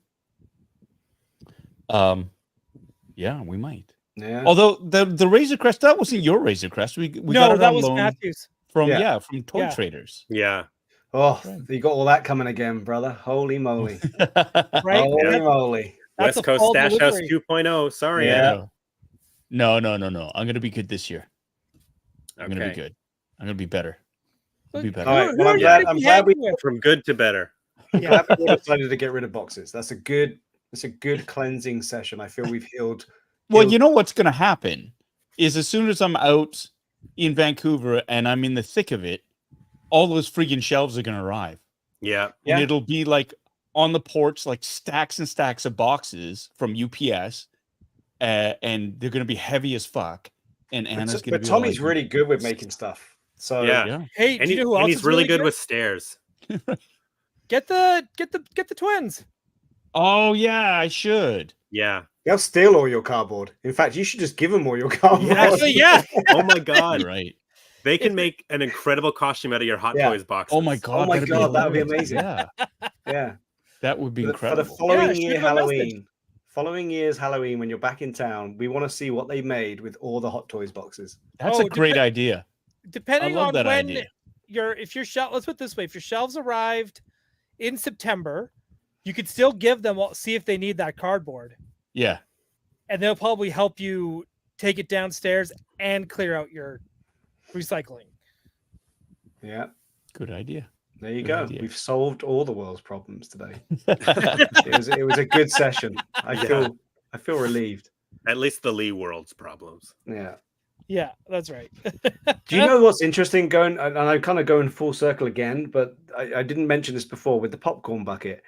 Yeah, we might. Yeah. Although the Razor Crest, that wasn't your Razor Crest. We got No, it that on was loan Matthew's. from Yeah. from Toy Yeah. Traders. Yeah. Oh, you got all that coming again, brother. Holy moly. Right? Holy moly. That's West a Coast full Stash House delivery. 2.0. Sorry, Yeah. Anna. No. I'm gonna be good this year. I'm gonna be Okay. good. I'm gonna be better. I'll be better. All right, Who well, are I'm you glad- gonna I'm be glad we- happy with? From good to better. Yeah. Happy we decided to get rid of boxes. That's a good cleansing session. I feel we've healed. Well, you know what's gonna happen is as soon as I'm out in Vancouver and I'm in the thick of it, all those freaking shelves are gonna arrive. Yeah. And it'll be like on the porch, like stacks and stacks of boxes from UPS, and they're gonna be heavy as fuck. And Anna's gonna But be all Tommy's like, really good with making stuff. So Yeah. yeah. Hey, And, do you know who and else he's is really good with stairs. Get the twins. Oh yeah, I should. Yeah. they'll steal all your cardboard. In fact, you should just give them all your cardboard. Actually, yeah. Oh my God. You're right. They can make an incredible costume out of your Hot Yeah. Toys boxes. Oh my god. my that'd God, that would be hilarious. amazing. Yeah, Yeah. that would be For the incredible. following shoot year them a message. Halloween, following year's Halloween, when you're back in town, we want to see what they made with all the Hot Toys boxes. That's Oh, a great idea. Depending I love on that when idea. if your shelf, let's put it this way, if your shelves arrived in September, you could still give them see if they need that cardboard, Yeah. and they'll probably help you take it downstairs and clear out your recycling. Yeah, Good idea. there you Good go. idea. We've solved all the world's problems today. It was a good session. I feel relieved. At least the Lee World's problems. Yeah. Yeah, that's right. Do you know what's interesting? And I'm kind of going full circle again, but I didn't mention this before with the popcorn bucket.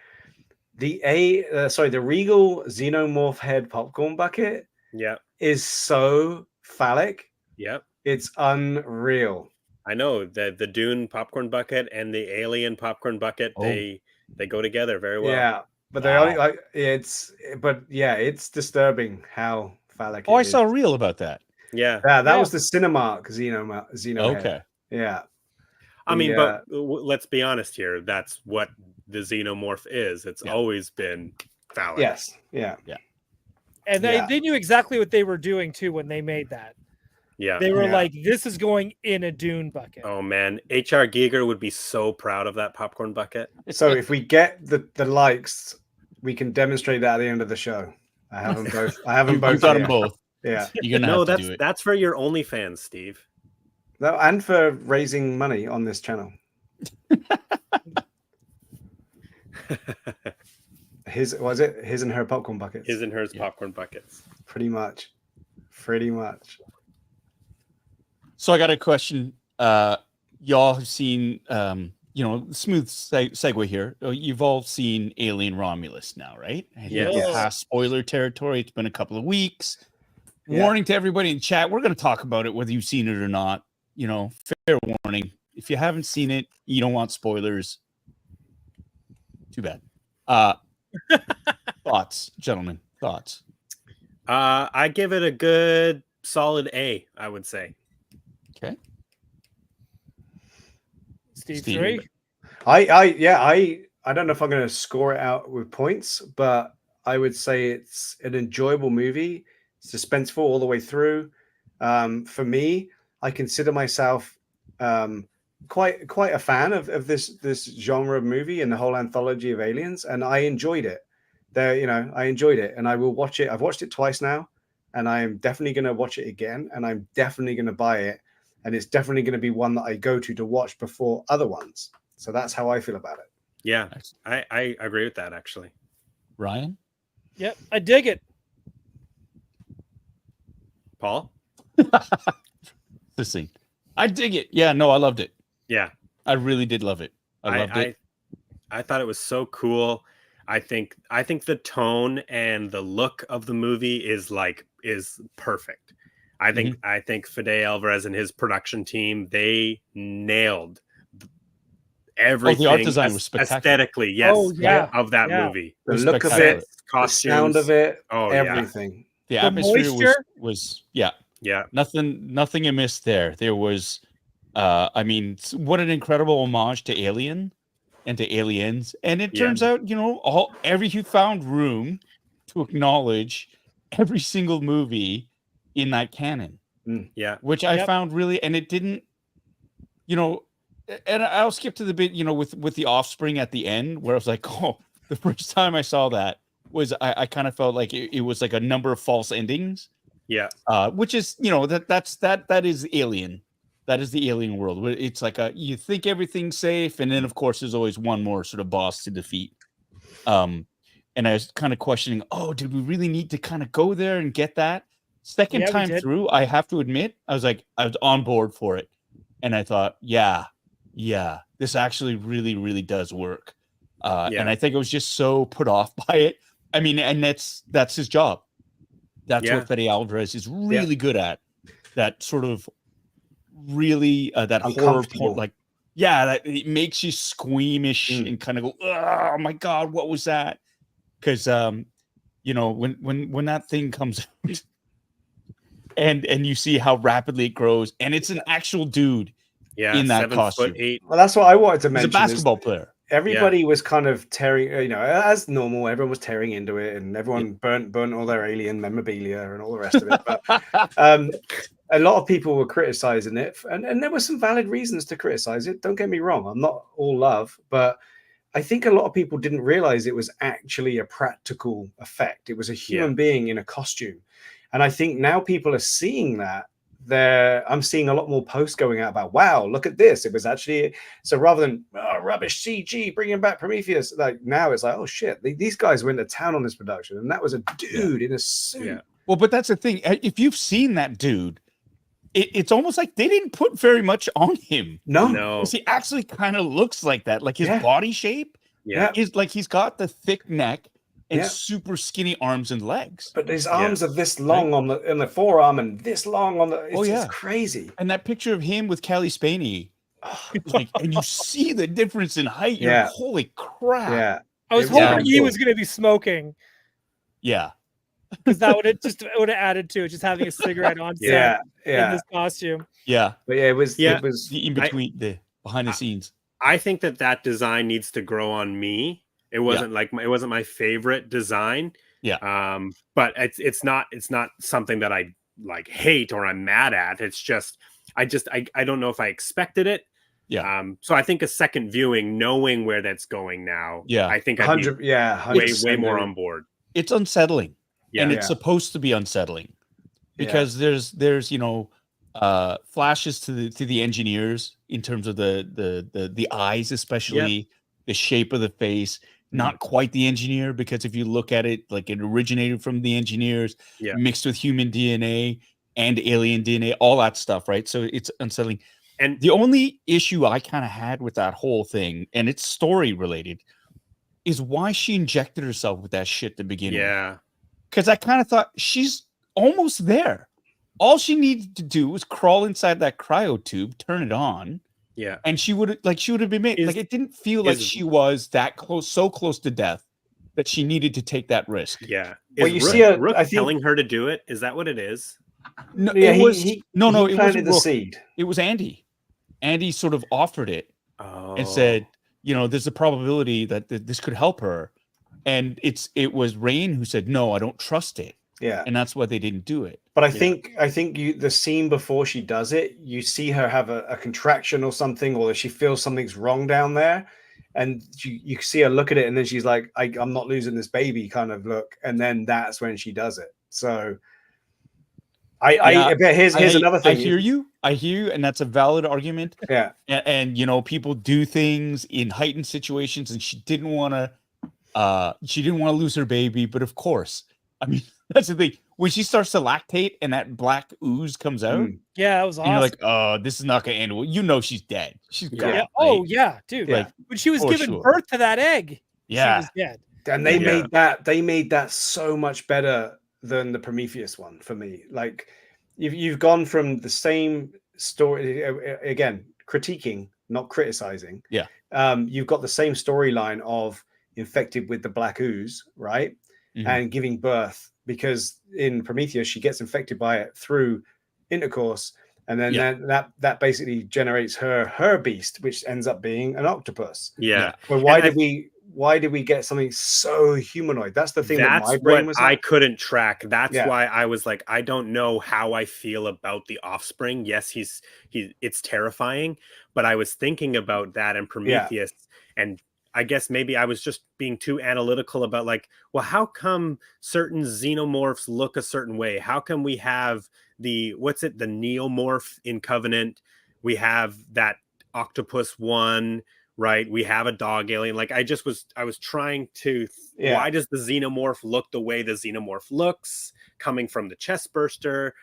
The Regal Xenomorph head popcorn bucket Yeah. is so phallic. Yep. It's unreal. I know the Dune popcorn bucket and the Alien popcorn bucket, Oh. they go together very well. Yeah, but they Wow. only it's disturbing how phallic. Oh, I it is. saw a reel about that. Yeah. Yeah, that Yeah. was the Cinemark Xeno. Okay. head. Yeah. I mean, The, but let's be honest here. That's what the Xenomorph is. It's Yeah. always been phallic. Yes. Yeah. And they knew exactly what they were doing too when they made that. Yeah. They were Yeah. like, "This is going in a Dune bucket." Oh man, HR Giger would be so proud of that popcorn bucket. So if we get the likes, we can demonstrate that at the end of the show. I have them both. I have them You both. got here. them both. Yeah. You're gonna No, have to do it. that's for your OnlyFans, Steve. No, and for raising money on this channel. His and her popcorn buckets. His and hers Yeah. popcorn buckets. Pretty much. So I got a question. Y'all have seen, smooth segue here. You've all seen Alien Romulus now, right? And Yes. you're past spoiler territory. It's been a couple of weeks. Yeah. Warning to everybody in chat, we're going to talk about it whether you've seen it or not. Fair warning. If you haven't seen it, you don't want spoilers. Too bad. Thoughts, gentlemen. Thoughts. I give it a good solid A, I would say. Okay. Steve Steve. 3. I don't know if I'm going to score it out with points, but I would say it's an enjoyable movie, suspenseful all the way through. For me, I consider myself quite a fan of this genre of movie and the whole anthology of aliens, and I enjoyed it. I enjoyed it, and I will watch it. I've watched it twice now, and I am definitely going to watch it again, and I'm definitely going to buy it, and it's definitely going to be one that I go to watch before other ones. So that's how I feel about it. Yeah, I agree with that actually. Ryan? Yep, I dig it. Paul? This thing. I dig it. Yeah, no, I loved it. Yeah. I really did love it. I loved it. I thought it was so cool. I think the tone and the look of the movie is perfect. I think Fede Alvarez and his production team, they nailed everything. The art design was spectacular. Aesthetically, yes. Oh, yeah. Of that Yeah. movie. The was look of spectacular. it, Costumes, the sound of it, oh, everything. The The atmosphere moisture? was yeah. Yeah. Nothing amiss there. There was what an incredible homage to Alien and to Aliens. And it turns out, you found room to acknowledge every single movie in that canon. Yeah. Which I found really, and it didn't, and I'll skip to the bit, with the Offspring at the end, where I was like, oh, the first time I saw that was I kind of felt like it was like a number of false endings. Yeah. Which is, that is Alien. That is the Alien world. It's like you think everything's safe, and then of course there's always one more sort of boss to defeat. And I was kind of questioning, did we really need to kind of go there and get that? Second time through, I have to admit, I was on board for it. And I thought, yeah, yeah, this actually really, really does work. And Yeah. I think I was just so put off by it. I mean, and that's his job. That's Yeah. what Fede Alvarez is really good at. That sort of really that horror Uncomfortable. point, like, yeah, that it makes you squeamish and kind of go, oh my god, what was that? Because you know, when that thing comes out and you see how rapidly it grows, and it's an actual dude Yeah. in that 7'8". costume. Well, that's what I wanted to He's a mention. basketball player. Everybody was kind of tearing, you know, as normal. Everyone was tearing into it, and everyone burnt all their alien memorabilia and all the rest of it. But a lot of people were criticizing it, and there were some valid reasons to criticize it. Don't get me wrong; I'm not all love, but I think a lot of people didn't realize it was actually a practical effect. It was a human being in a costume, and I think now people are seeing that. I'm seeing a lot more posts going out about, wow, look at this. It was actually, so rather than rubbish CG, bringing back Prometheus, like now it's like, oh shit, these guys went to town on this production, and that was a dude in a suit. Yeah. Well, but that's the thing. If you've seen that dude, it's almost like they didn't put very much on him. No. He actually kind of looks like that. Like his body shape is like he's got the thick neck and super skinny arms and legs. But his arms are this long on the forearm and this long on the. It's crazy. And that picture of him with Kelly Spaney, like, and you see the difference in height. You're like, holy crap! Yeah, I was hoping he was going to be smoking. Yeah, because that would have added to it, just having a cigarette on set in this costume. Yeah, but it was the in between the behind the scenes. I think that design needs to grow on me. It wasn't it wasn't my favorite design. Yeah. But it's not something that I like hate or I'm mad at. It's just I don't know if I expected it. Yeah. So I think a second viewing, knowing where that's going now, I think I'd be way more on board. It's unsettling. Yeah. And it's supposed to be unsettling because there's you know flashes to the engineers in terms of the eyes, especially the shape of the face. Not quite the engineer, because if you look at it, like it originated from the engineers, mixed with human DNA and alien DNA, all that stuff, right? So it's unsettling. And the only issue I kind of had with that whole thing, and it's story related, is why she injected herself with that shit to begin with. Yeah. Because I kind of thought she's almost there. All she needed to do was crawl inside that cryo tube, turn it on. Yeah. And she would have been made. Like, it didn't feel like she was that close, so close to death that she needed to take that risk. Yeah. Well, you see Rook telling her to do it? Is that what it is? No, it was he it planted the Rook. seed. It was Andy. Andy sort of offered it and said, you know, there's a probability that this could help her. And it was Rain who said, no, I don't trust it. Yeah. And that's why they didn't do it. But I think the scene before she does it, you see her have a contraction or something, or she feels something's wrong down there. And you see her look at it, and then she's like, I'm not losing this baby kind of look. And then that's when she does it. So here's another thing. I hear you, and that's a valid argument. Yeah. And you know, people do things in heightened situations, and she didn't want to lose her baby, but of course, I mean, that's the thing. When she starts to lactate and that black ooze comes out, that was awesome. And you're like, oh, this is not going to end well. You know, she's dead. She's gone. Yeah. Oh yeah, dude. Like, when she was giving birth to that egg, she was dead. And they made that so much better than the Prometheus one for me. Like, you've gone from the same story again, critiquing, not criticizing. Yeah. You've got the same storyline of infected with the black ooze, right? Mm-hmm. And giving birth, because in Prometheus she gets infected by it through intercourse, and then that basically generates her beast, which ends up being an octopus. Yeah. But why did we get something so humanoid? That's the thing that my brain was. I couldn't track. That's why I was like, I don't know how I feel about the offspring. Yes, it's terrifying, but I was thinking about that in Prometheus, and I guess maybe I was just being too analytical about, like, well, how come certain xenomorphs look a certain way? How come we have the neomorph in Covenant? We have that octopus one, right? We have a dog alien. Like, I was trying to, why does the xenomorph look the way the xenomorph looks coming from the chest burster?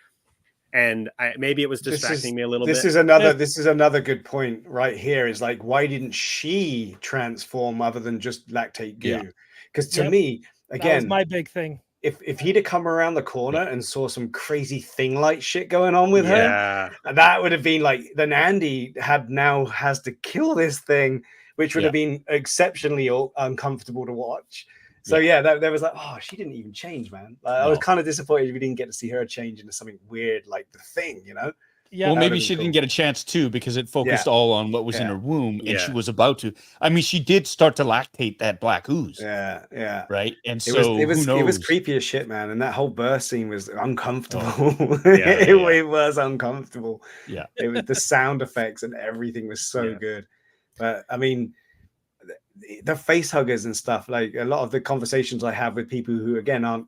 and maybe it was This distracting me a little This bit. is another good point right here. Is like, why didn't she transform other than just lactate goo? Yeah. Because to Yep. me, That was again, my big thing. if he'd have come around the corner and saw some crazy thing light shit going on with her, Yeah, that would have been like, then Andy has to kill this thing, which would Yeah. have been exceptionally uncomfortable to watch. So yeah, there was like, oh, she didn't even change, man. Like, I was No. kind of disappointed we didn't get to see her change into something weird like the Thing, you know? Yeah. Well, That maybe would've she been didn't cool. get a chance to because it focused all on what was in Yeah. her womb, and she Yeah. was about to. I mean, she did start to lactate that black ooze, Yeah. right? And It was so who knows? it was creepy as shit, man. And that whole birth scene was uncomfortable. Yeah. It was uncomfortable. Yeah. It was the sound effects and everything was so Yeah. good. But I mean, the face huggers and stuff, like a lot of the conversations I have with people who again aren't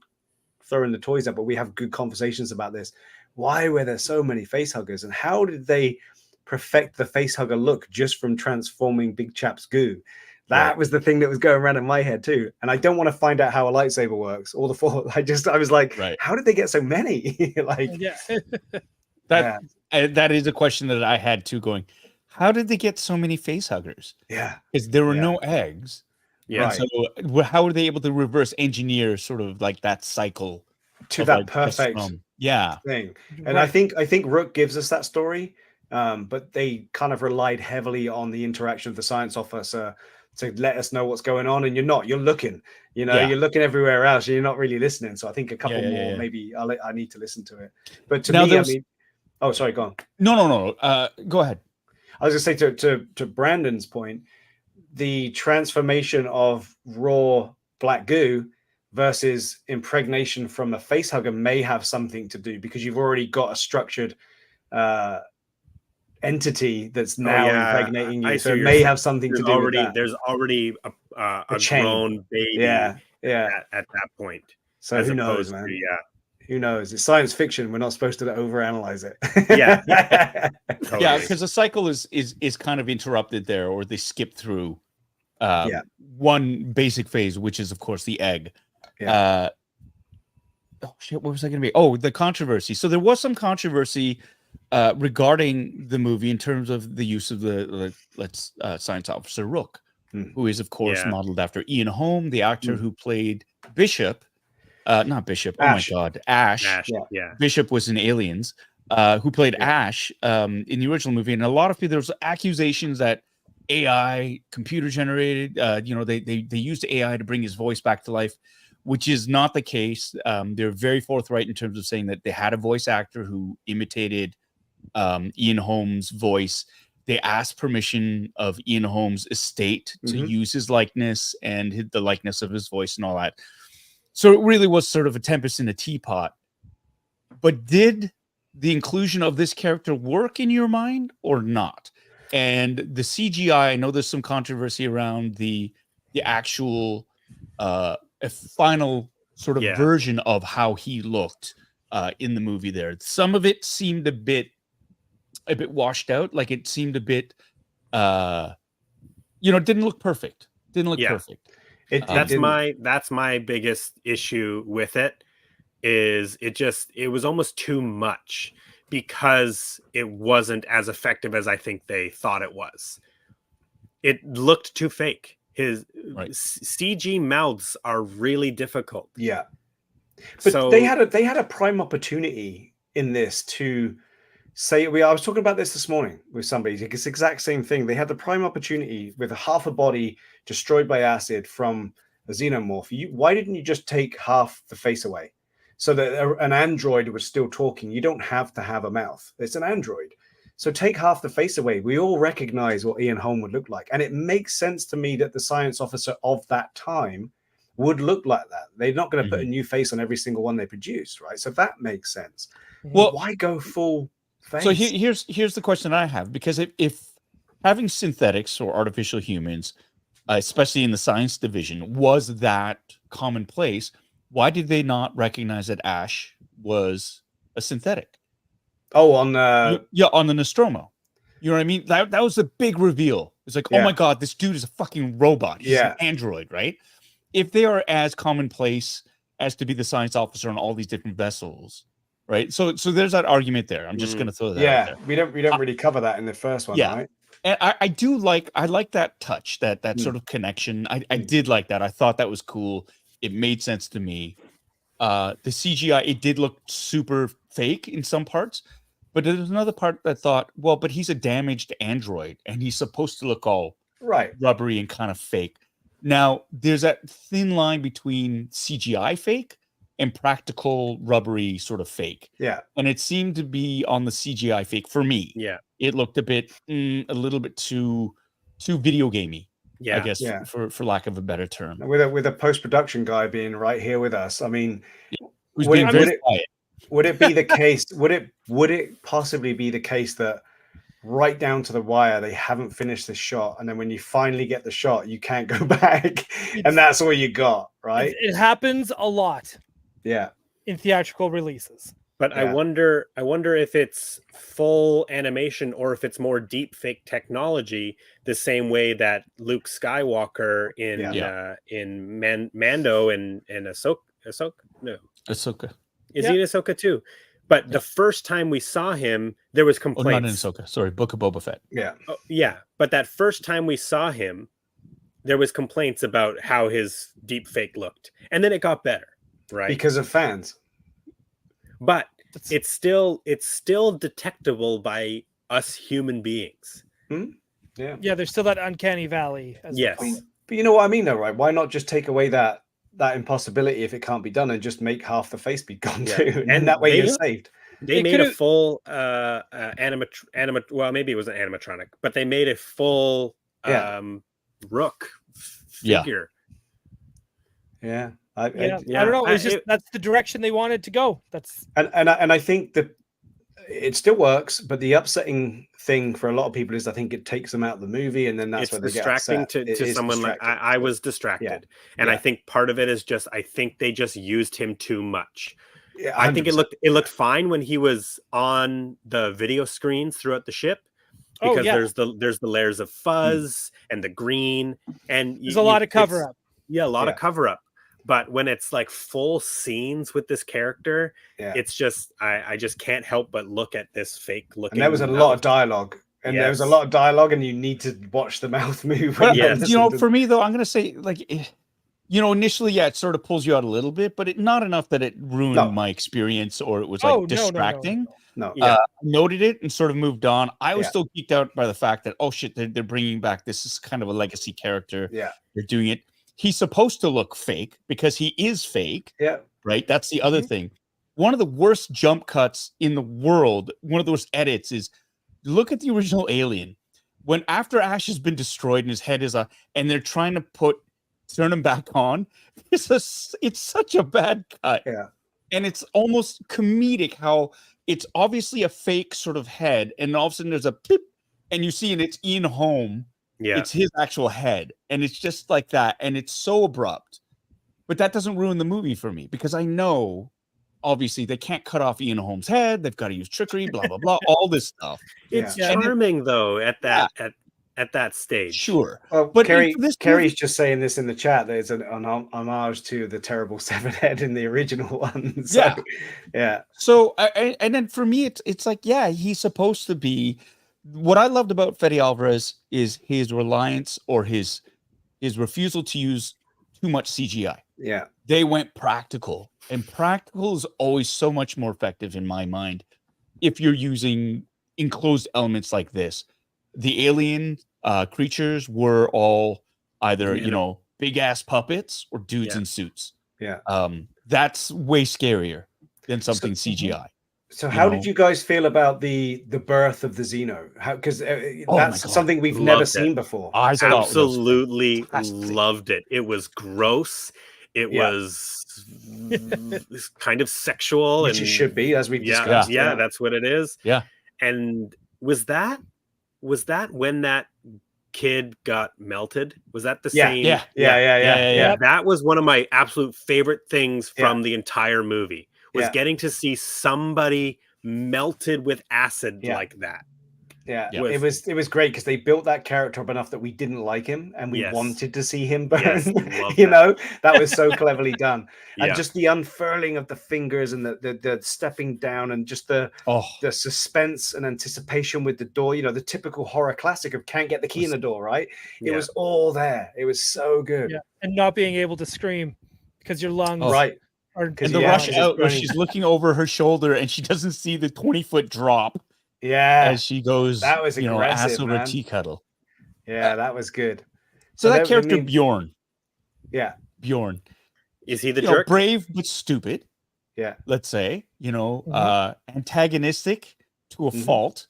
throwing the toys up, but we have good conversations about this. Why were there so many face huggers, and how did they perfect the face hugger look just from transforming Big Chap's goo? That was the thing that was going around in my head too. And I don't want to find out how a lightsaber works. All the four. I was like, how did they get so many? Like, Yeah. That is a question that I had too. Going, how did they get so many face huggers? Yeah, because there were no eggs. Yeah. Right. So how were they able to reverse engineer sort of like that cycle to of, that like, perfect thing? And I think Rook gives us that story, but they kind of relied heavily on the interaction of the science officer to let us know what's going on. And you're looking, you're looking everywhere else. You're not really listening. So I think a couple more, maybe I need to listen to it. But to me, I mean, oh, sorry, go on. No. Go ahead. I was going to say to Brandon's point, the transformation of raw black goo versus impregnation from a face hugger may have something to do, because you've already got a structured entity that's now impregnating you. So it may have something to do with that. There's already a grown baby at that point. So who knows, man? Who knows? It's science fiction. We're not supposed to overanalyze it. Totally. Yeah, because the cycle is kind of interrupted there, or they skip through one basic phase, which is of course the egg. Oh shit, what was I going to be? Oh, the controversy. So there was some controversy regarding the movie in terms of the use of the science officer Rook, who is of course modeled after Ian Holm, the actor who played Bishop. Not Bishop. Ash. Oh my God, Ash. Yeah. Bishop was in Aliens, who played Ash in the original movie, and a lot of people, there was accusations that AI, computer generated, they used AI to bring his voice back to life, which is not the case. They're very forthright in terms of saying that they had a voice actor who imitated Ian Holm's voice. They asked permission of Ian Holm's estate to use his likeness and the likeness of his voice and all that. So it really was sort of a tempest in a teapot. But did the inclusion of this character work in your mind or not? And the CGI, I know there's some controversy around the actual final sort of version of how he looked in the movie there. Some of it seemed a bit washed out. Like it seemed a bit, didn't look perfect. Didn't look perfect. That's my biggest issue with it. Is it was almost too much, because it wasn't as effective as I think they thought it was. It looked too fake. His CG mouths are really difficult. Yeah, but so they had a prime opportunity in this to say. I was talking about this morning with somebody. It's the exact same thing. They had the prime opportunity with half a body destroyed by acid from a xenomorph. Why didn't you just take half the face away, so that an android was still talking? You don't have to have a mouth. It's an android. So take half the face away. We all recognize what Ian Holm would look like. And it makes sense to me that the science officer of that time would look like that. They're not going to put a new face on every single one they produce, right? So that makes sense. Well, why go full face? So here's the question I have, because if having synthetics or artificial humans, especially in the science division, was that commonplace, why did they not recognize that Ash was a synthetic? Oh, on on the Nostromo. You know what I mean? That was the big reveal. It's like, oh my God, this dude is a fucking robot. He's an android, right? If they are as commonplace as to be the science officer on all these different vessels, right? So there's that argument there. I'm just gonna throw that out there. we don't really cover that in the first one, Yeah. right? And I like that touch, that sort of connection. I did like that. I thought that was cool. It made sense to me. The CGI, it did look super fake in some parts, but there's another part that thought, well, but he's a damaged android and he's supposed to look all Right. rubbery and kind of fake. Now, there's that thin line between CGI fake and practical rubbery sort of fake. Yeah. And it seemed to be on the CGI fake for me. Yeah. It looked a little bit too video gamey. Yeah. I guess for lack of a better term. With a post-production guy being right here with us, I mean, Who's would being it- very would it- quiet. would it be the case? Would it possibly be the case that right down to the wire they haven't finished the shot, and then when you finally get the shot, you can't go back, and that's all you got, right? It happens a lot Yeah. in theatrical releases. But Yeah. I wonder if it's full animation or if it's more deep fake technology, the same way that Luke Skywalker in Mando and Ahsoka. No, Ahsoka. is he in Ahsoka too? But the first time we saw him, there was Oh, not in complaints. Ahsoka. Sorry, Book of Boba Fett. Yeah. Oh, yeah, but that first time we saw him, there was complaints about how his deep fake looked, and then it got better, right? Because of fans. But it's still detectable by us human beings. Yeah. Yeah, there's still that uncanny valley. As they Yes. call it. But you know what I mean, though, right? Why not just take away that impossibility if it can't be done, and just make half the face be gone Yeah. too, and And that way they- you're saved. They It made a could've- full well, maybe it was an animatronic, but they made a full Rook Yeah. figure. Yeah. I don't know. It's just that's the direction they wanted to go. That's And I think that it still works, but the upsetting thing for a lot of people is I think it takes them out of the movie, and then that's It's where they get distracting upset. It to is someone like distracting. I was distracted, and I Yeah. think part of it is just I think they just used him too much. Yeah, I think it 100%. looked fine when he was on the video screens throughout the ship, Oh, because yeah. there's the layers of fuzz and the green, and there's a lot of cover up. Yeah, a lot of Yeah. cover up. But when it's like full scenes with this character, Yeah. it's just I just can't help but look at this fake looking. And there was a lot of dialogue. And there was a Yes. lot of dialogue, and you need to watch the mouth move. But, Yeah. you know, for me though, I'm gonna say initially, it sort of pulls you out a little bit, but not enough that it ruined No. my experience or it was Oh, like no, no, no, distracting. No. Yeah. Noted it and sort of moved on. I was Yeah. still geeked out by the fact that, oh shit, they're bringing back, this is kind of a legacy character. Yeah. They're doing it. He's supposed to look fake because he is fake, Yeah. right? That's the other thing. One of the worst jump cuts in the world, one of the worst edits is look at the original Alien. When after Ash has been destroyed and his head is and they're trying to turn him back on, it's such a bad cut. Yeah. And it's almost comedic how it's obviously a fake sort of head, and all of a sudden there's a pip, and you see, and it's Ian Holm. Yeah. It's his actual head, and it's just like that, and it's so abrupt. But that doesn't ruin the movie for me, because I know obviously they can't cut off Ian Holm's head. They've got to use trickery, blah blah blah, all this stuff. It's Yeah. charming though at that stage. Sure, Well, but Kerry's for this movie- just saying this in the chat. There's an homage to the terrible severed head in the original one. So, Yeah. Yeah. So, and then for me, it's like, yeah, he's supposed to be. What I loved about Fede Alvarez is his reliance or his refusal to use too much CGI. Yeah. They went practical, and practical is always so much more effective in my mind if you're using enclosed elements like this. The alien creatures were all either big ass puppets or dudes in suits. Yeah. That's way scarier than something CGI. So how know? did you guys feel about the birth of the Xeno? Because Oh my that's God. something we've Loved never it. seen before. I thought it was Absolutely fantastic. loved it. It was gross. It Yeah. was kind of sexual, Which and it should be, as we've yeah, discussed. yeah, that's what it is. Yeah. And was that when that kid got melted? Was that the Yeah, same? Yeah. That was one of my absolute favorite things from the entire movie, was Yeah. getting to see somebody melted with acid Yeah. like that. Yeah, Yeah. it was great because they built that character up enough that we didn't like him and we Yes. wanted to see him burn. Yes, love You that. know, that was so cleverly done. Yeah. And just the unfurling of the fingers and the stepping down and just the suspense and anticipation with the door. You know, the typical horror classic of can't get the key in the door, right? It was all there. It was so good. Yeah, and not being able to scream because your lungs Right. are. And the rush out where she's looking over her shoulder and she doesn't see the 20-foot drop. Yeah, as she goes, that was aggressive, ass over man. tea kettle. Yeah, that was good. So that character Bjorn. Yeah. Bjorn. Is he the jerk? Brave but stupid. Yeah. Let's say, antagonistic to a fault.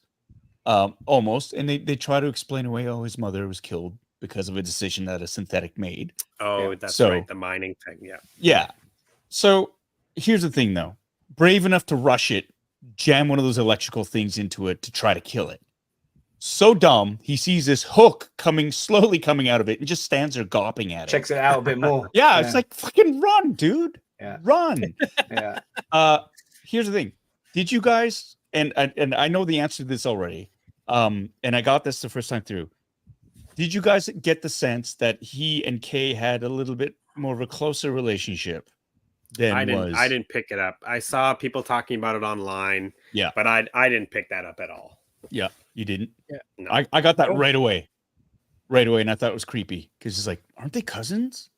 Almost. And they try to explain away, his mother was killed because of a decision that a synthetic made. Oh, that's right. The mining thing. Yeah. Yeah. So here's the thing though. Brave enough to rush it, jam one of those electrical things into it to try to kill it. So dumb, he sees this hook slowly coming out of it and just stands there gawping at it. Checks it out a bit more. Yeah, it's like, fucking run, dude. Yeah. Run. Yeah. Here's the thing. Did you guys, and I know the answer to this already, and I got this the first time through. Did you guys get the sense that he and Kay had a little bit more of a closer relationship? I didn't pick it up. I saw people talking about it online. Yeah. But I didn't pick that up at all. Yeah, you didn't? Yeah. No. I got that right away. Right away, and I thought it was creepy because it's like, aren't they cousins?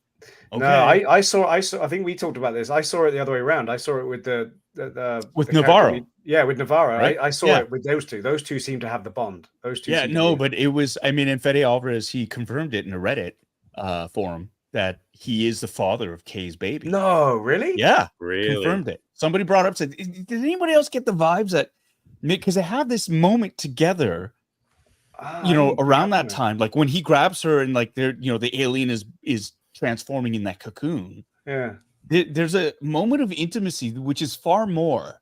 Okay. No, I saw I think we talked about this. I saw it the other way around. I saw it with the Navarro. With Navarro. Right? I saw it with those two. Those two seem to have the bond. Those two. Yeah, no, but it was, and Fede Alvarez, he confirmed it in a Reddit forum that he is the father of Kay's baby. No, really? Yeah, really confirmed it. Somebody brought up, said, did anybody else get the vibes that, because they have this moment together, around that time, like when he grabs her and like they're, the alien is transforming in that cocoon. Yeah. There's a moment of intimacy, which is far more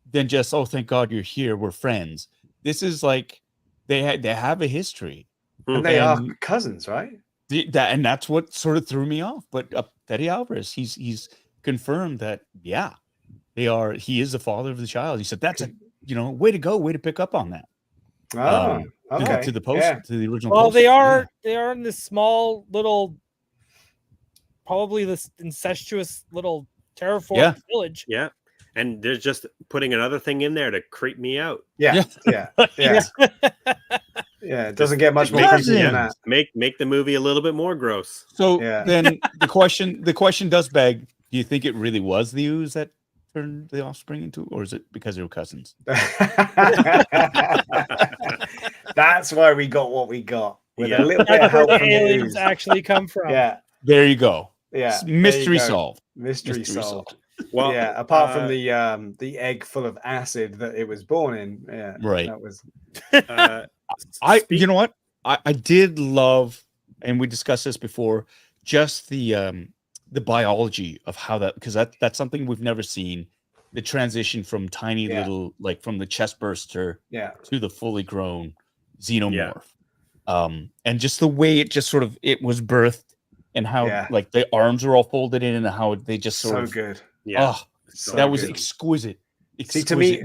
than just, oh, thank God you're here, we're friends. This is like, they have a history. And they are cousins, right? And that's what sort of threw me off. But Fede Alvarez, he's confirmed that, yeah, he is the father of the child. He said, that's a, way to go, way to pick up on that. Oh, okay. To the post, to the original. Well, poster. they are in this small little, probably this incestuous little terraformed village. Yeah. And they're just putting another thing in there to creep me out. Yeah. Yeah, it doesn't get much more creepy than that. Make the movie a little bit more gross. So then the question does beg, do you think it really was the ooze that turned the offspring into, or is it because they were cousins? That's why we got what we got. With a little bit of help from the aliens ooze. actually come from. Yeah. There you go. Yeah. Mystery solved. Mystery solved. Well, yeah, apart from the egg full of acid that it was born in. Yeah. Right. That was you know what? I did love, and we discussed this before, just the biology of how that, because that's something we've never seen. The transition from tiny little, like from the chest burster to the fully grown xenomorph. And just the way it just sort of, it was birthed, and how like the arms are all folded in and how they just sort of so good. Yeah. Oh, that was exquisite. See, to me,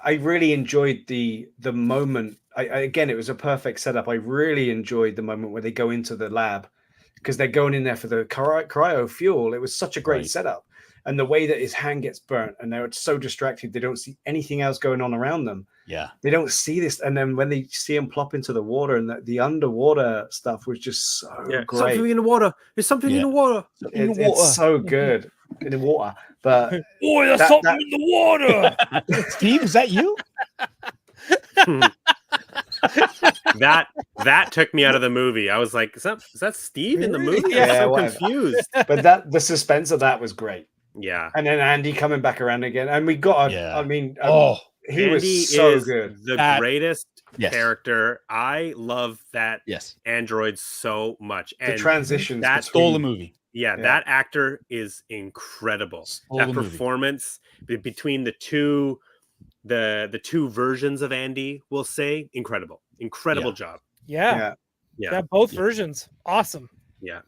I really enjoyed the moment. Again, it was a perfect setup. I really enjoyed the moment where they go into the lab because they're going in there for the cryo fuel. It was such a great setup. And the way that his hand gets burnt and they're so distracted, they don't see anything else going on around them. Yeah. They don't see this. And then when they see him plop into the water, and the underwater stuff was just so great. Something in the water. There's something in the water. It's so good in the water. But there's something in the water. Steve, is that you? that took me out of the movie. I was like, is that Steve in the movie? Yeah, I'm so confused. But the suspense of that was great. Yeah. And then Andy coming back around again. And we got I mean, he Andy was so is good. The greatest character. I love that android so much. And the transitions that stole the movie. Yeah, that actor is incredible. That performance between the two versions of Andy, we'll say, incredible job. Yeah, both versions, awesome. Yeah,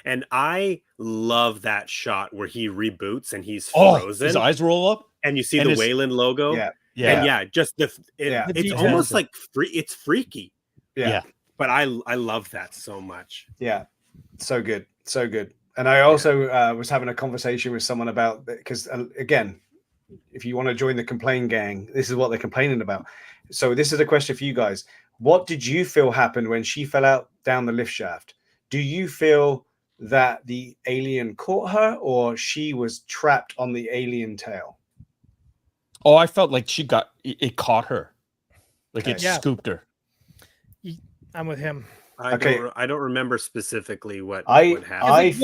and I love that shot where he reboots and he's frozen. His eyes roll up, and you see the Wayland logo. And just The it's details. almost like it's freaky. Yeah. But I love that so much. Yeah, so good, so good. And I also was having a conversation with someone about, because again, if you want to join the complain gang, this is what they're complaining about. So this is a question for you guys. What did you feel happened when she fell out down the lift shaft? Do you feel that the alien caught her, or she was trapped on the alien tail? Oh, I felt like it caught her. Like it Okay. scooped her. I'm with him. I don't remember specifically what I happened.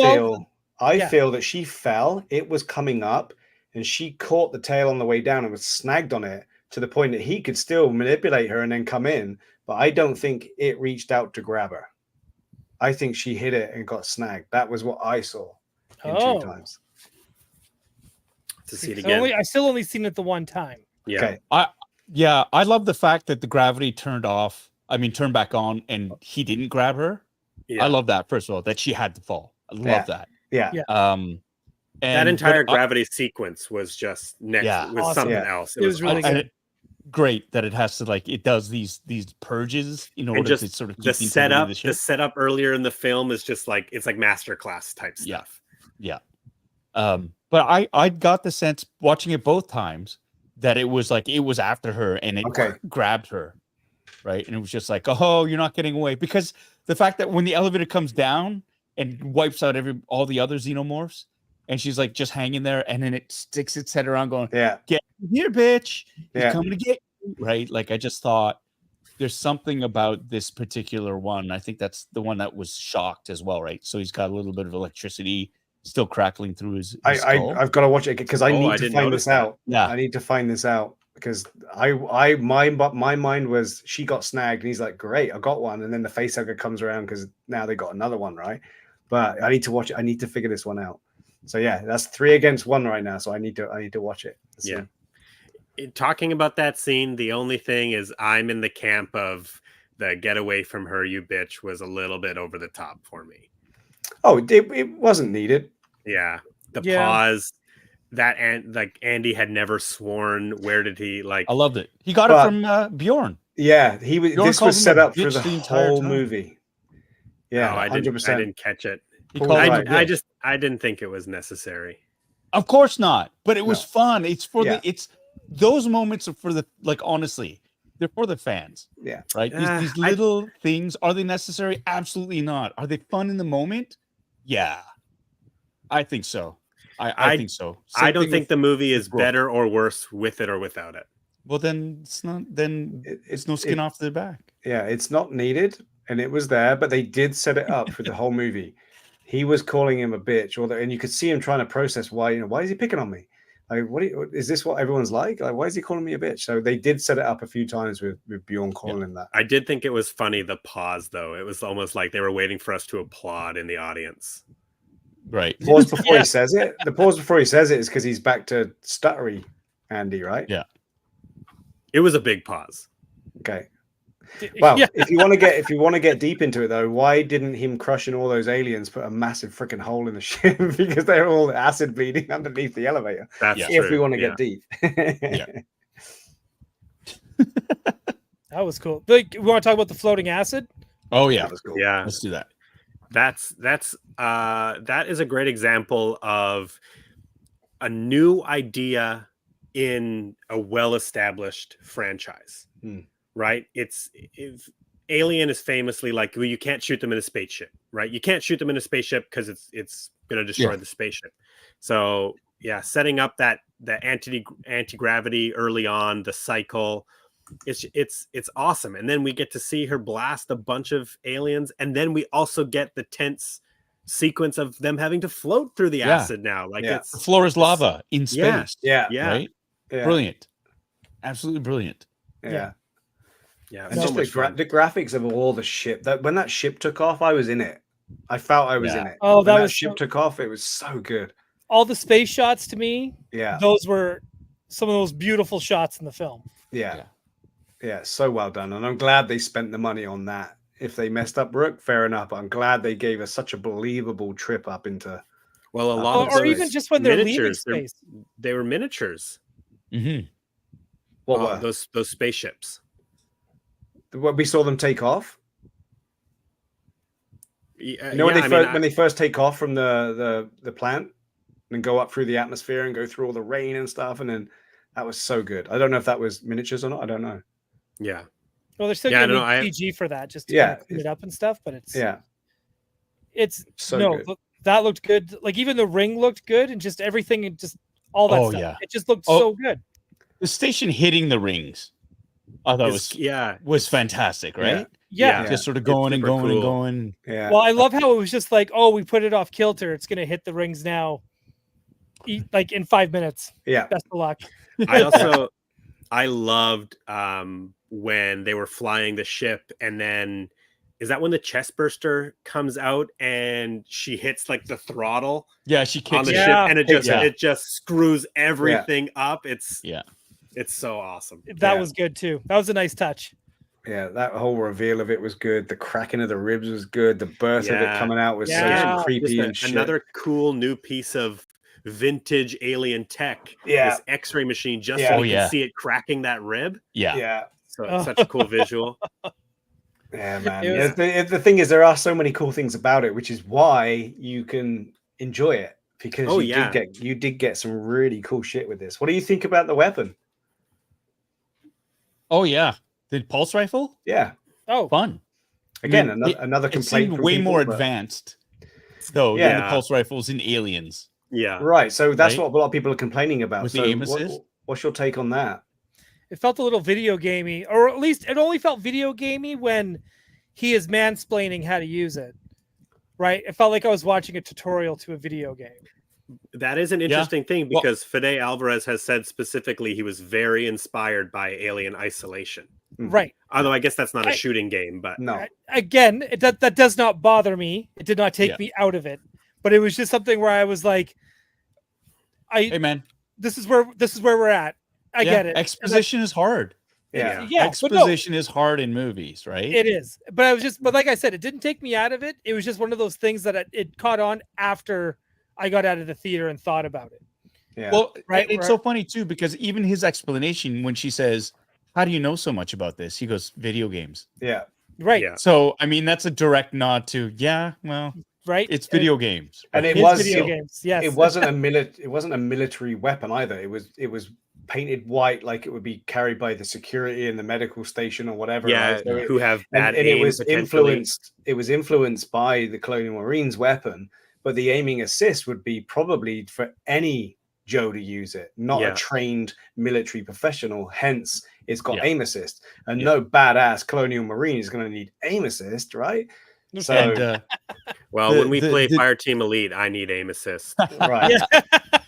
feel that she fell, it was coming up, and she caught the tail on the way down and was snagged on it to the point that he could still manipulate her and then come in. But I don't think it reached out to grab her. I think she hit it and got snagged. That was what I saw in 2 times. To see it again. I still only seen it the one time. Yeah. Okay. I love the fact that the gravity turned back on, and he didn't grab her. Yeah. I love that, first of all, that she had to fall. I love that. Yeah. That entire gravity sequence was just Awesome. something else. It was really good. Great that it has to it does these purges in order to sort of keep the setup earlier in the film is just like, it's like masterclass type stuff. Yeah. But I got the sense watching it both times that it was after her and it grabbed her, right? And it was just like, oh, you're not getting away, because the fact that when the elevator comes down and wipes out all the other xenomorphs, and she's like just hanging there, and then it sticks its head around going, get here, bitch. He's coming to get you, right? Like, I just thought there's something about this particular one. I think that's the one that was shocked as well, right? So he's got a little bit of electricity still crackling through his skull. I've got to watch it because I need to find this out. Yeah, I need to find this out because my mind was she got snagged, and he's like, great, I got one, and then the facehugger comes around because now they got another one, right? But I need to watch it. I need to figure this one out. So yeah, that's 3 against 1 right now. So I need to watch it. Yeah. Talking about that scene, the only thing is I'm in the camp of the get away from her, you bitch, was a little bit over the top for me. Oh, it wasn't needed. Yeah. The pause that, and like Andy had never sworn. Where did he I loved it. He got it from Bjorn. Yeah, this was set up for the whole time. movie. Yeah, I 100%. didn't catch it. I didn't think it was necessary. Of course not, but it was fun. It's for those moments are for the, honestly, they're for the fans. Yeah. Right. These little things, are they necessary? Absolutely not. Are they fun in the moment? Yeah, I think so. I think so. I don't think the movie is better or worse with it or without it. Well, then it's not. Then it's no skin off the back. Yeah, it's not needed, and it was there, but they did set it up for the whole movie. He was calling him a bitch, and you could see him trying to process why is he picking on me? Like, is this what everyone's like? Like, why is he calling me a bitch? So they did set it up a few times with Bjorn calling him that. I did think it was funny, the pause, though. It was almost like they were waiting for us to applaud in the audience. Right. Pause before he says it. The pause before he says it is because he's back to stuttery Andy, right? Yeah. It was a big pause. Okay. Well, if you want to get deep into it, though, why didn't him crushing all those aliens put a massitive freaking hole in the ship? Because they're all acid bleeding underneath the elevator. That's if true. we want to get deep. That was cool. Like, we want to talk about the floating acid? Oh yeah, that was cool. Yeah, let's do that. That is a great example of a new idea in a well-established franchise. Right? If Alien is famously like, well, you can't shoot them in a spaceship, right? You can't shoot them in a spaceship because it's going to destroy the spaceship. So yeah, setting up the anti-gravity early on, the cycle, it's awesome. And then we get to see her blast a bunch of aliens, and then we also get the tense sequence of them having to float through the acid now. Like the floor is lava in space. Yeah. Right? Yeah. Brilliant. Absolutely brilliant. Yeah. Yeah, and just the graphics of all the ship. That when that ship took off, I was in it. I felt I was in it. Oh, when that ship took off, it was so good. All the space shots to me, yeah, those were some of those beautiful shots in the film. Yeah, so well done, and I'm glad they spent the money on that. If they messed up Rook, fair enough. But I'm glad they gave us such a believable trip up into. Well, a lot or even just when they're leaving space, they were miniatures. Mm-hmm. What were those spaceships? what we saw them take off? Yeah, You know when yeah, they I when they first take off from the plant and go up through the atmosphere and go through all the rain and stuff, and then that was so good. I don't know if that was miniatures or not. I don't know. yeah. Well, they're still Yeah, I going don't to know, need CG for that, just to kind of clean it up and stuff. But it's so no, good. that looked good. Like even the ring looked good, and just everything, and just all that Oh, stuff. yeah. It just looked so good. The station hitting the rings, I thought was fantastic, right? Yeah. Just sort of going and super going and cool. going. Yeah. Well, I love how it was just like, oh, we put it off kilter. It's going to hit the rings now, like in 5 minutes. Yeah. Best of luck. I loved when they were flying the ship, and then is that when the chest burster comes out and she hits like the throttle Yeah, she kicks on the it. ship, and Yeah. it just screws everything up. It's so awesome. That was good too. That was a nice touch. Yeah, that whole reveal of it was good. The cracking of the ribs was good. The burst of it coming out was so creepy and shit. Another cool new piece of vintage alien tech. This X-ray machine, just so you can see it cracking that rib. Yeah. So it's such a cool visual. Yeah, man. The thing is, there are so many cool things about it, which is why you can enjoy it, because you did get some really cool shit with this. What do you think about the weapon? Oh yeah, the pulse rifle. Yeah. Oh, fun. Again, another complaint. It seemed from way people, more but... advanced, though, than the pulse rifles in Aliens. Yeah. Right. So that's what a lot of people are complaining about. With so the aim assist? What's your take on that? It felt a little video gamey, or at least it only felt video gamey when he is mansplaining how to use it. Right? It felt like I was watching a tutorial to a video game. That is an interesting thing, because Fede Alvarez has said specifically he was very inspired by Alien Isolation. Right. Although I guess that's not a shooting game, but no. Again, that does not bother me. It did not take me out of it, but it was just something where I was like, "Hey, man, this is where we're at. I get it. Exposition is hard. Yeah. Exposition is hard in movies, right? It is. But like I said, it didn't take me out of it. It was just one of those things that it caught on after I got out of the theater and thought about it. Yeah. Well, it's so funny too, because even his explanation when she says, "How do you know so much about this?" He goes, "Video games." Yeah. Right. Yeah. So, I mean, that's a direct nod to, right. It's video games. And right? it was video games. Yes. It wasn't a military weapon either. It was painted white, like it would be carried by the security in the medical station or whatever. Yeah, right? So who have bad and aim, it was potentially. influenced by the Colonial Marines weapon, but the aiming assist would be probably for any Joe to use it, not a trained military professional. Hence, it's got aim assist, and no badass Colonial Marine is going to need aim assist, right? So, And, when we play Fireteam Elite, I need aim assist. right?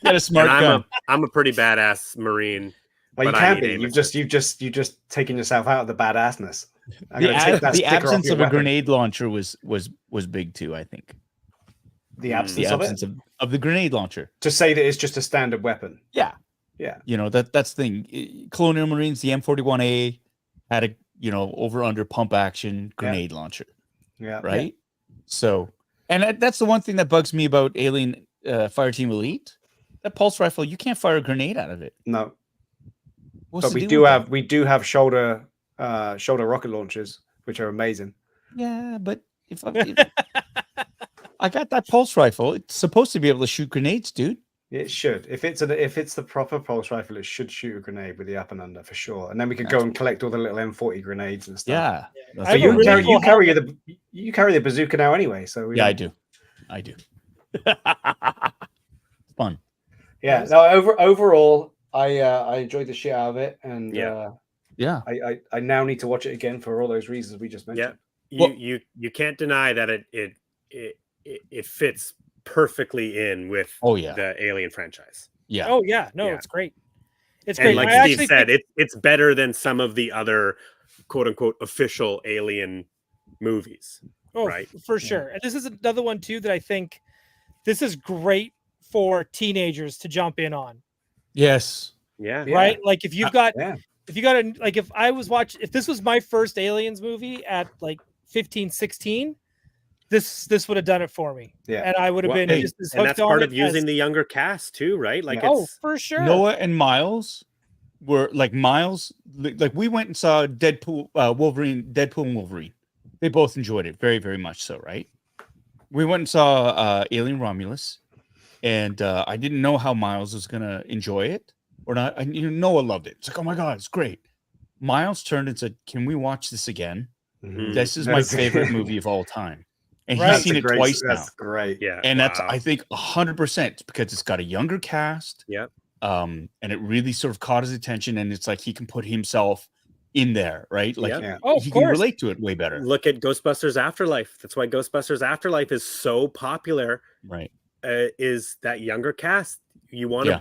Got a smart gun. I'm a pretty badass Marine. Well, you but can't be. You've just taken yourself out of the badassness. The absence of a grenade launcher was big too, I think. The absence of the grenade launcher. To say that it's just a standard weapon. Yeah. Yeah. You know, that's the thing. Colonial Marines, the M41A had a, over under pump action grenade launcher. Yeah. Right. Yeah. So, and that's the one thing that bugs me about Alien Fireteam Elite. That pulse rifle, you can't fire a grenade out of it. No. What's but we do have shoulder rocket launchers, which are amazing. Yeah, but if I got that pulse rifle, it's supposed to be able to shoot grenades, dude. It should. If it's the proper pulse rifle, it should shoot a grenade with the up and under for sure. And then we could go and collect all the little M40 grenades and stuff. Yeah. So you carry the bazooka now anyway. So I do. It's fun. Yeah. No. Overall, I enjoyed the shit out of it, and I now need to watch it again for all those reasons we just mentioned. Yeah. You can't deny that it fits perfectly in with the Alien franchise. Yeah. Oh yeah. No, it's great. It's and great. Like Steve said, it's better than some of the other quote unquote official Alien movies. Oh, right. For sure. And this is another one too that I think this is great for teenagers to jump in on. Yes. Yeah. Right. Like if this was my first Aliens movie at like 15, 16, this would have done it for me. Yeah. And I would have been just as hooked on it. And that's part of using the younger cast too, right? Like for sure. Noah and Miles were like Miles, like we went and saw Deadpool, Deadpool and Wolverine. They both enjoyed it very, very much so, right? We went and saw Alien Romulus, and I didn't know how Miles was gonna enjoy it or not. Noah loved it. It's like, oh my god, it's great. Miles turned and said, "Can we watch this again? This is my favorite movie of all time." And he's seen it twice now. That's great. Yeah, And that's, I think, 100% because it's got a younger cast. Yep. And it really sort of caught his attention, and it's like he can put himself in there, right? Like Yep. Oh, of he can course. relate to it way better, Look at Ghostbusters Afterlife. That's why Ghostbusters Afterlife is so popular. right? Is that younger cast? You want to Yeah.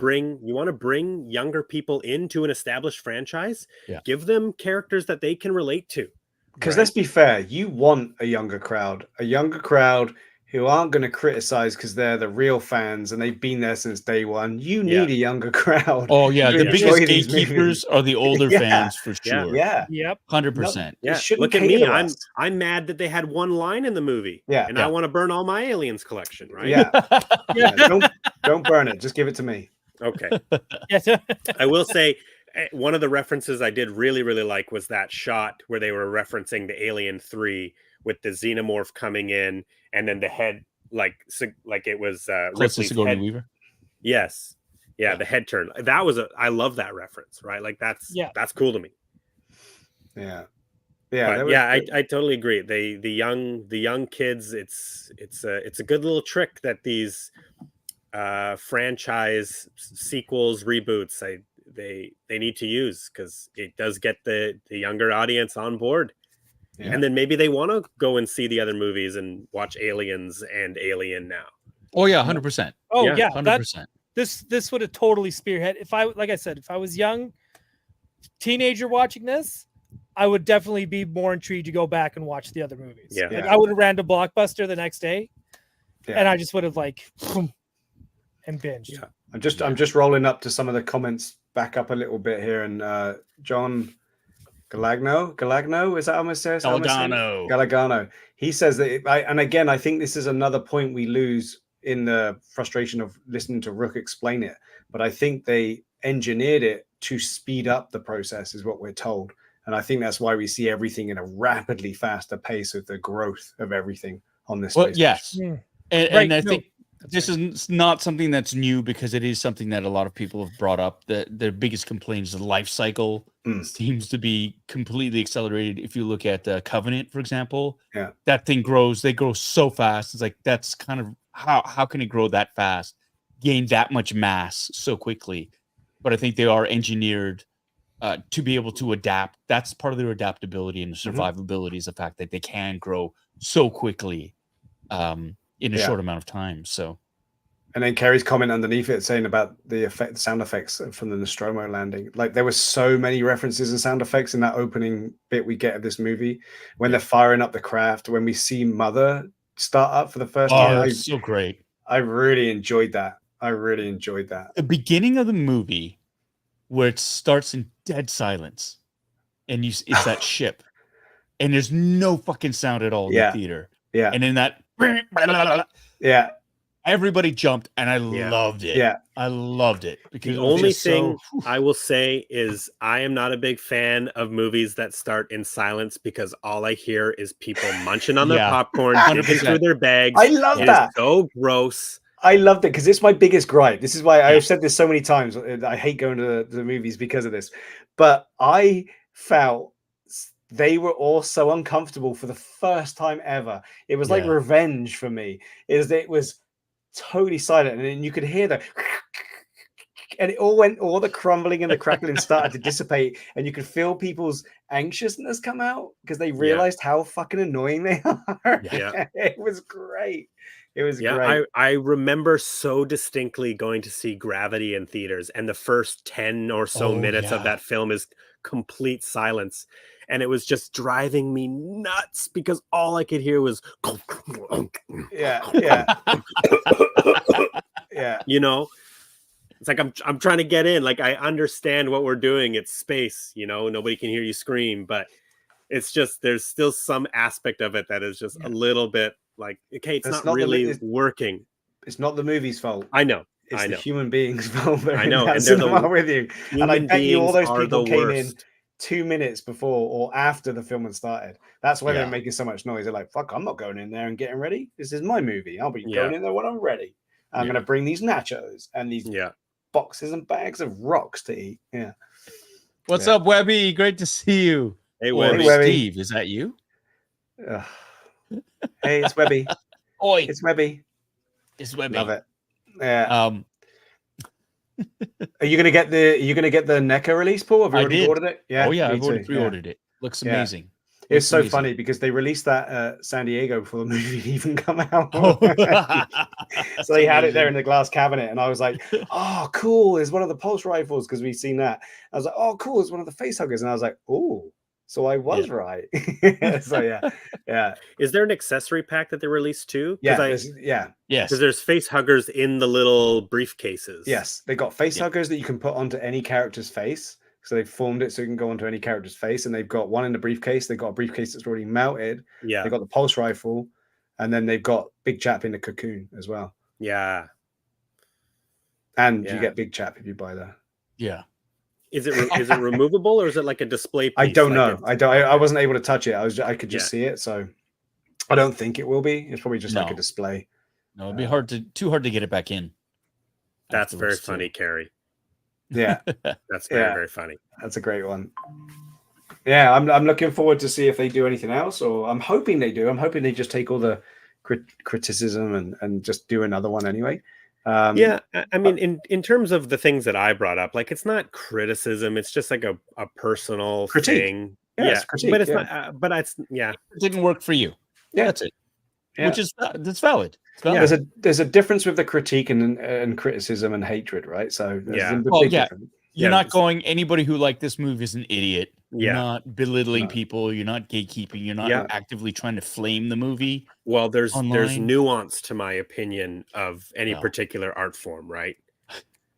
bring younger people into an established franchise. Yeah. Give them characters that they can relate to. Because right? let's be fair, you want a younger crowd who aren't going to criticize because they're the real fans and they've been there since day one. You need a younger crowd. Oh yeah, to the enjoy biggest these gatekeepers movies. are the older Yeah. fans for sure. Yeah, Yep. 100%. It Yeah, shouldn't look at cater me. to I'm us. I'm mad that they had one line in the movie. Yeah. and Yeah. I want to burn all my Aliens collection. Right? Yeah. Yeah, don't burn it. Just give it to me. Okay. Yes. I will say one of the references I did really, really like was that shot where they were referencing the Alien 3 with the xenomorph coming in and then the head like it was Close to Ripley's Sigourney head. Weaver. Yes. Yeah, Yeah. the head turn. That was I love that reference, right? Like that's cool to me. Yeah. But yeah, I totally agree. The young kids, it's a good little trick that these franchise sequels, reboots, they need to use because it does get the younger audience on board. Yeah. And then maybe they want to go and see the other movies and watch Aliens and Alien now. Oh yeah, 100%. Oh Yeah, yeah, 100%. this would have totally spearhead. If I, like I said, if I was young teenager watching this, I would definitely be more intrigued to go back and watch the other movies. Yeah. Like, I would have ran to Blockbuster the next day, Yeah. and I just would have like and binged. Yeah. I'm just rolling up to some of the comments back up a little bit here, and John Galagno, is that how I'm saying? Galagano. He says that, and again, I think this is another point we lose in the frustration of listening to Rook explain it. But I think they engineered it to speed up the process, is what we're told, and I think that's why we see everything in a rapidly faster pace with the growth of everything on this. Well, yes, Mm. and I think this is not something that's new because it is something that a lot of people have brought up. That their biggest complaint is the life cycle seems to be completely accelerated. If you look at Covenant, for example, that thing grows. They grow so fast. It's like that's kind of how can it grow that fast, gain that much mass so quickly? But I think they are engineered to be able to adapt. That's part of their adaptability and survivability is the fact that they can grow so quickly. In a short amount of time. So, and then Kerry's comment underneath it saying about the sound effects from the Nostromo landing. Like there were so many references and sound effects in that opening bit we get of this movie when they're firing up the craft, when we see Mother start up for the first time. That's so great. I really enjoyed that. The beginning of the movie where it starts in dead silence and it's that ship and there's no fucking sound at all in the theater. Yeah. And in that everybody jumped and I loved it. Yeah. I loved it because the only thing I will say is I am not a big fan of movies that start in silence because all I hear is people munching on their popcorn, dipping through their bags. I love that. It's so gross. I loved it because it's my biggest gripe. This is why I've said this so many times. I hate going to the movies because of this, but I felt they were all so uncomfortable for the first time ever. It was like revenge for me. It was totally silent, and then you could hear and all the crumbling and the crackling started to dissipate, and you could feel people's anxiousness come out because they realized how fucking annoying they are. Yeah. It was great. It was great. I remember so distinctly going to see Gravity in theaters, and the first 10 or so minutes of that film is complete silence. And it was just driving me nuts because all I could hear was yeah. You know, it's like I'm trying to get in. Like I understand what we're doing. It's space, you know, nobody can hear you scream, but it's just there's still some aspect of it that is just a little bit like, okay, it's not really working. It's not the movie's fault. I know. It's I the know. human beings involved I in know, that and they're the cinema with you. And I Human bet you all beings those are people the came in worst. 2 minutes before or after the film had started. That's why Yeah. they're making so much noise. They're like, fuck, I'm not going in there and getting ready. This is my movie. I'll be Yeah. going in there when I'm ready. I'm Yeah. going to bring these nachos and these Yeah. boxes and bags of rocks to eat. Yeah. What's Yeah. up, Webby? Great to see you. Hey, Or Webby. Hey, Webby. Steve, is that you? Ugh. Hey, it's Webby. Oi, It's Webby. it's Webby. Love it. Yeah. Um, Are you gonna get the NECA release, Paul? Have you I already did. ordered it? Yeah. Oh yeah, me I've already too. pre-ordered it. Looks Yeah. amazing. It's Looks so amazing. funny because they released that at San Diego before the movie had even come out. Oh, So they had it there in the glass cabinet, and I was like, "Oh, cool! It's one of the pulse rifles," because we've seen that. I was like, "Oh, cool! It's one of the face huggers," and I was like, "Oh, so I was right." So yeah. Is there an accessory pack that they released too? Yeah, Because yes. there's face huggers in the little briefcases. Yes, they got face Yeah. huggers that you can put onto any character's face. So they've formed it so you can go onto any character's face, and they've got one in the briefcase. They've got a briefcase that's already mounted. Yeah. They've got the pulse rifle, and then they've got Big Chap in the cocoon as well. Yeah. And Yeah. you get Big Chap if you buy that. Yeah. Is it removable or is it like a display piece? I don't like know. it's- I don't. I wasn't able to touch it. I could just Yeah. see it, so I don't think it will be. It's probably just like a No. display. No, it'd be too hard to get it back in. That's very afterwards, too. funny, Carrie. Yeah, That's very, Yeah. very funny. that's a great one. Yeah, I'm looking forward to see if they do anything else, or I'm hoping they do. I'm hoping they just take all the criticism and just do another one anyway. Yeah, I mean, in terms of the things that I brought up, like it's not criticism; it's just like a personal Critique. thing. Yeah, it's critique, but it's yeah. not. But it's It didn't work for you. Yeah. That's it. Yeah. Which is that's valid. It's valid. There's a difference with the critique and criticism and hatred, right? So there's Yeah. a big Well, yeah. difference. You're Yeah, not going. Anybody who liked this movie is an idiot. You're Yeah. not belittling No. people. You're not gatekeeping. You're not Yeah. actively trying to flame the movie. Well, there's Online. nuance to my opinion of any Yeah. particular art form, right?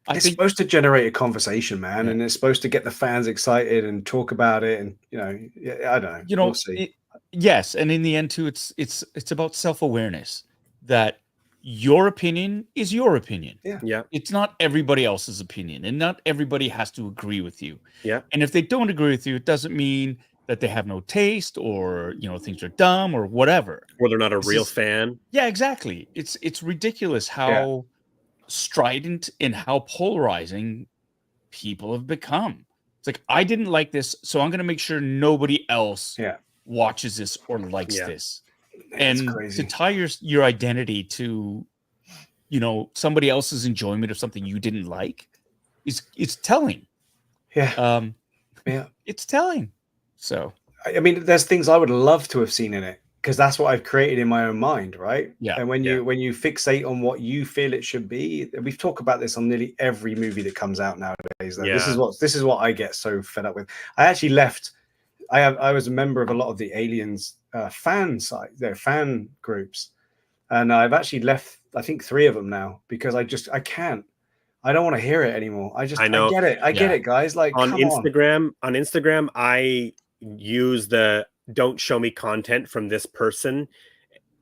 I It's think supposed to generate a conversation, man, Yeah. and it's supposed to get the fans excited and talk about it. And I don't know. We'll see. yes, and in the end too, it's about self-awareness that your opinion is your opinion. Yeah. It's not everybody else's opinion, and not everybody has to agree with you. Yeah. And if they don't agree with you, it doesn't mean that they have no taste or things are dumb or whatever. Or they're not a This real is- fan. Yeah, exactly. It's ridiculous how strident and how polarizing people have become. It's like, I didn't like this, so I'm going to make sure nobody else Yeah. watches this or likes Yeah. this. It's And crazy. to tie your identity to somebody else's enjoyment of something you didn't like it's telling. Yeah. Yeah. It's telling. So I mean, there's things I would love to have seen in it because that's what I've created in my own mind, right? Yeah, And when yeah. you fixate on what you feel it should be, we've talked about this on nearly every movie that comes out nowadays. Though. This is what I get so fed up with. I actually left. I was a member of a lot of the Aliens fan site, their fan groups, and I've actually left. I think 3 of them now because I can't. I don't want to hear it anymore. I know. I get it, guys. Like On come Instagram, I use the don't show me content from this person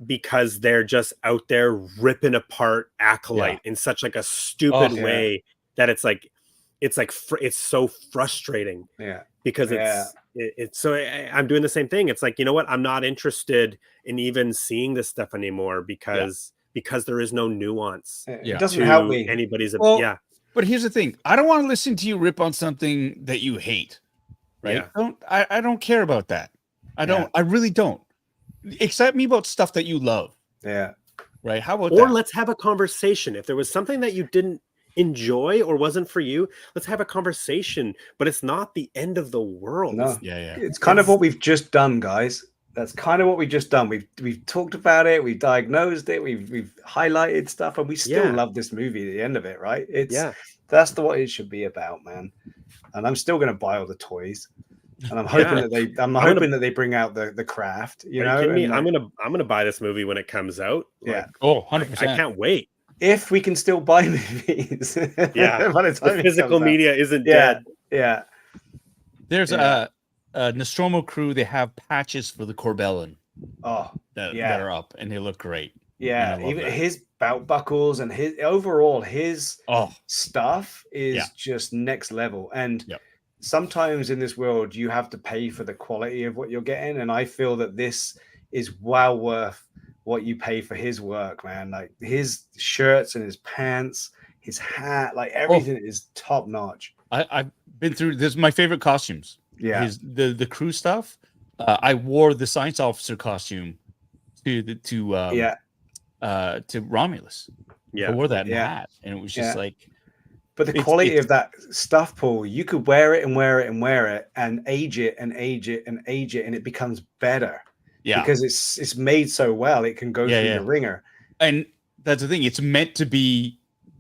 because they're just out there ripping apart Acolyte in such like a stupid Oh, yeah. way that it's so frustrating. Yeah. Because it's so I'm doing the same thing. It's like, you know what? I'm not interested in even seeing this stuff anymore because there is no nuance. It doesn't to help me. anybody's. Well, but here's the thing. I don't want to listen to you rip on something that you hate. Right? Yeah. I don't care about that. I don't. I really don't. Excite me about stuff that you love. Yeah. Right? How about Or that? let's have a conversation. If there was something that you didn't enjoy or wasn't for you, let's have a conversation. But it's not the end of the world. No. Yeah. It's kind of what we've just done, guys. That's kind of what we've just done. We've talked about it, we've diagnosed it, we've highlighted stuff, and we still love this movie at the end of it, right? That's what it should be about, man. And I'm still gonna buy all the toys. And I'm hoping that they bring out the craft, you know. Me? I'm gonna buy this movie when it comes out. Yeah. Oh, 100%. I can't wait. If we can still buy movies. Yeah. By the time the physical media isn't dead. Yeah. There's a Nostromo crew. They have patches for the Corbellin Oh, that are up, and they look great. Yeah, And I love even that. his belt buckles and his stuff is just next level. And sometimes in this world, you have to pay for the quality of what you're getting. And I feel that this is well worth what you pay for his work, man. Like his shirts and his pants, his hat, like everything is top notch. I've been through this. My favorite costumes. Yeah. The crew stuff. I wore the science officer costume to Romulus. Yeah. I wore that in the hat, and it was just like. But the quality of that stuff, Paul, you could wear it and wear it and wear it and age it and age it and age it, and it becomes better. Yeah. Because it's made so well, it can go through the ringer. And that's the thing; it's meant to be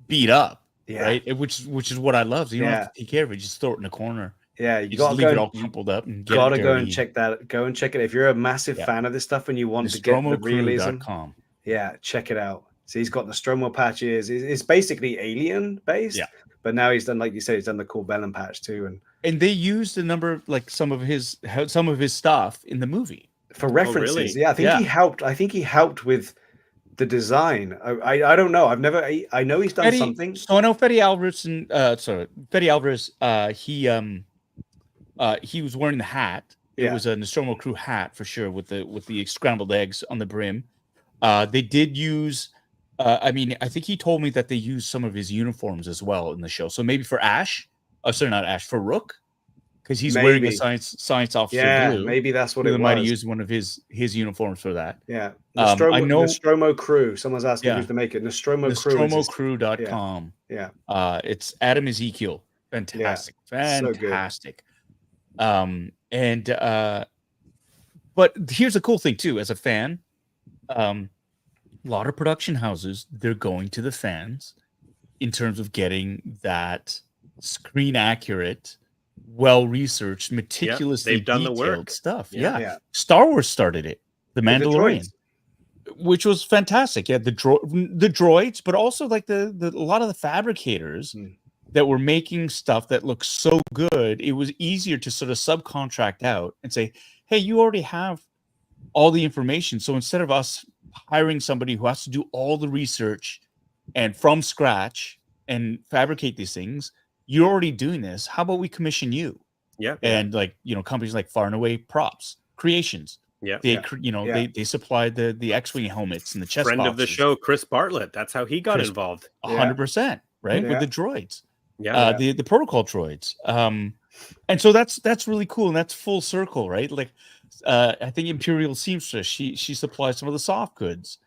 beat up, right? Which is what I love. So you don't have to take care of it; just throw it in a corner. Yeah, you gotta leave it all crumpled up and get gotta go and check that. Go and check it if you're a massive fan of this stuff and you want to get the realism. Yeah, check it out. So he's got the Nostromo patches. It's basically Alien based. Yeah. But now he's done, like you said, he's done the cool Bellum patch too. And they used a number of like some of his stuff in the movie for references. Really? Yeah, I think he helped with the design. I don't know. I know he's done something. So I know Fede Alvarez he was wearing the hat. It was a Nostromo crew hat for sure with the scrambled eggs on the brim. They did use I think he told me that they used some of his uniforms as well in the show. So maybe for Ash, not Ash, for Rook, because he's wearing a science officer blue. Maybe that's what it was. They might have used one of his uniforms for that. Yeah. I know Nostromo crew. Someone's asking who's to make it. Nostromocrew.com. Yeah. It's Adam Ezekiel. Fantastic. Yeah. Fantastic. So but here's the cool thing too, as a fan, a lot of production houses, they're going to the fans in terms of getting that screen accurate, well-researched, meticulously detailed stuff. Yeah. Star Wars started it, The Mandalorian, which was fantastic. Yeah, the droids, but also like a lot of the fabricators that were making stuff that looks so good. It was easier to sort of subcontract out and say, hey, you already have all the information. So instead of us hiring somebody who has to do all the research and from scratch and fabricate these things, you're already doing this. How about we commission you? Yeah. And companies like Far and Away Props, Creations. Yeah. They supplied the X-Wing helmets and the chest boxes. Of the show, Chris Bartlett. That's how he got involved. 100%, right? Yeah. With the droids. Yeah. The protocol droids. And so that's really cool. And that's full circle, right? Like, I think Imperial Seamstress, she supplies some of the soft goods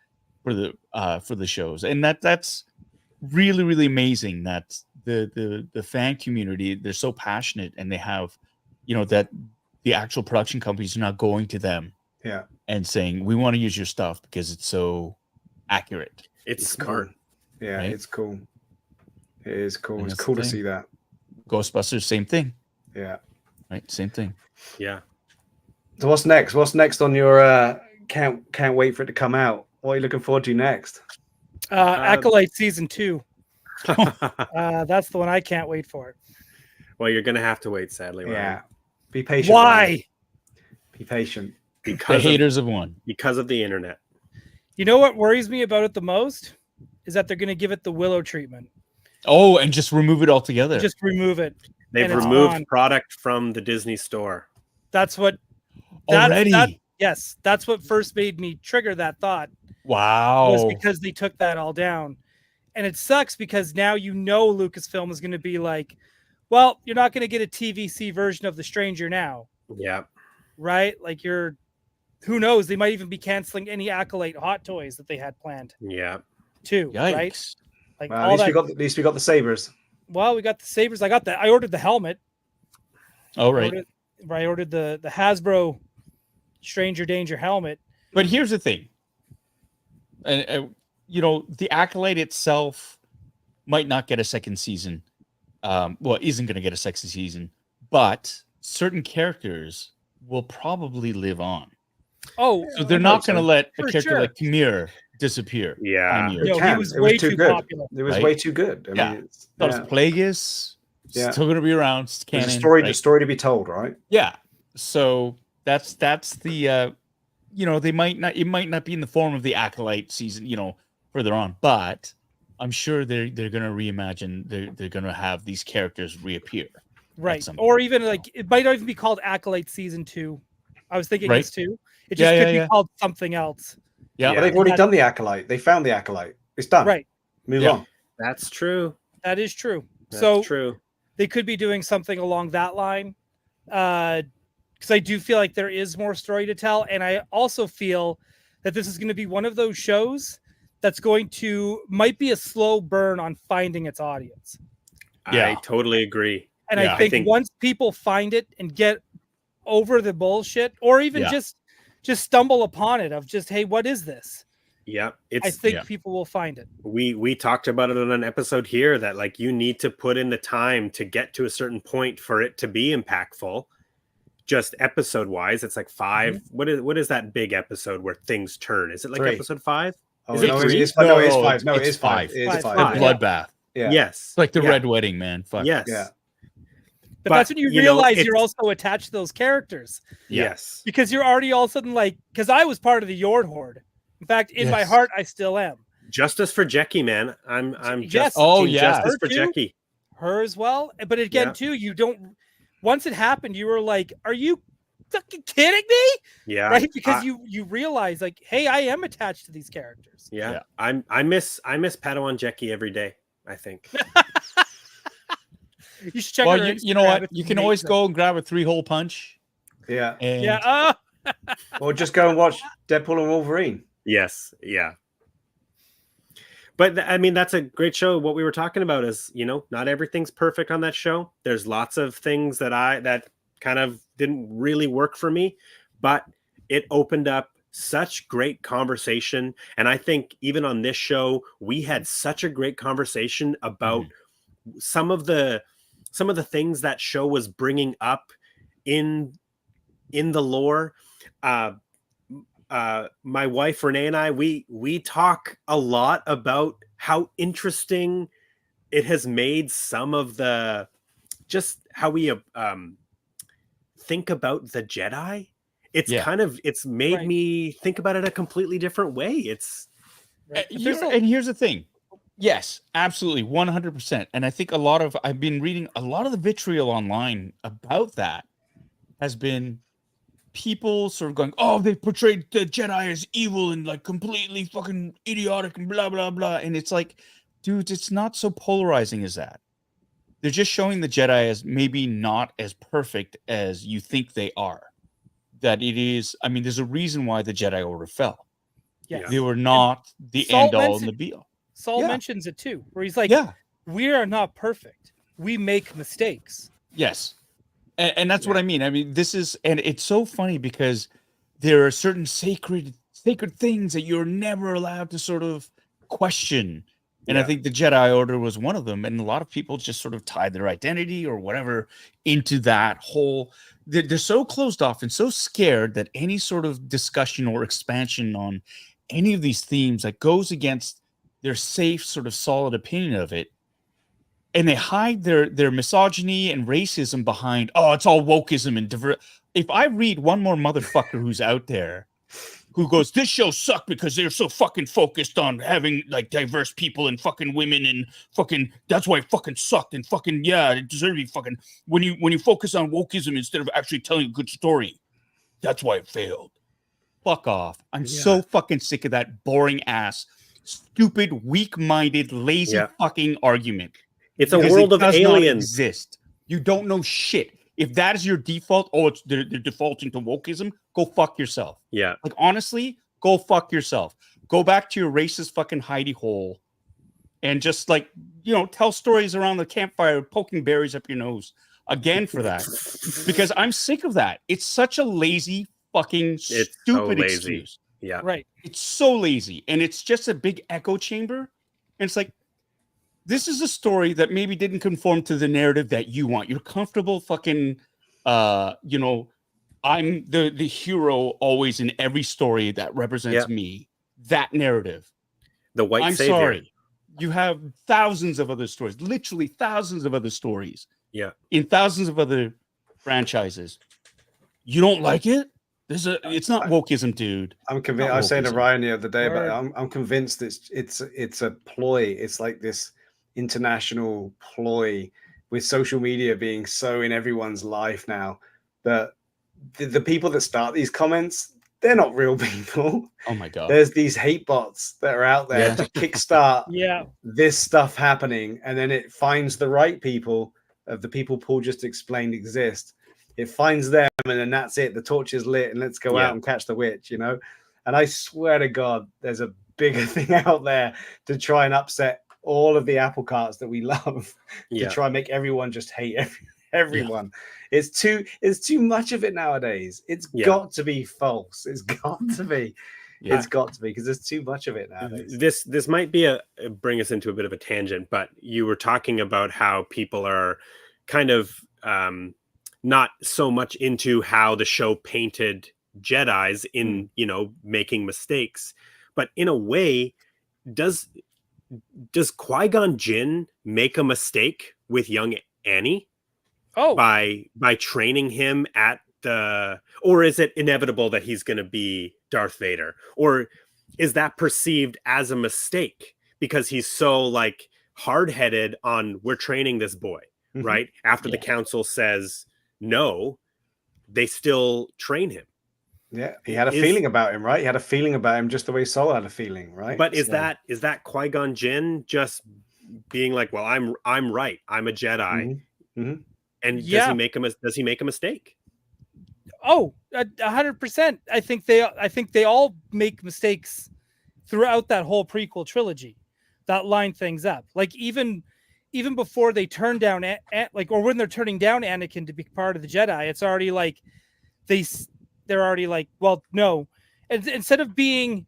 for the shows, and that's really, really amazing that the fan community, they're so passionate, and they have that the actual production companies are not going to them and saying, we want to use your stuff because it's so accurate. It's smart. Cool. Yeah, right? It's cool. It is cool. It's cool to see that. Ghostbusters, same thing. Yeah. Right, same thing. Yeah. So what's next? What's next on your can't wait for it to come out? What are you looking forward to next? Acolyte season 2. That's the one I can't wait for. Well, you're gonna have to wait, sadly. Ryan. Yeah. Be patient. Why? Ryan. Be patient. Because the haters have won. Because of the internet. You know what worries me about it the most is that they're gonna give it the Willow treatment. Oh, and just remove it altogether. Just remove it. They've removed product from the Disney store. That's what. Already. Yes, that's what first made me trigger that thought. Wow. Was because they took that all down. And it sucks because now Lucasfilm is going to be like, well, you're not going to get a TVC version of The Stranger now. Yeah. Right? Like who knows? They might even be canceling any Acolyte hot toys that they had planned. Yeah. Too. Yikes. Right? Like at least we got the sabers. Well, we got the sabers. I ordered the helmet. Oh, right. I ordered the Hasbro Stranger Danger helmet. But here's the thing. And the Acolyte itself might not get a second season. Isn't going to get a second season, but certain characters will probably live on. Oh, so they're not going to let a character like Khmer disappear. Yeah, he was way too popular. It was way too good. I mean, Plagueis still going to be around. It's canon, a story to be told, right? Yeah. So that's the it might not be in the form of the Acolyte season, further on, but I'm sure they're going to reimagine. They're going to have these characters reappear. Right. some Or point. even like it might not even be called Acolyte Season 2. I was thinking Right. this too. It just could be called something else. Yeah. Well, they've already done the Acolyte. They found the Acolyte. It's done. Right. Move Yeah. on. That's true. That is true. That's So true. they could be doing something along that line. Because I do feel like there is more story to tell. And I also feel that this is going to be one of those shows that's might be a slow burn on finding its audience. Yeah. I totally agree. And Yeah, I think once people find it and get over the bullshit, or even just stumble upon it of just, hey, what is this? Yeah, I think people will find it. We talked about it on an episode here that like you need to put in the time to get to a certain point for it to be impactful. Just episode wise, it's like 5. Mm-hmm. What is that big episode where things turn? Is it like 3. episode 5? Oh, Is it no, 3? it's 5. No, it is No, 5. No, it it's is 5. 5. It is It's 5. The 5. bloodbath. Yeah. Yes. It's like the Yeah. Red Wedding, man. Fuck. Yes. Yeah. But that's when you realize you're also attached to those characters. Yes. Because you're already all of a sudden like, because I was part of the Yord Horde. In fact, in my heart, I still am. Justice for Jackie, man. I'm Yes. just Oh, team yeah. justice Her for too. Jackie. Her as well. But again, too, you don't. Once it happened, you were like, "Are you fucking kidding me?" Yeah. Right? Because you realize, like, hey, I am attached to these characters. Yeah. I miss Padawan Jackie every day, I think. You should check. Well, her you know Instagram. what? It's You can always amazing. go and grab a 3-hole punch. Yeah. And Yeah. Or just go and watch Deadpool and Wolverine. Yes. Yeah. But I mean, that's a great show. What we were talking about is, not everything's perfect on that show. There's lots of things that kind of didn't really work for me, but it opened up such great conversation. And I think even on this show, we had such a great conversation about some of the things that show was bringing up in the lore. My wife Renee and I, we talk a lot about how interesting it has made some of the just how we think about the Jedi. It's made me think about it a completely different way. It's and here's the thing. Yes, absolutely, 100%. And I think I've been reading a lot of the vitriol online about that has been people sort of going, oh, they portrayed the Jedi as evil and like completely fucking idiotic and blah, blah, blah. And it's like, dude, it's not so polarizing as that. They're just showing the Jedi as maybe not as perfect as you think they are. That it is, I mean, there's a reason why the Jedi Order fell. Yes. They were not the Saul end all and mentioned- the be all. Saul mentions it too, where he's like, we are not perfect. We make mistakes. Yes. And that's what I mean. I mean, and it's so funny because there are certain sacred things that you're never allowed to sort of question. And I think the Jedi Order was one of them. And a lot of people just sort of tied their identity or whatever into that whole, they're so closed off and so scared that any sort of discussion or expansion on any of these themes that goes against their safe, sort of solid opinion of it. And they hide their misogyny and racism behind, oh, it's all wokeism and If I read one more motherfucker who's out there who goes, this show sucked because they're so fucking focused on having like diverse people and fucking women and fucking that's why it fucking sucked and fucking it deserved to be fucking when you focus on wokeism instead of actually telling a good story, that's why it failed. Fuck off. I'm so fucking sick of that boring ass, stupid, weak-minded, lazy fucking argument. It's a world of aliens. Exist. You don't know shit. If that is your default, they're defaulting to wokeism, go fuck yourself. Yeah. Like, honestly, go fuck yourself. Go back to your racist fucking hidey hole and just, like, tell stories around the campfire, poking berries up your nose again for that. Because I'm sick of that. It's such a lazy, fucking stupid excuse. Yeah. Right. It's so lazy. And it's just a big echo chamber. And it's like, this is a story that maybe didn't conform to the narrative that you want. You're comfortable fucking, I'm the hero always in every story that represents me. That narrative. The white savior. I'm sorry. You have thousands of other stories, literally thousands of other stories. Yeah. In thousands of other franchises. You don't like it? It's not wokeism, dude. I'm convinced. Not I was saying to wokeism. Ryan the other day about Word. it. I'm convinced it's a ploy. It's like this international ploy with social media being so in everyone's life now that the people that start these comments, they're not real people. Oh my god. There's these hate bots that are out there Yeah. to kickstart Yeah. this stuff happening, and then it finds the right people of the people Paul just explained exist. It finds them, and then that's it. The torch is lit, and let's go out and catch the witch, you know. And I swear to God, there's a bigger thing out there to try and upset all of the apple carts that we love, to try and make everyone just hate everyone. It's too much of it nowadays. It's got to be false. It's got to be. It's got to be, because there's too much of it nowadays. This might be bring us into a bit of a tangent, but you were talking about how people are kind of not so much into how the show painted Jedis in making mistakes, but in a way, does Qui-Gon Jinn make a mistake with young Annie? Oh, by training him at or is it inevitable that he's going to be Darth Vader, or is that perceived as a mistake because he's so like hard-headed on we're training this boy, right? After the council says no, they still train him. Yeah, he had a feeling about him, right? He had a feeling about him just the way Solo had a feeling, right? But is that Qui-Gon Jinn just being like, well, I'm right, I'm a Jedi, and does he make a mistake? Oh, 100%. I think they all make mistakes throughout that whole prequel trilogy that line things up. Like even before they turn down or when they're turning down Anakin to be part of the Jedi, it's already like they're already like, well, no. And instead of being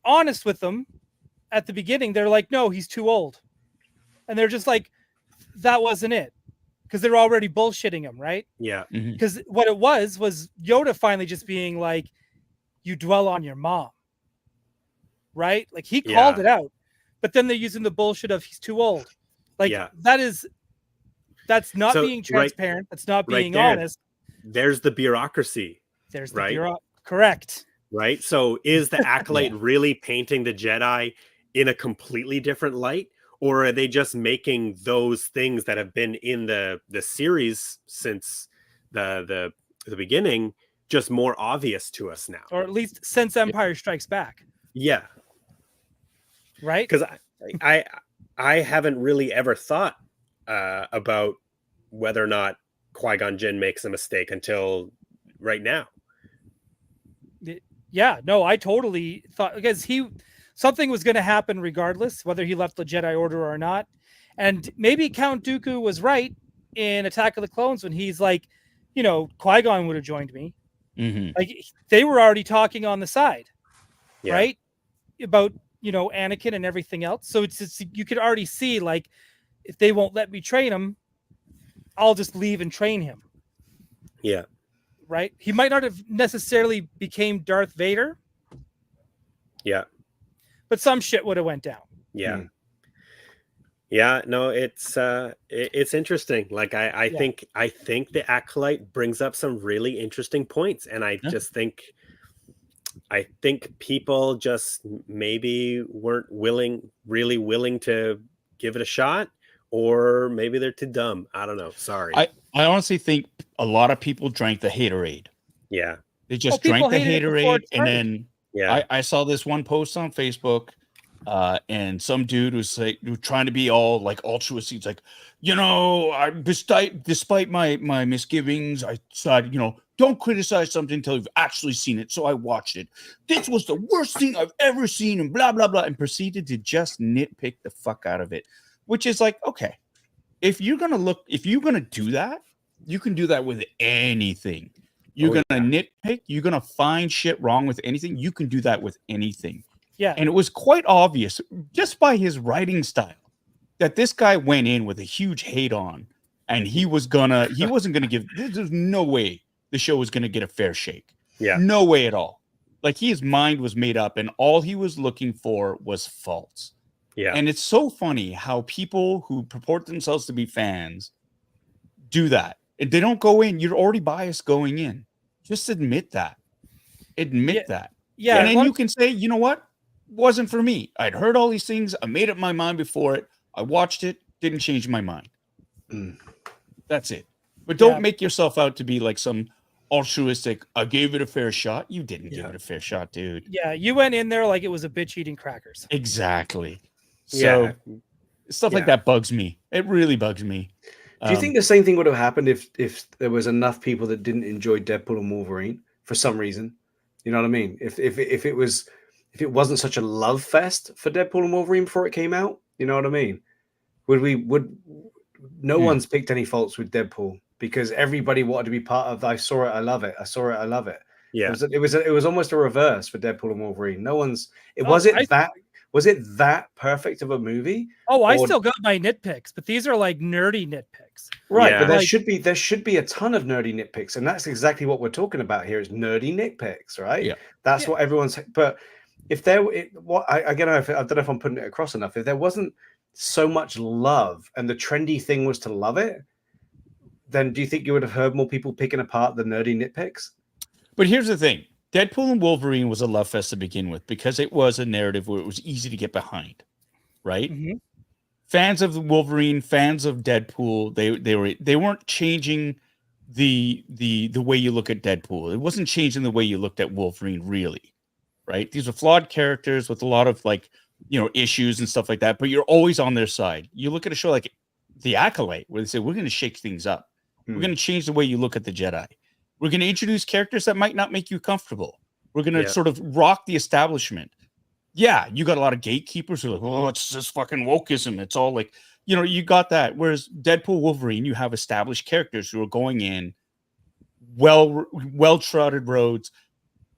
honest with them at the beginning, they're like, no, he's too old. And they're just like, that wasn't it. Because they're already bullshitting him, right? Yeah. Because what it was Yoda finally just being like, you dwell on your mom. Right? Like he called it out. But then they're using the bullshit of he's too old. Like that's not being transparent. That's not being honest. There's the bureaucracy. There's the correct. Right. So is the Acolyte really painting the Jedi in a completely different light? Or are they just making those things that have been in the series since the beginning just more obvious to us now? Or at least since Empire Strikes Back. Yeah. Right? Because I haven't really ever thought about whether or not Qui-Gon Jinn makes a mistake until right now. Yeah, no, I totally thought, because something was going to happen regardless, whether he left the Jedi Order or not. And maybe Count Dooku was right in Attack of the Clones when he's like, Qui-Gon would have joined me. Like they were already talking on the side, right? About, Anakin and everything else. So it's you could already see, like, if they won't let me train him, I'll just leave and train him. Yeah. Right? He might not have necessarily became Darth Vader. Yeah. But some shit would have went down. Yeah. Yeah, no, it's interesting. Like I think the Acolyte brings up some really interesting points, and I just think people just maybe weren't really willing to give it a shot, or maybe they're too dumb. I don't know. Sorry. I honestly think a lot of people drank the haterade. Yeah. They just drank the haterade, and then I saw this one post on Facebook, and some dude was trying to be all like altruistic. He's like, despite my misgivings, I decided, don't criticize something until you've actually seen it. So I watched it. This was the worst thing I've ever seen, and blah blah blah, and proceeded to just nitpick the fuck out of it, which is like, okay, if you're gonna do that, you can do that with anything. You're gonna nitpick. You're gonna find shit wrong with anything. You can do that with anything. Yeah. And it was quite obvious just by his writing style that this guy went in with a huge hate on, and he wasn't gonna give. There's no way the show was gonna get a fair shake. Yeah. No way at all. Like his mind was made up, and all he was looking for was faults. Yeah. And it's so funny how people who purport themselves to be fans do that. They don't go in. You're already biased going in. Just admit that. Admit that. Yeah, And then you can say, you know what? Wasn't for me. I'd heard all these things. I made up my mind before it. I watched it. Didn't change my mind. That's it. But don't make yourself out to be like some altruistic, I gave it a fair shot. You didn't give it a fair shot, dude. Yeah, you went in there like it was a bitch eating crackers. Exactly. So stuff like that bugs me. It really bugs me. Do you think the same thing would have happened if there was enough people that didn't enjoy Deadpool and Wolverine for some reason? You know what I mean? If it wasn't such a love fest for Deadpool and Wolverine before it came out, you know what I mean? No one's picked any faults with Deadpool because everybody wanted to be part of. I saw it, I love it. I saw it, I love it. Yeah, it was almost a reverse for Deadpool and Wolverine. No one's. Was it that perfect of a movie? Oh, I still got my nitpicks, but these are like nerdy nitpicks. Right, Yeah. but there should be a ton of nerdy nitpicks, and that's exactly what we're talking about here is nerdy nitpicks, right? Yeah. That's what everyone's. But if I don't know if I'm putting it across enough. If there wasn't so much love, and the trendy thing was to love it, then do you think you would have heard more people picking apart the nerdy nitpicks? But here's the thing. Deadpool and Wolverine was a love fest to begin with because it was a narrative where it was easy to get behind, right? Mm-hmm. Fans of Wolverine, fans of Deadpool, they weren't changing the way you look at Deadpool. It wasn't changing the way you looked at Wolverine, really, right? These are flawed characters with a lot of issues and stuff like that. But you're always on their side. You look at a show like The Acolyte, where they say we're going to shake things up. We're going to change the way you look at the Jedi. We're going to introduce characters that might not make you comfortable. We're going to sort of rock the establishment. Yeah, you got a lot of gatekeepers who are like, oh, it's just fucking wokeism. It's all like, you got that. Whereas Deadpool, Wolverine, you have established characters who are going in well-trotted roads.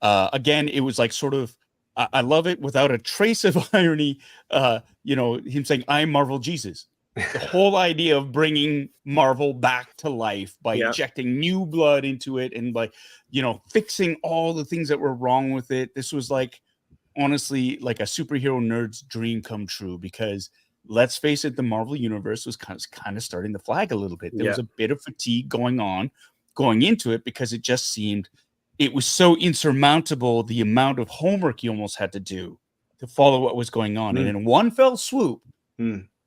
Again, it was like sort of, I love it without a trace of irony. Him saying, I'm Marvel Jesus. The whole idea of bringing Marvel back to life by injecting new blood into it and by, fixing all the things that were wrong with it. This was like, honestly, like a superhero nerd's dream come true because let's face it, the Marvel universe was kind of starting to flag a little bit. There was a bit of fatigue going into it because it just seemed it was so insurmountable, the amount of homework you almost had to do to follow what was going on. And in one fell swoop,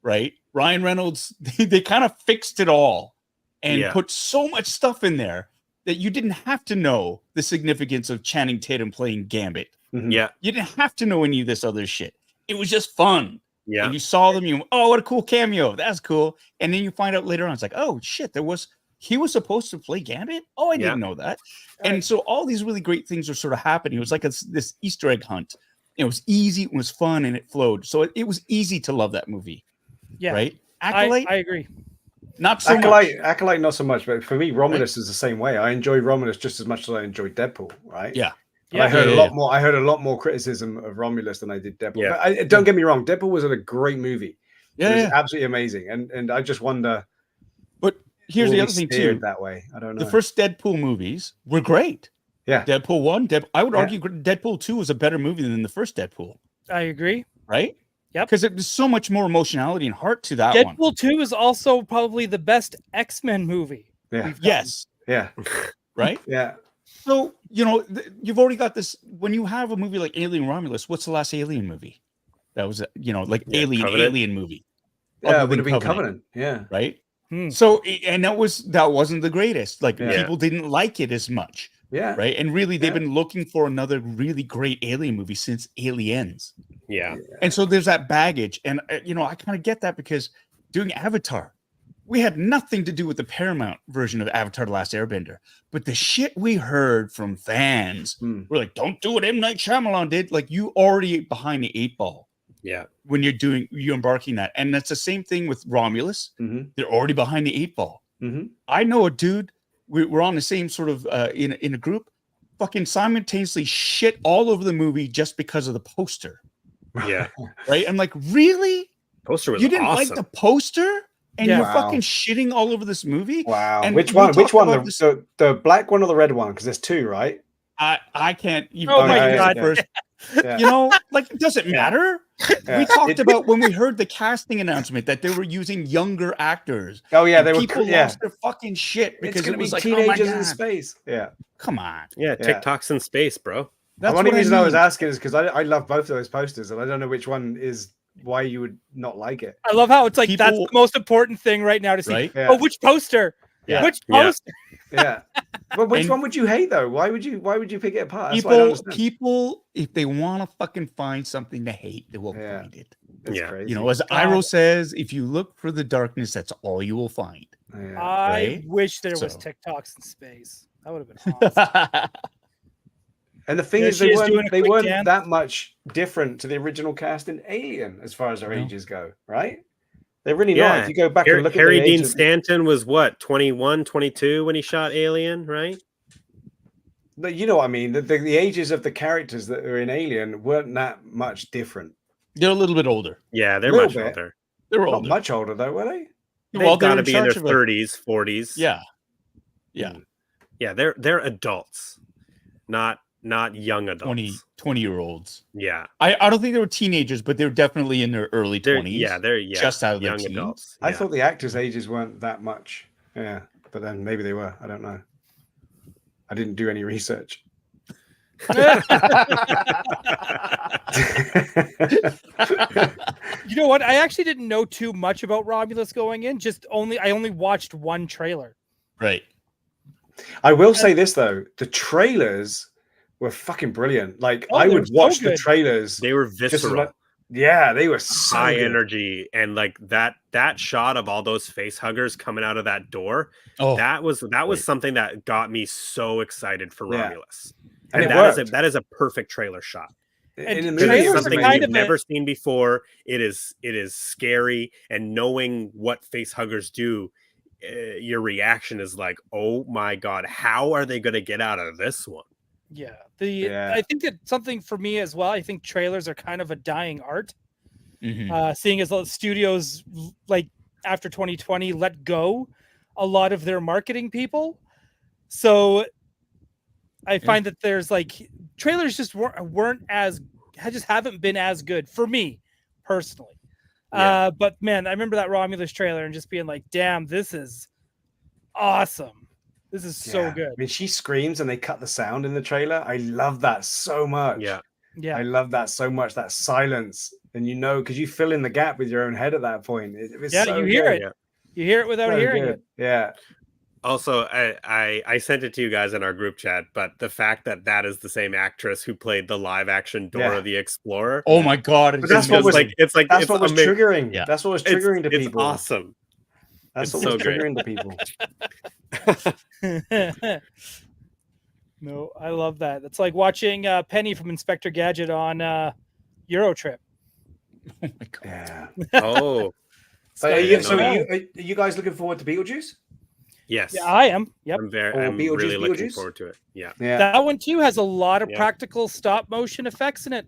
right? Ryan Reynolds, they kind of fixed it all and put so much stuff in there that you didn't have to know the significance of Channing Tatum playing Gambit. Yeah. You didn't have to know any of this other shit. It was just fun. Yeah. And you saw them, oh, what a cool cameo. That's cool. And then you find out later on, it's like, oh shit, he was supposed to play Gambit? Oh, I didn't know that. And so all these really great things are sort of happening. It was like this Easter egg hunt. It was easy, it was fun, and it flowed. So it was easy to love that movie. Yeah. Right? Acolyte? I agree. Not so Acolyte, much. Acolyte, not so much. But for me, Romulus is the same way. I enjoy Romulus just as much as I enjoy Deadpool, right? Yeah. I heard a lot more. I heard a lot more criticism of Romulus than I did Deadpool. Yeah. But don't get me wrong. Deadpool was a great movie. It was absolutely amazing. And I just wonder. But here's the other thing too. That way, I don't know. The first Deadpool movies were great. Yeah. Deadpool 1. I would argue Deadpool 2 was a better movie than the first Deadpool. I agree. Right? Yep. Because it was so much more emotionality and heart to that one. Deadpool 2 is also probably the best X-Men movie. Yeah. Yes. Yeah. Right? Yeah. So, you've already got this. When you have a movie like Alien Romulus, what's the last Alien movie? That was, Alien movie. Yeah, it would have been Covenant. Yeah. Right? So, and that wasn't the greatest. Like, people didn't like it as much. Yeah. Right. And really, they've been looking for another really great Alien movie since Aliens. Yeah. And so there's that baggage. And, I kind of get that because doing Avatar, we had nothing to do with the Paramount version of Avatar: The Last Airbender. But the shit we heard from fans were like, don't do what M. Night Shyamalan did. Like, you already behind the 8 ball. Yeah. When you're embarking that. And that's the same thing with Romulus. They're already behind the 8 ball. I know a dude. We're on the same sort of in a group, fucking simultaneously shit all over the movie just because of the poster. Yeah. Right? I'm like, really? Poster was You didn't awesome. like the poster? And you're fucking shitting all over this movie? Wow. And which one? The black one or the red one? Because there's 2, right? I can't even. Oh my God. First. Like, does it matter? We talked about when we heard the casting announcement that they were using younger actors. Oh yeah, And they were. people Yeah, lost their fucking shit because it's it gonna be was like, oh my teenagers in God. space. Yeah, Come on. Yeah, TikTok's in space, bro. That's the only what reason I was mean. asking is because I love both of those posters, and I don't know which one is why you would not like it. I love how it's like that's People- the most important thing right now to see. Right? Yeah. Oh, which poster? Yeah. Which Yeah. poster? Yeah, but which And- one would you hate though? Why would you pick it apart? That's what I don't understand. People, if they want to fucking find something to hate, they will Yeah. find it. It's Yeah. crazy. You know, as Iro says, if you look for the darkness, that's all you will find. Yeah. I Right? wish there was So. TikToks in space. That would have been awesome. And the thing There is, she is doing a they quick weren't dance. that much different to the original cast in Alien as far as their No. ages go, right? They're really Yeah. not. If you go back and look Harry at the Dean ages, Stanton was what, 21, 22 when he shot Alien, right? but you know what I mean. The ages of the characters that are in Alien weren't that much different. They're a little bit older. Yeah, they're Little much bit. older. They're Not older. much older though, were they? They've Well, got they're to in be in their charge of a- 30s, 40s. Yeah. Yeah. Yeah, they're adults, not young adults. 20-year-olds. Yeah, I don't think they were teenagers, but they're definitely in their early they're 20s. they're just out of their young teens. adults. I Yeah. thought the actors' ages weren't that much. Yeah, but then maybe they were. I don't know. I didn't do any research. You know what? I actually didn't know too much about Romulus going in. I only watched one trailer. Right. I will say this though: the trailers were fucking brilliant. Like Oh, I they would were so watch the good. trailers. They were just as visceral, like- yeah, they were so high good. energy, and like that shot of all those face huggers coming out of that door. Oh, That was wait. something that got me so excited for Yeah. Romulus. And And it that is worked. that is a perfect trailer shot. And In the Because movie, it's it was something kind that amazing. you've of a- never seen before. It is scary, and knowing what face huggers do, your reaction is like, "Oh my god, how are they going to get out of this one?" Yeah. Yeah. I think that something for me as well. I think trailers are kind of a dying art. Mhm. Seeing as the studios like after 2020 let go a lot of their marketing people. So I find that there's like trailers just haven't been as good for me personally. Yeah. But man, I remember that Romulus trailer and just being like, damn, this is awesome. This is so Yeah. good. I mean, she screams and they cut the sound in the trailer. I love that so much. Yeah, Yeah. I love that so much. That silence, and you know, because you fill in the gap with your own head at that point. It was Yeah, so you hear good. it. yeah. You hear it without So hearing good. it. Yeah. Also, I sent it to you guys in our group chat, but the fact that is the same actress who played the live action Dora Yeah. the Explorer. Oh my god. But It's that's what just was- like it's That's what was triggering. Yeah. That's what was triggering to it's people. awesome. That's It's what so was great. triggering to people. No, I love that. It's like watching Penny from Inspector Gadget on Eurotrip. oh my god. Yeah. Oh, So, I didn't so know are you guys looking forward to Beetlejuice? yes. Yeah, I am. Yep. I'm Beetlejuice, really looking Beetlejuice? forward to it. Yeah. Yeah. That one too has a lot of Yeah. practical stop motion effects in it.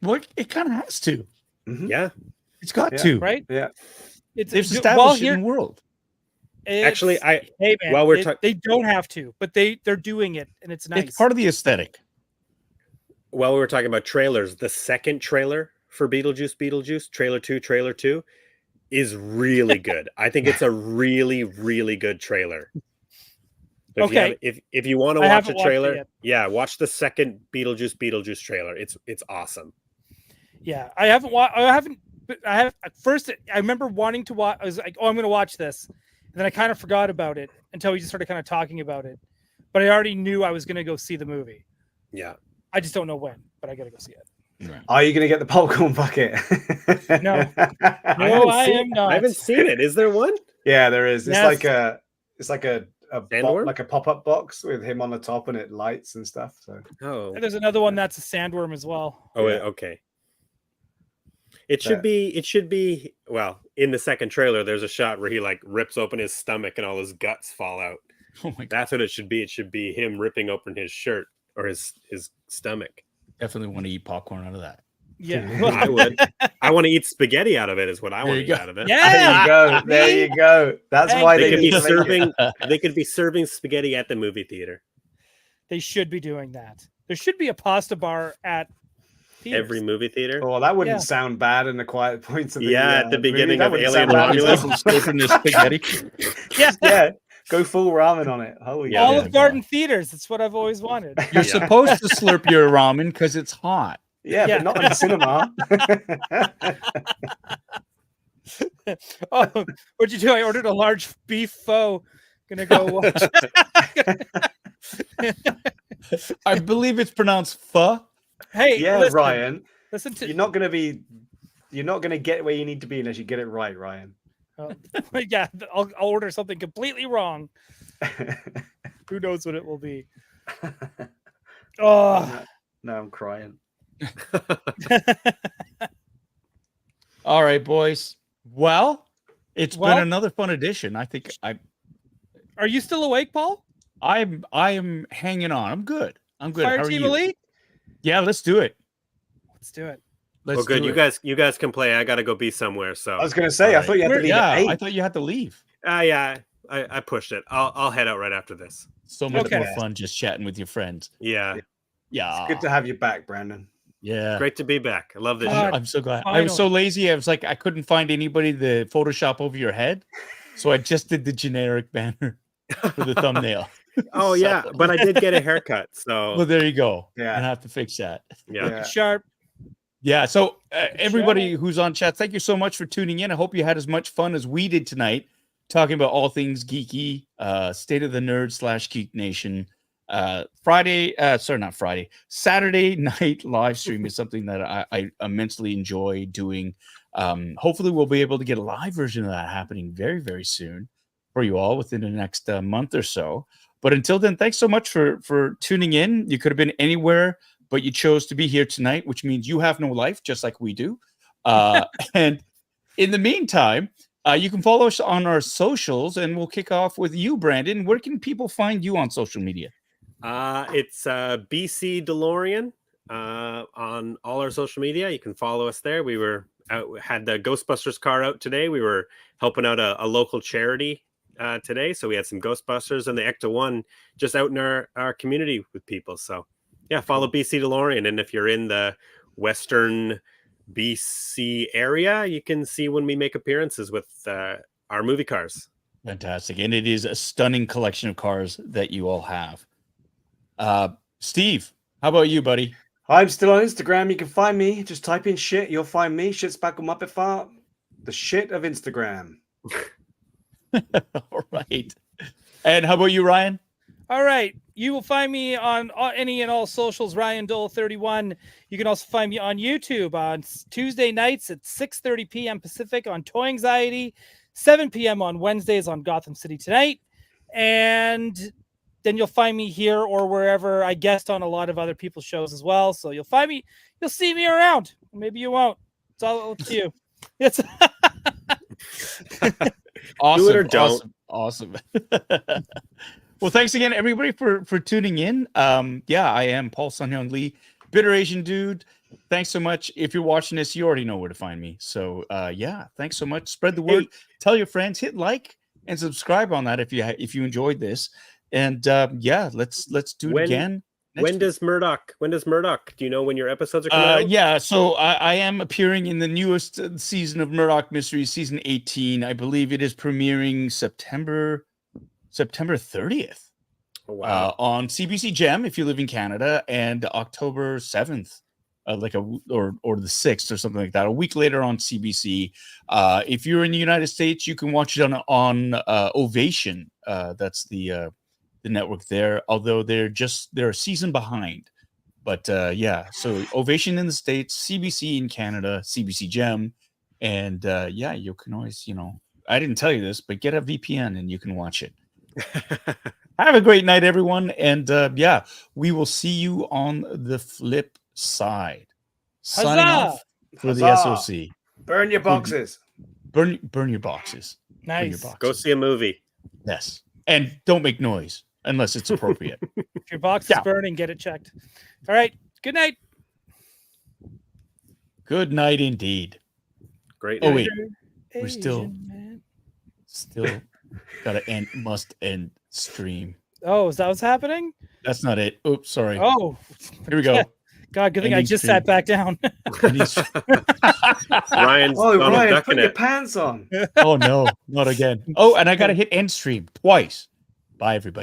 Well, it kind of has to. Mhm. Yeah. It's got Yeah. to. Right? Yeah. It's They've well, established it here, in the world. Actually, hey man, while we're they don't have to, but they're doing it, and it's nice. It's part of the aesthetic. while we were talking about trailers, the second trailer for Beetlejuice, trailer 2 is really good. I think it's a really, really good trailer. Okay. If you want to I watch haven't a watched it trailer, yet. yeah, watch the second Beetlejuice trailer. It's awesome. Yeah, I haven't. But I have at first. I remember wanting to watch. I was like, "Oh, I'm going to watch this," and then I kind of forgot about it until we just started kind of talking about it. But I already knew I was going to go see the movie. Yeah. I just don't know when, but I got to go see it. Are you going to get the popcorn bucket? No. I No, haven't I seen- am not. I haven't seen it. Is there one? Yeah, there is. It's Yes. like a Sandworm? like a pop-up box with him on the top and it lights and stuff. So Oh. And there's another one that's a sandworm as well. Oh, Yeah. okay. It should be well, in the second trailer there's a shot where he like rips open his stomach and all his guts fall out. Oh my god. That's what it should be. It should be him ripping open his shirt or his stomach. Definitely want to eat popcorn out of that. Yeah. I would. I want to eat spaghetti out of it is what I There want to you eat go. out of it. there Yeah. you go. There you go. That's Thank why They they could need be to make it. serving they could be serving spaghetti at the movie theater. They should be doing that. There should be a pasta bar at theaters. Every movie theater. Oh, that wouldn't Yeah. sound bad in the quiet points of the Yeah, at the movie. beginning That of wouldn't Alien sound bad at Romulus. all. Slurping the spaghetti. Yeah. Yeah, go full ramen on it. Holy Yeah. Olive Yeah, Garden God. theaters. That's what I've always wanted. You're Yeah. supposed to slurp your ramen because it's hot. yeah, Yeah. but not in cinema. Oh, what'd you do? I ordered a large beef pho. Gonna go watch. I believe it's pronounced pho. Hey, Yeah, listen, Ryan, listen to. you're not gonna get where you need to be unless you get it right, Ryan. Yeah, I'll order something completely wrong. Who knows what it will be? Oh, Now I'm crying. All right, boys. Well, it's Well- been another fun edition. I think are you still awake, Paul? I am hanging on. I'm good. I'm good. Fire How are Team you? Elite. Yeah, let's do it. Let's do it. Let's Well, good. do You it. guys can play. I gotta go be somewhere. So I was gonna say, I Alright. thought you had to leave Yeah, at I 8. thought you had to leave. yeah, I pushed it. I'll head out right after this. So much Okay. more fun just chatting with your friends. Yeah, Yeah. It's good to have you back, Brandon. Yeah. great to be back. I love this God. show. I'm so glad. I was so Finally. lazy. I was like, I couldn't find anybody to Photoshop over your head. So I just did the generic banner for the thumbnail. Oh yeah, but I did get a haircut. So Well, there you go. Yeah. I have to fix that. yeah. Sharp. Yeah. So everybody who's on chat, thank you so much for tuning in. I hope you had as much fun as we did tonight, talking about all things geeky, State of the Nerd / Geek Nation. Saturday night live stream is something that I immensely enjoy doing. Hopefully we'll be able to get a live version of that happening very, very soon for you all within the next month or so. But until then, thanks so much for tuning in. You could have been anywhere, but you chose to be here tonight, which means you have no life, just like we do. And in the meantime, you can follow us on our socials, and we'll kick off with you, Brandon. Where can people find you on social media? It's BC DeLorean on all our social media. You can follow us there. We were had the Ghostbusters car out today. We were helping out a local charity today, so we had some Ghostbusters and the Ecto One just out in our community with people. So yeah, follow BC DeLorean, and if you're in the Western BC area, you can see when we make appearances with our movie cars. Fantastic. And it is a stunning collection of cars that you all have. Steve, how about you, buddy? I'm still on Instagram. You can find me. Just type in shit. You'll find me. Shit's back on Muppet Fart. The shit of Instagram. All right. And how about you, Ryan? All right. You will find me on any and all socials, Ryan Dole 31. You can also find me on YouTube on Tuesday nights at 6:30 p.m. Pacific on Toy Anxiety, 7 p.m. on Wednesdays on Gotham City Tonight. And then you'll find me here or wherever. I guest on a lot of other people's shows as well. So you'll find me, you'll see me around. Maybe you won't. It's all up to you. It's Awesome. Do it or don't. Awesome. Well, thanks again, everybody, for tuning in. Yeah, I am Paul Sun-Hyung Lee, Bitter Asian Dude. Thanks so much. If you're watching this, you already know where to find me. So yeah, thanks so much. Spread the word. Tell your friends. Hit like and subscribe on that if you enjoyed this. And yeah, let's do it again. When does Murdoch? Do you know when your episodes are coming out? Yeah, so I am appearing in the newest season of Murdoch Mysteries, season 18. I believe it is premiering September 30th. Oh, wow. On CBC Gem if you live in Canada, and October 7th, or the 6th or something like that. A week later on CBC. If you're in the United States, you can watch it on Ovation. That's the network there, although they're a season behind. But yeah, so Ovation in the States, CBC in Canada, CBC Gem, and yeah, you can always, I didn't tell you this, but get a VPN and you can watch it. Have a great night, everyone, and yeah, we will see you on the flip side. Signing off for the SOC. Burn your boxes. Burn your boxes. nice. Burn your boxes. Go see a movie. Yes, and don't make noise unless it's appropriate. If your box is burning, get it checked. All right. Good night. Good night, indeed. Great. Oh night. wait, we're still gotta must end stream. Oh, is that what's happening? That's not it. Oops, sorry. Oh, Here we go. God, good thing And I he's just dreaming. sat back down. And he's- Ryan's Oh, Donald Ryan, Duck put in your it. pants on. oh no, not again. Oh, and I got to hit end stream twice. Bye, everybody.